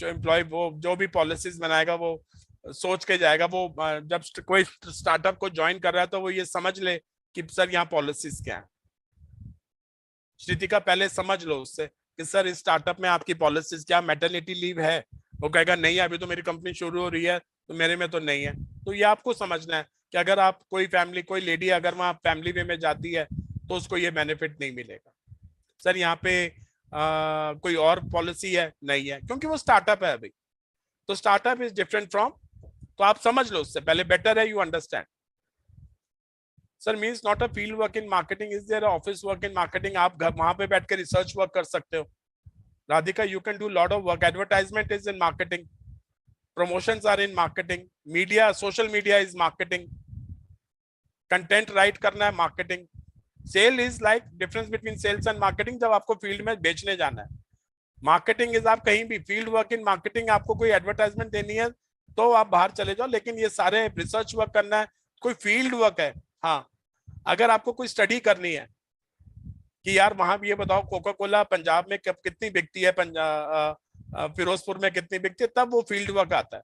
एम्प्लॉय वो जो भी पॉलिसीज बनाएगा वो सोच के जाएगा। वो जब कोई स्टार्टअप को ज्वाइन कर रहा है तो वो ये समझ ले कि सर यहाँ पॉलिसीज क्या है। श्रुतिका पहले समझ लो उससे कि सर इस स्टार्टअप में आपकी पॉलिसीज क्या, मैटरनिटी लीव है? वो कहेगा नहीं अभी तो मेरी कंपनी शुरू हो रही है तो मेरे में तो नहीं है। तो ये आपको समझना है कि अगर आप कोई फैमिली, कोई लेडी अगर वहां फैमिली वे में जाती है तो उसको ये बेनिफिट नहीं मिलेगा। सर यहाँ पे कोई और पॉलिसी है? नहीं है, क्योंकि वो स्टार्टअप है अभी। तो स्टार्टअप इज डिफरेंट फ्रॉम, तो आप समझ लो उससे पहले, बेटर है you understand. Sir means not a field work in marketing, is their office work in marketing? आप घर वहां पे बैठ के रिसर्च वर्क कर सकते हो Radhika, you can do lot of work. Advertisement is in marketing, promotions are in marketing, media, social media is marketing, content write करना है marketing. Sale is like difference between sales and marketing, जब आपको field में बेचने जाना है. Marketing is आप कहीं भी, फील्ड वर्क इन मार्केटिंग, आपको कोई एडवर्टाइजमेंट देनी है तो आप बाहर चले जाओ, लेकिन ये सारे रिसर्च वर्क करना है, कोई फील्ड वर्क है. हाँ, अगर आपको कोई स्टडी करनी है कि यार वहां भी ये बताओ कोका कोला पंजाब में कब कितनी बिकती है, फिरोजपुर में कितनी बिकती है, तब वो फील्ड वर्क आता है.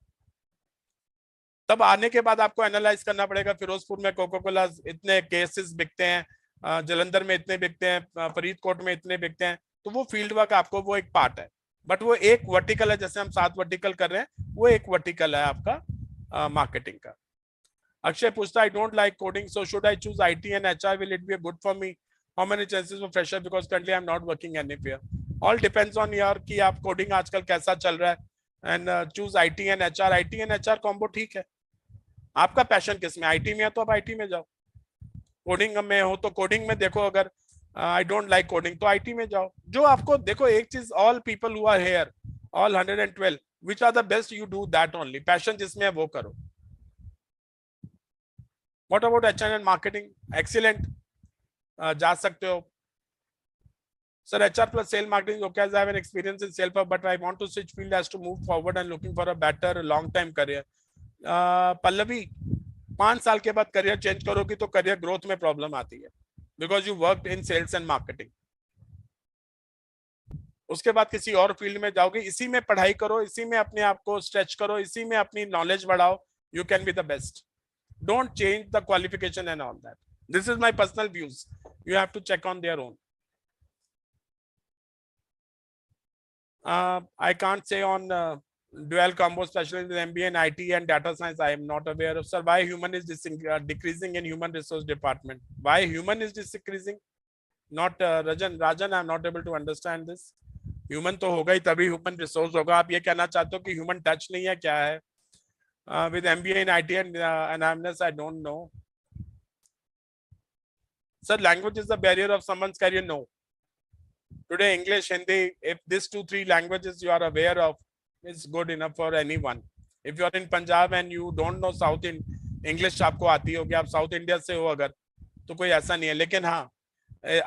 तब आने के बाद आपको एनालाइज करना पड़ेगा, फिरोजपुर में कोका कोला इतने केसेस बिकते हैं, जलंधर में इतने बिकते हैं, फरीदकोट में इतने बिकते हैं, तो वो फील्ड वर्क आपको, वो एक पार्ट है. बट वो एक वर्टिकल है, जैसे हम 7 वर्टिकल कर रहे हैं, वो एक वर्टिकल है आपका मार्केटिंग का. अक्षय पूछता, आई don't like coding, so should I choose IT and HR, will it be good for me? How many chances for fresher, because currently I'm not working anywhere? All depends on your कि आप coding आजकल कैसा चल रहा है, and choose IT and HR. IT and HR combo ठीक है. आपका पैशन किस में? आईटी में है तो आप आईटी में जाओ, कोडिंग में हो तो कोडिंग में देखो. अगर आई डोंट लाइक कोडिंग तो आईटी में जाओ. जो आपको देखो, एक चीज, all people who are here, all 112, which are the best, you do that only. Passion जिसमें है वो करो. What about HR and marketing? Excellent, जा सकते हो. Sir, HR plus sales marketing, okay, as I have an experience in sales, but I want to switch field as to move forward and looking for a better long time career. Pallavi, 5 साल के बाद career change करोगी तो career growth में problem आती है, because you worked in sales and marketing. उसके बाद किसी और फील्ड में जाओगे, इसी में पढ़ाई करो, इसी में अपने आप को स्ट्रेच करो, इसी में अपनी नॉलेज बढ़ाओ, you can be the best. Don't change the qualification and all that. This is my personal views, you have to check on their own. I can't say on dual combo specialist in MBA and IT and data science. I am not aware of. Sir, why human is decreasing in human resource department? Why human is decreasing? Not Rajan, I am not able to understand this. Human तो होगा ही तभी human resource होगा. आप ये कहना चाहते हो कि human touch नहीं है, क्या है? With MBA in IT and analysis, I don't know. Sir, language is the barrier of someone's career? No. Today, English, Hindi, if these 2-3 languages you are aware of, is good enough for anyone. If you are in Punjab and you don't know South in English, आपको आती होगी, आप South India से हो अगर, तो कोई ऐसा नहीं है. लेकिन हाँ,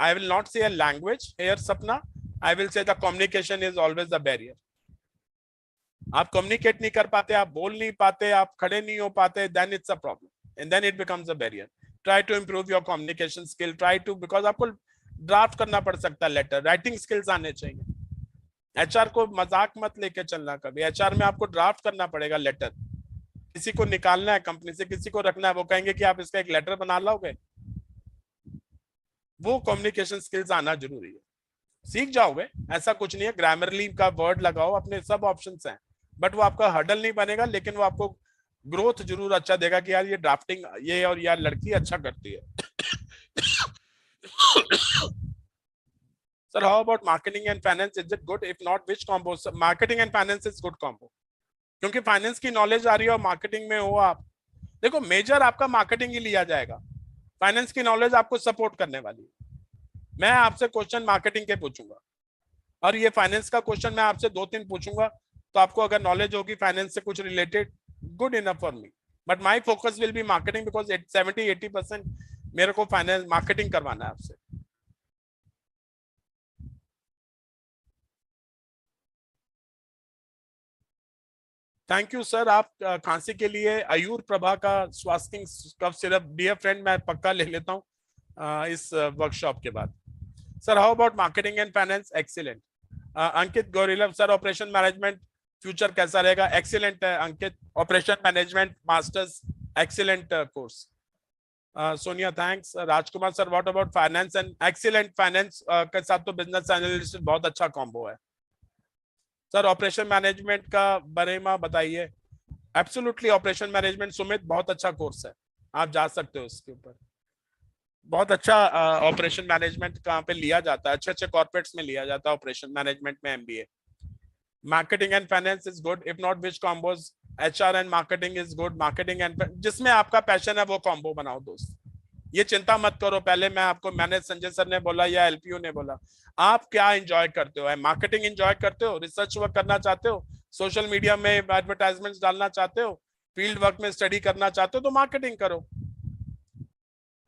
I will not say a language here, Sapna. I will say the communication is always the barrier. आप communicate नहीं कर पाते, आप बोल नहीं पाते, आप खड़े नहीं हो पाते, then it's a problem, and then it becomes a barrier. Try to improve your communication skill. Try to, because आपको ड्राफ्ट करना पड़ सकता है लेटर, राइटिंग स्किल्स आने चाहिए. एचआर को मजाक मत लेके चलना कभी. एचआर में आपको ड्राफ्ट करना पड़ेगा लेटर. किसी को निकालना है कंपनी से, किसी को रखना है, वो कहेंगे कि आप इसका एक लेटर बना लोगे. वो कम्युनिकेशन स्किल्स आना जरूरी है. सीख जाओगे, ऐसा कुछ नहीं है. ग्रामरली का वर्ड लगाओ, अपने सब ऑप्शंस हैं, बट वो आपका हर्डल नहीं बनेगा, लेकिन वो आपको ग्रोथ जरूर अच्छा देगा कि यार ये ड्राफ्टिंग, ये और यार लड़की अच्छा करती है. Sir, how about marketing and finance? Is it good? If not, which combo? Marketing and finance is good combo. क्योंकि फाइनेंस की नॉलेज आ रही है और मार्केटिंग में हो आप. देखो, मेजर आपका मार्केटिंग ही लिया जाएगा, फाइनेंस की नॉलेज आपको सपोर्ट करने वाली है. मैं आपसे क्वेश्चन मार्केटिंग के पूछूंगा और ये फाइनेंस का क्वेश्चन मैं आपसे 2-3 पूछूंगा, तो आपको अगर नॉलेज होगी फाइनेंस से कुछ related, good enough for me. But my focus will be marketing, because 70-80% मेरे को फाइनेंस मार्केटिंग करवाना है आपसे. Thank you sir. आप खांसी के लिए आयुर प्रभा का स्वास्किंग कफ सिरप, डियर फ्रेंड, मैं पक्का ले लेता हूँ इस वर्कशॉप के बाद. Sir, how about marketing and finance? Excellent. Ankit गौरीलव, सर ऑपरेशन मैनेजमेंट फ्यूचर कैसा रहेगा? एक्सीलेंट है Ankit. Operation management masters, excellent course. Sonia, thanks. Rajkumar, sir what about finance? And excellent. Finance के साथ तो बिजनेस एनालिस्ट बहुत अच्छा कॉम्बो है. सर, ऑपरेशन मैनेजमेंट का बारे में बताइए. एब्सोल्युटली, ऑपरेशन मैनेजमेंट सुमित बहुत अच्छा कोर्स है, आप जा सकते हो उसके ऊपर. बहुत अच्छा ऑपरेशन मैनेजमेंट कहाँ पे लिया जाता है, अच्छे अच्छे कॉर्पोरेट्स में लिया जाता है ऑपरेशन मैनेजमेंट में MBA. Marketing and finance is good. If not, which combos? HR and marketing is good. Marketing and, जिसमें आपका पैशन है वो कॉम्बो बनाओ दोस्त. ये चिंता मत करो। पहले मैंने संजय सर ने बोला या एलपीयू ने बोला, आप क्या एंजॉय करते हो? मार्केटिंग एंजॉय करते हो? रिसर्च वर्क करना चाहते हो? सोशल मीडिया में एडवर्टाइजमेंट्स डालना चाहते हो? फील्ड वर्क में स्टडी करना चाहते हो तो मार्केटिंग करो।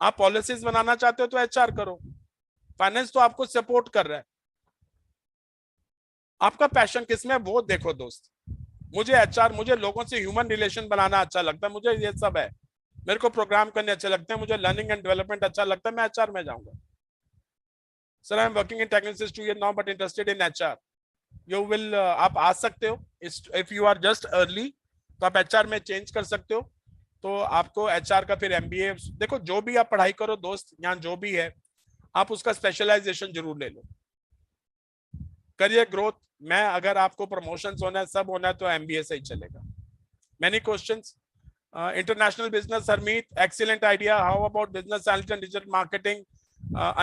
आप पॉलिसीज बनाना चाहते हो तो एचआर करो। फाइनेंस तो आपको सपोर्ट कर रहा है। आपका पैशन किसमें वो देखो दोस्त। मुझे एचआर, मुझे लोगों से ह्यूमन रिलेशन बनाना अच्छा लगता है, मुझे ये सब है। मेरे को प्रोग्राम करने अच्छे लगते हैं, मुझे लर्निंग एंड डेवलपमेंट अच्छा लगता है, मैं एचआर में जाऊंगा। Sir I am working in technical since 2 years now but interested in HR. You will, आप आ सकते हो if you are just early, तो आप एचआर में चेंज कर सकते हो। तो आपको एचआर का फिर एमबीए, देखो जो भी आप पढ़ाई करो दोस्त, यहाँ जो भी है आप उसका स्पेशलाइजेशन जरूर ले लो। करियर ग्रोथ में अगर आपको प्रमोशंस होना है, सब होना है, तो एमबीए से ही चलेगा। Many questions. International business, Harmeet excellent idea. How about business analytics and digital marketing?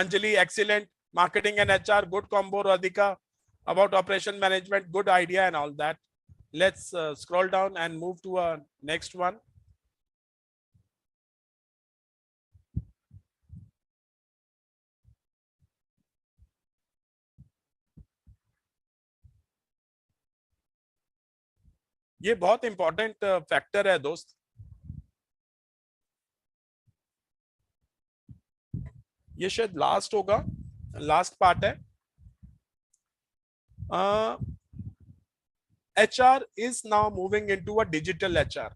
Anjali, excellent. Marketing and HR, good combo. Radhika, about operation management, good idea and all that. Let's scroll down and move to a next one. ये बहुत important factor है दोस्त। ये शायद last होगा, last part है। HR is now moving into a digital HR,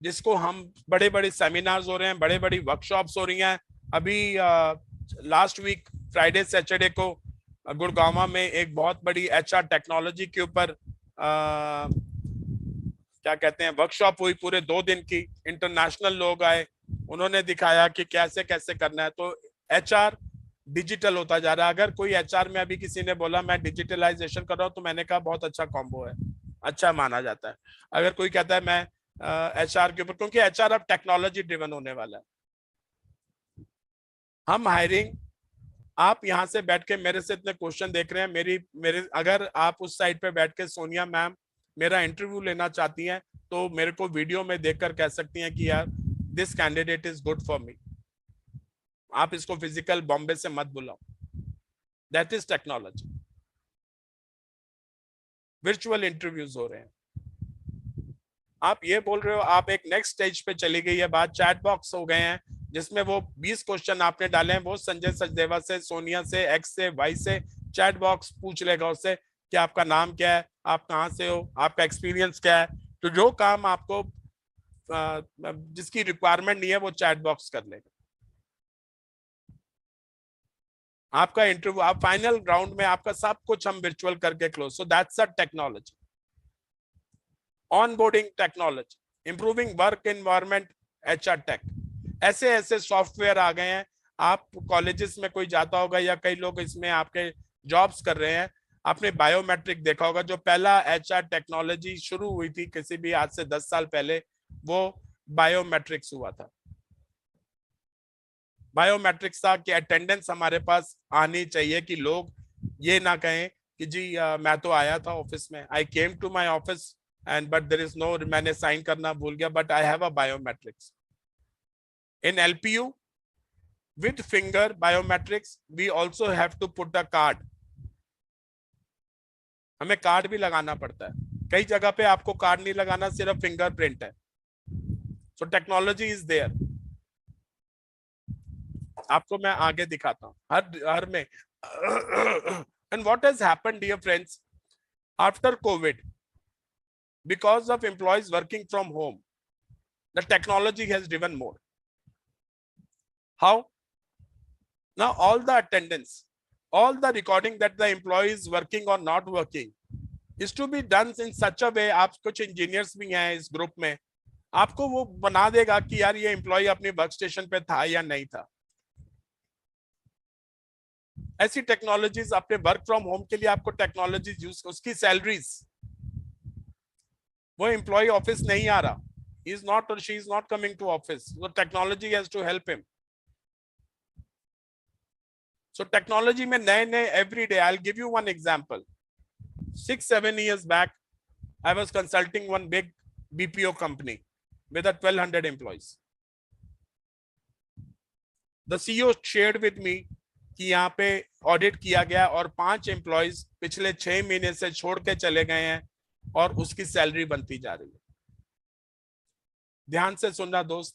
जिसको हम बड़े बड़े सेमिनार्स हो रहे हैं, बड़े बड़ी वर्कशॉप्स हो रही हैं। अभी लास्ट वीक फ्राइडे सैटरडे को गुड़गांव में एक बहुत बड़ी HR टेक्नोलॉजी के ऊपर क्या कहते हैं वर्कशॉप हुई, पूरे 2 दिन की। इंटरनेशनल लोग आए, उन्होंने दिखाया कि कैसे कैसे करना है। तो HR डिजिटल होता जा रहा है। अगर कोई HR में अभी किसी ने बोला मैं डिजिटलाइजेशन कर रहा हूँ, तो मैंने कहा बहुत अच्छा कॉम्बो है, अच्छा माना जाता है। अगर कोई कहता है मैं HR के ऊपर, क्योंकि HR अब टेक्नोलॉजी ड्रिवन होने वाला है। हम हायरिंग, आप यहाँ से बैठ के मेरे से इतने क्वेश्चन देख रहे हैं, मेरे अगर आप उस साइड पे बैठ के सोनिया मैम मेरा इंटरव्यू लेना चाहती हैं, तो मेरे को वीडियो में देखकर कह सकती हैं कि यार this candidate is good for me. आप इसको फिजिकल बॉम्बे से मत बुलाओ। That is technology. Virtual interviews हो रहे हैं। आप ये बोल रहे हो, आप एक नेक्स्ट स्टेज पे चली गई है बात। चैट बॉक्स हो गए हैं, जिसमें वो 20 क्वेश्चन आपने डाले हैं, वो संजय सचदेवा से, सोनिया से, एक्स से, वाई से चैट बॉक्स पूछ लेगा उससे कि आपका नाम क्या है, आप कहाँ से हो, आपका एक्सपीरियंस क्या है। तो जो काम आपको जिसकी रिक्वायरमेंट नहीं है, वो चैट बॉक्स कर लेगा। आपका इंटरव्यू, आप फाइनल राउंड में आपका सब कुछ हम वर्चुअल करके close. So that's a technology. Onboarding technology, improving work environment, HR tech. ऐसे ऐसे सॉफ्टवेयर आ गए हैं। आप कॉलेजेस में कोई जाता होगा या कई लोग इसमें आपके जॉब्स कर रहे हैं, आपने बायोमेट्रिक देखा होगा। जो पहला HR टेक्नोलॉजी शुरू हुई थी किसी भी, आज से 10 साल पहले, वो बायोमेट्रिक्स हुआ था। बायोमेट्रिक्स था कि अटेंडेंस हमारे पास आनी चाहिए, कि लोग ये ना कहें कि जी मैं तो आया था ऑफिस में, I came to my office and but there is no, मैंने साइन करना भूल गया, but I have a biometrics. In LPU with finger biometrics we also have to put a card। हमें कार्ड भी लगाना पड़ता है। कई जगह पे आपको कार्ड नहीं लगाना, सिर्फ फिंगरप्रिंट है। So technology is there. आपको मैं आगे दिखाता हूँ हर में। And what has happened dear friends after COVID, because of employees working from home, the technology has driven more. How? Now all the attendance, all the recording that the employee is working or not working is to be done in such a way। आप कुछ engineers भी हैं इस group में, आपको वो बना देगा कि यार ये एम्प्लॉय अपनी वर्क स्टेशन पे था या नहीं था। ऐसी टेक्नोलॉजीज अपने वर्क फ्रॉम होम के लिए आपको टेक्नोलॉजीज यूज, उसकी सैलरीज, वो एम्प्लॉय ऑफिस नहीं आ रहा, he is not or she is not coming to office, so technology has to help him। so technology में नए नए every day। I'll give you one example। 6-7 years back I was consulting one big BPO company with a 1200 employees। The CEO shared with me कि यहाँ पे audit किया गया और 5 employees पिछले 6 महीने से छोड़ के चले गए हैं और उसकी सैलरी बनती जा रही है। ध्यान से सुनना दोस्त,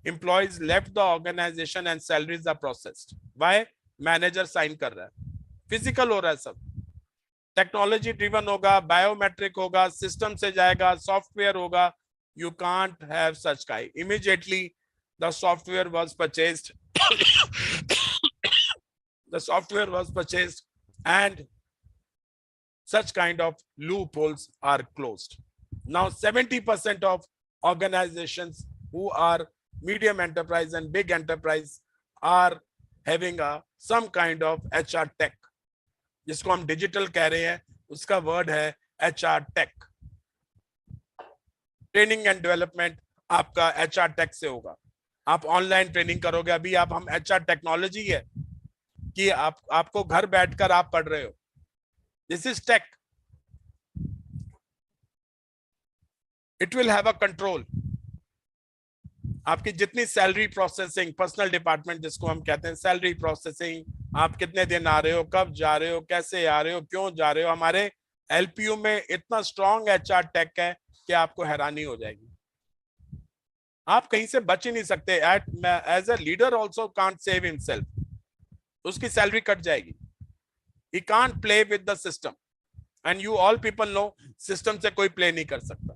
employees left the organization and salaries are processed. Why? Manager sign कर रहा है, फिजिकल हो रहा है सब, टेक्नोलॉजी ड्रिवन होगा, बायोमेट्रिक होगा, सिस्टम से जाएगा, सॉफ्टवेयर होगा। You can't have such kind. Immediately the software was purchased the software was purchased and such kind of loopholes are closed. Now 70% of organizations who are medium enterprise and big enterprise are having a some kind of HR tech, जिसको हम digital कह रहे हैं, उसका word है HR tech. Training and development आपका HR tech से होगा। आप ऑनलाइन ट्रेनिंग करोगे, अभी आप हम HR टेक्नोलॉजी है कि आपको घर बैठकर आप पढ़ रहे हो, this is tech. It will have a control. आपकी जितनी सैलरी प्रोसेसिंग, पर्सनल डिपार्टमेंट जिसको हम कहते हैं, सैलरी प्रोसेसिंग, आप कितने दिन आ रहे हो, कब जा रहे हो, कैसे आ रहे हो, क्यों जा रहे हो, हमारे एलपीयू में इतना स्ट्रॉन्ग HR टेक है कि आपको हैरानी हो जाएगी। आप कहीं से बच ही नहीं सकते। As a leader also can't save himself, उसकी सैलरी कट जाएगी। He can't play with the system and you all people know system से कोई प्ले नहीं कर सकता।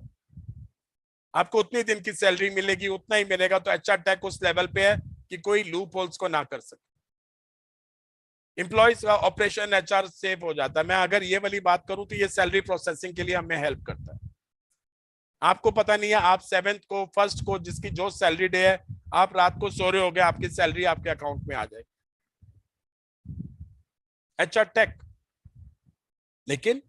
आपको उतनी दिन की सैलरी मिलेगी, उतना ही मिलेगा। तो HR टेक उस लेवल पे है कि कोई लूप होल्स को ना कर सके। एम्प्लॉइज का ऑपरेशन HR सेव हो जाता है। मैं अगर ये वाली बात करूं तो ये सैलरी प्रोसेसिंग के लिए हमें हेल्प करता है। आपको पता नहीं है, आप 7th को 1st को जिसकी जो सैलरी डे है, आप रात को सो रहे होगे, आपकी सैलरी आपके अकाउंट में आ जाएगी। HR tech. लेकिन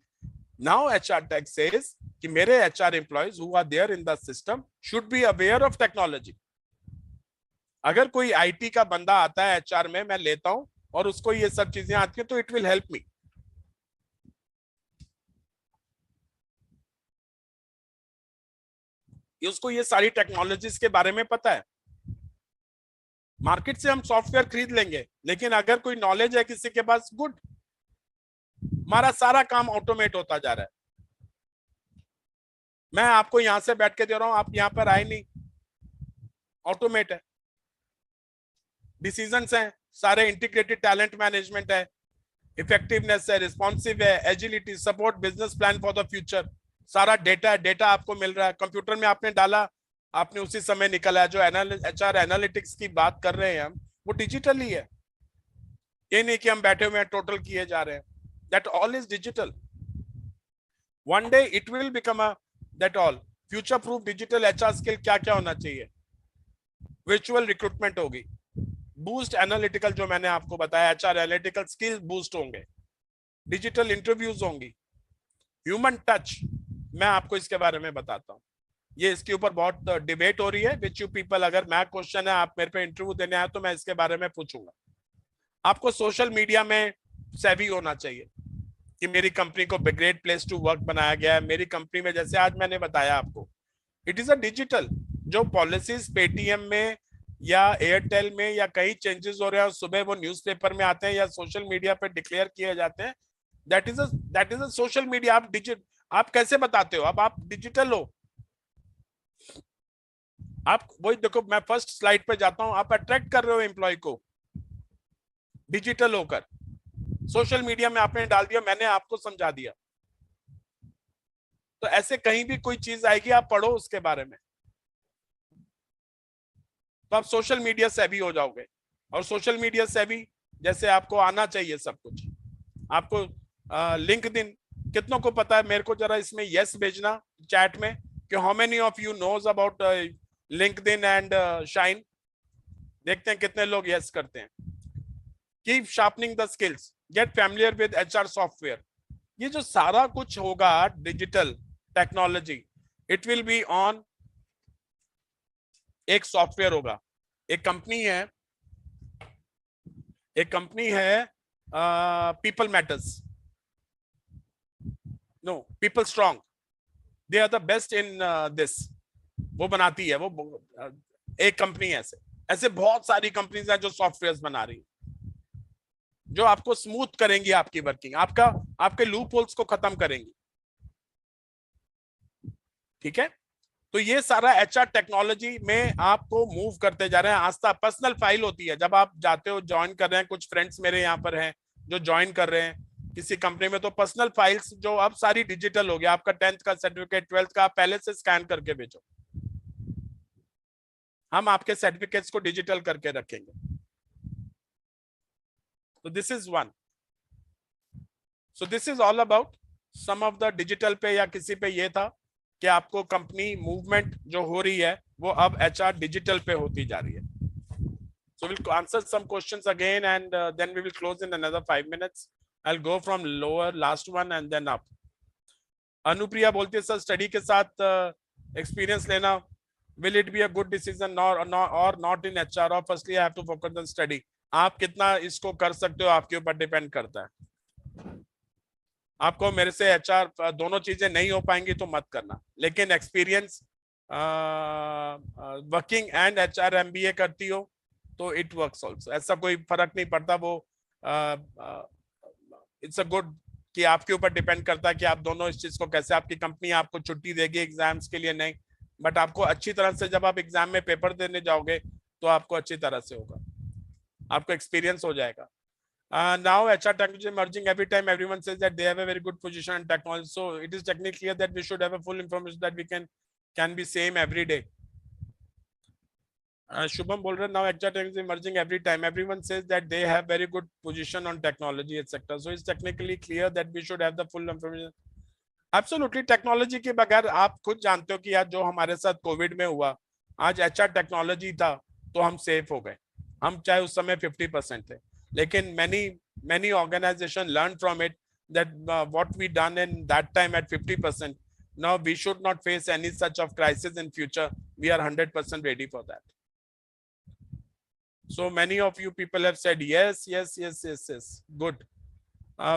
now HR tech says कि मेरे HR employees who are there in the system should be aware of technology। अगर कोई IT का बंदा आता है HR में, मैं लेता हूं और उसको ये सब चीजें आती हैं, तो it will help me। उसको ये सारी टेक्नोलॉजीज के बारे में पता है। मार्केट से हम सॉफ्टवेयर खरीद लेंगे, लेकिन अगर कोई नॉलेज है किसी के पास, गुड, हमारा सारा काम ऑटोमेट होता जा रहा है। मैं आपको यहां से बैठ के दे रहा हूं, आप यहां पर आए नहीं, ऑटोमेट है। डिसीजंस हैं सारे, इंटीग्रेटेड टैलेंट मैनेजमेंट है, इफेक्टिवनेस है, रिस्पॉन्सिव है, agility, support, business plan for the future. सारा डेटा है, डेटा आपको मिल रहा है, कंप्यूटर में आपने डाला, आपने उसी समय निकला है। जो HR एनालिटिक्स की बात कर रहे हैं हम, वो डिजिटल ही है। ये नहीं कि हम बैठे हुए हैं टोटल किए जा रहे हैं। That all is digital. One day it will become a that all. Future proof digital HR skill क्या क्या होना चाहिए? वर्चुअल रिक्रूटमेंट होगी, बूस्ट एनालिटिकल, जो मैंने आपको बताया, HR एनालिटिकल स्किल बूस्ट होंगे, डिजिटल इंटरव्यूज होंगी, ह्यूमन टच। मैं आपको इसके बारे में बताता हूँ। ये इसके ऊपर बहुत डिबेट हो रही है विच यू पीपल। अगर मैं क्वेश्चन है, आप मेरे पे इंटरव्यू देने आए, तो मैं इसके बारे में पूछूंगा। आपको सोशल मीडिया में सेवी होना चाहिए कि मेरी कंपनी को ग्रेट प्लेस टू वर्क बनाया गया है। मेरी कंपनी में, जैसे आज मैंने बताया आपको, इट इज अ डिजिटल। जो पॉलिसीज पेटीएम में या एयरटेल में या कई चेंजेस हो रहे हैं, सुबह वो न्यूज़पेपर में आते हैं या सोशल मीडिया पे डिक्लेयर किए जाते हैं, that is a social media. आप कैसे बताते हो? अब आप डिजिटल हो। आप वही देखो, मैं फर्स्ट स्लाइड पे जाता हूं, आप अट्रैक्ट कर रहे हो एम्प्लॉय को डिजिटल होकर। सोशल मीडिया में आपने डाल दिया, मैंने आपको समझा दिया। तो ऐसे कहीं भी कोई चीज आएगी, आप पढ़ो उसके बारे में, तो आप सोशल मीडिया सेवी हो जाओगे। और सोशल मीडिया सेवी जैसे आपको आना चाहिए सब कुछ। आपको लिंक्डइन, कितनों को पता है? मेरे को जरा इसमें यस भेजना चैट में कि how many of you knows about LinkedIn and Shine. देखते हैं कितने लोग यस करते हैं। Keep sharpening the skills, get familiar with HR software. ये जो सारा कुछ होगा digital technology, it will be on एक सॉफ्टवेयर होगा। एक कंपनी है people matters, no, people strong, they are the best in this. वो बनाती है, वो एक कंपनी है ऐसे, ऐसे बहुत सारी कंपनीज हैं जो सॉफ्टवेयर बना रही है, जो आपको स्मूथ करेंगी आपकी वर्किंग, आपके लूप होल्स को खत्म करेंगी। ठीक है, तो ये सारा एचआर टेक्नोलॉजी में आपको मूव करते जा रहे हैं। आस्था पर्सनल फाइल होती है, जब आप जाते हो ज्वाइन कर रहे हैं, कुछ फ्रेंड्स मेरे यहाँ पर हैं जो ज्वाइन कर रहे हैं किसी कंपनी में, तो पर्सनल फाइल्स जो अब सारी डिजिटल हो गया। आपका 10th का सर्टिफिकेट, 12th का, आप पहले से स्कैन करके भेजो, हम आपके सर्टिफिकेट्स को डिजिटल करके रखेंगे। तो this is one. So this is all about some of the digital पे या किसी पे ये था कि आपको कंपनी मूवमेंट जो हो रही है वो अब एचआर डिजिटल पे होती जा रही है। So we'll answer some questions again and then we will close in another 5 minutes. I'll go from lower last one and then up. Anupriya बोलती है सर स्टडी के साथ एक्सपीरियंस लेना, will it be a good decision or not in HR, or firstly I have to focus on study? आप कितना इसको कर सकते हो आपके ऊपर डिपेंड करता है। आपको मेरे से एचआर दोनों चीजें नहीं हो पाएंगी तो मत करना, लेकिन experience working and HR MBA करती हो तो इट वर्क्स ऑल्सो, ऐसा कोई फर्क नहीं पड़ता। वो इट्स अ गुड कि आपके ऊपर डिपेंड करता है कि आप दोनों इस चीज को कैसे, आपकी कंपनी आपको छुट्टी देगी एग्जाम्स के लिए नहीं, बट आपको अच्छी तरह से जब आप एग्जाम में पेपर देने जाओगे तो आपको अच्छी तरह से होगा, आपको एक्सपीरियंस हो जाएगा। Now HR technology emerging every time. Everyone says that they have a very good position in technology, so it is technically clear that we should have a full information that we can be same every day. Shubham बोल रहे हैं now HR technology emerging every time. Everyone says that they have very good position on technology etc. So it's technically clear that we should have the full information. Absolutely, technology के बगैर आप खुद जानते हो कि यार जो हमारे साथ कोविड में हुआ, आज एचआर टेक्नोलॉजी था तो हम सेफ हो गए। हम चाहे उस समय 50% थे, लेकिन many organization learn from it that what we done in that time at 50%, now we should not face any such of crisis in future. We are 100% ready for that. So many of you people have said yes. Good.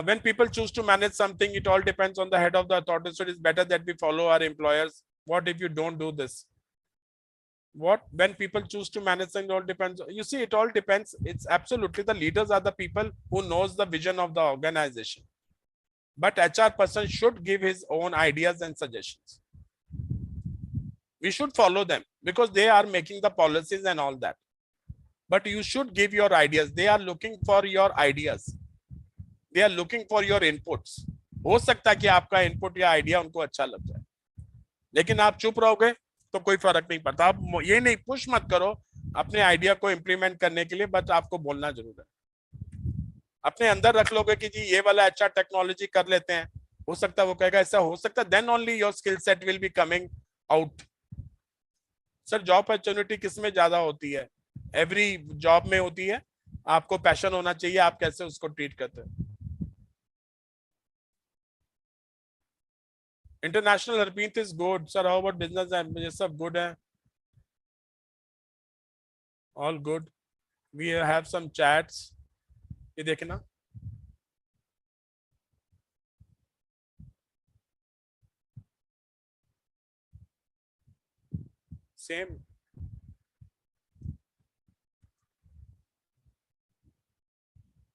When people choose to manage something, it all depends on the head of the authority. So it is better that we follow our employers. What if you don't do this? When people choose to manage things, it all depends. You see, it all depends. It's absolutely the leaders are the people who knows the vision of the organization. But HR person should give his own ideas and suggestions. We should follow them because they are making the policies and all that. But you should give your ideas. They are looking for your ideas. They are looking for your inputs. हो सकता है कि आपका input या idea उनको अच्छा लग जाए, लेकिन आप चुप रहोगे तो कोई फर्क नहीं पड़ता। आप ये नहीं पुश मत करो अपने आइडिया को इम्प्लीमेंट करने के लिए, बट आपको बोलना जरूर है। अपने अंदर रख लोगे कि जी ये वाला अच्छा टेक्नोलॉजी कर लेते हैं, हो सकता है वो कहेगा ऐसा हो सकता है, then only your skill set will be coming out. Sir job opportunity किसमें ज्यादा होती है? एवरी जॉब में होती है। आपको पैशन होना चाहिए, आप कैसे उसको ट्रीट करते हैं। International Harpreet is good sir, how about business? ये सब गुड है, all good. We have some chats, ये देखना। Same.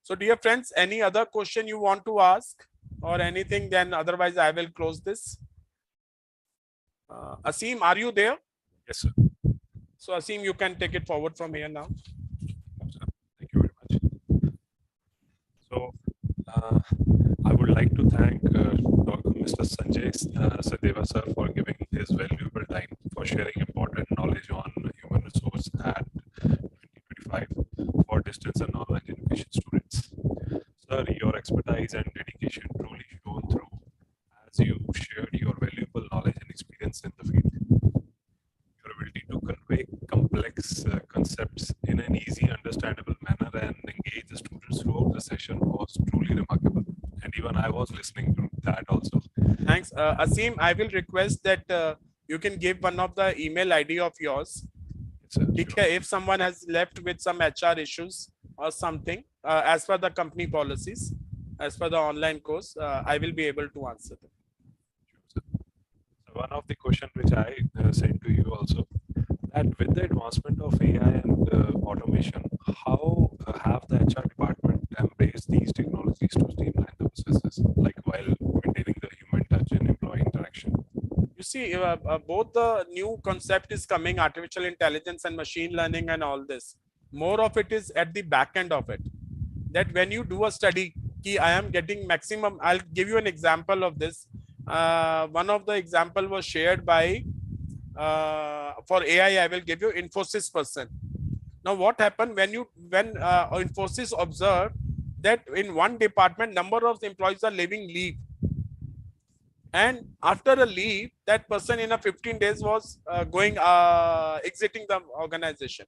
So dear friends, any other question you want to ask or anything, then otherwise I will close this. Asim, are you there? Yes, sir. So Asim, you can take it forward from here now. Thank you very much. So I would like to thank Mr. Sanjay Sachdeva sir for giving his valuable time for sharing important knowledge on human resource at 2025 for distance and online education students. Sir, your expertise and dedication truly shone through as you shared your valuable knowledge and experience in the field. Your ability to convey complex concepts in an easy, understandable manner and engage the students throughout the session was truly remarkable. And even I was listening to that also. Thanks. Asim, I will request that you can give one of the email ID of yours. Sure. If someone has left with some HR issues or something, as per the company policies, as per the online course, I will be able to answer them. Sure, one of the questions which I sent to you also, that with the advancement of AI and automation, how have the HR department embraced these technologies to streamline the processes, like while maintaining the human touch in employee interaction? You see, both the new concept is coming, artificial intelligence and machine learning and all this. More of it is at the back end of it. That when you do a study, I am getting maximum. I'll give you an example of this. One of the example was shared by for AI. I will give you Infosys person. Now, what happened when Infosys observed that in one department, number of employees are leaving leave, and after a leave, that person in a 15 days was exiting the organization.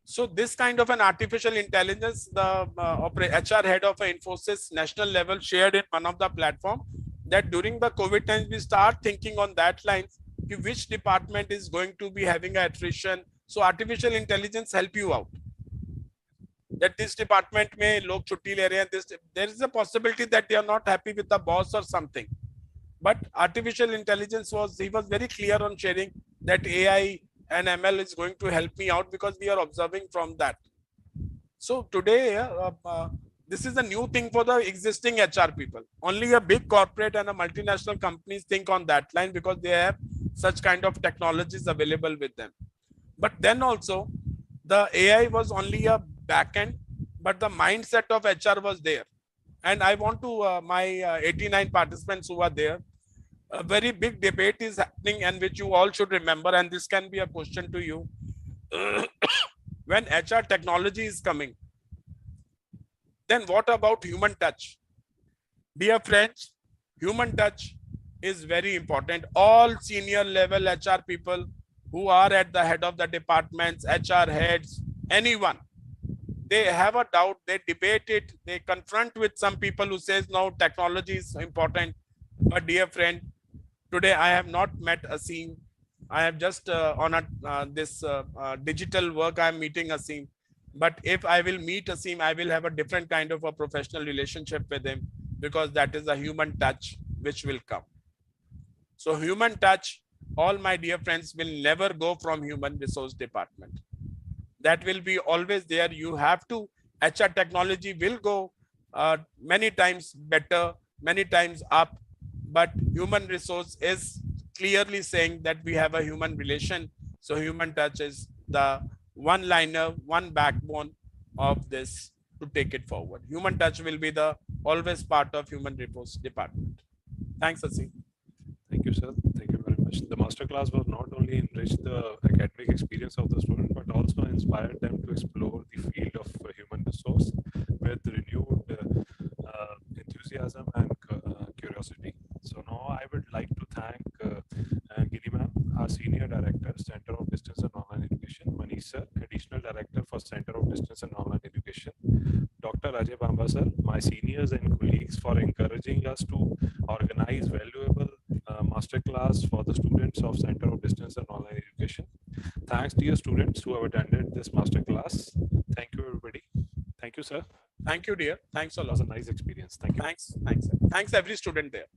So this kind of an artificial intelligence, the HR head of Infosys national level shared in one of the platform that during the COVID times, we start thinking on that lines, which department is going to be having an attrition. So artificial intelligence help you out. That this department may log chutti le rahe hain, this, there is a possibility that they are not happy with the boss or something. But artificial intelligence he was very clear on sharing that AI and ML is going to help me out because we are observing from that. So today, this is a new thing for the existing HR people. Only a big corporate and a multinational companies think on that line because they have such kind of technologies available with them. But then also, the AI was only a backend, but the mindset of HR was there. And I want to, my 89 participants who are there, a very big debate is happening and which you all should remember, and this can be a question to you. When HR technology is coming, then what about human touch? Dear friends, human touch is very important. All senior level HR people who are at the head of the departments, HR heads, anyone, they have a doubt, they debate it, they confront with some people who says, no, technology is important. But dear friend, today I have not met Asim. I have just on this digital work, I am meeting Asim. But if I will meet Asim, I will have a different kind of a professional relationship with him because that is a human touch which will come. So human touch, all my dear friends, will never go from human resource department. That will be always there. You have to, HR technology will go many times better, many times up, but human resource is clearly saying that we have a human relation. So human touch is the one liner, one backbone of this to take it forward. Human touch will be the always part of human resource department. Thanks, Asim. Thank you, sir. Thank you very much. The masterclass was not only enriched the academic experience of the student, but also inspired them to explore the field of human resource with renewed enthusiasm and curiosity. So now I would like to thank Giri ma'am, our Senior Director, Center of Distance and Online Education, Manish sir, Additional Director for Center of Distance and Online Education, Dr. Ajay Bamba sir, my seniors and colleagues for encouraging us to organize valuable masterclass for the students of Center of Distance and Online Education. Thanks to your students who have attended this masterclass. Thank you, everybody. Thank you, sir. Thank you, dear. Thanks a lot. It was a nice experience. Thank you. Thanks. Thanks. Thanks every student there.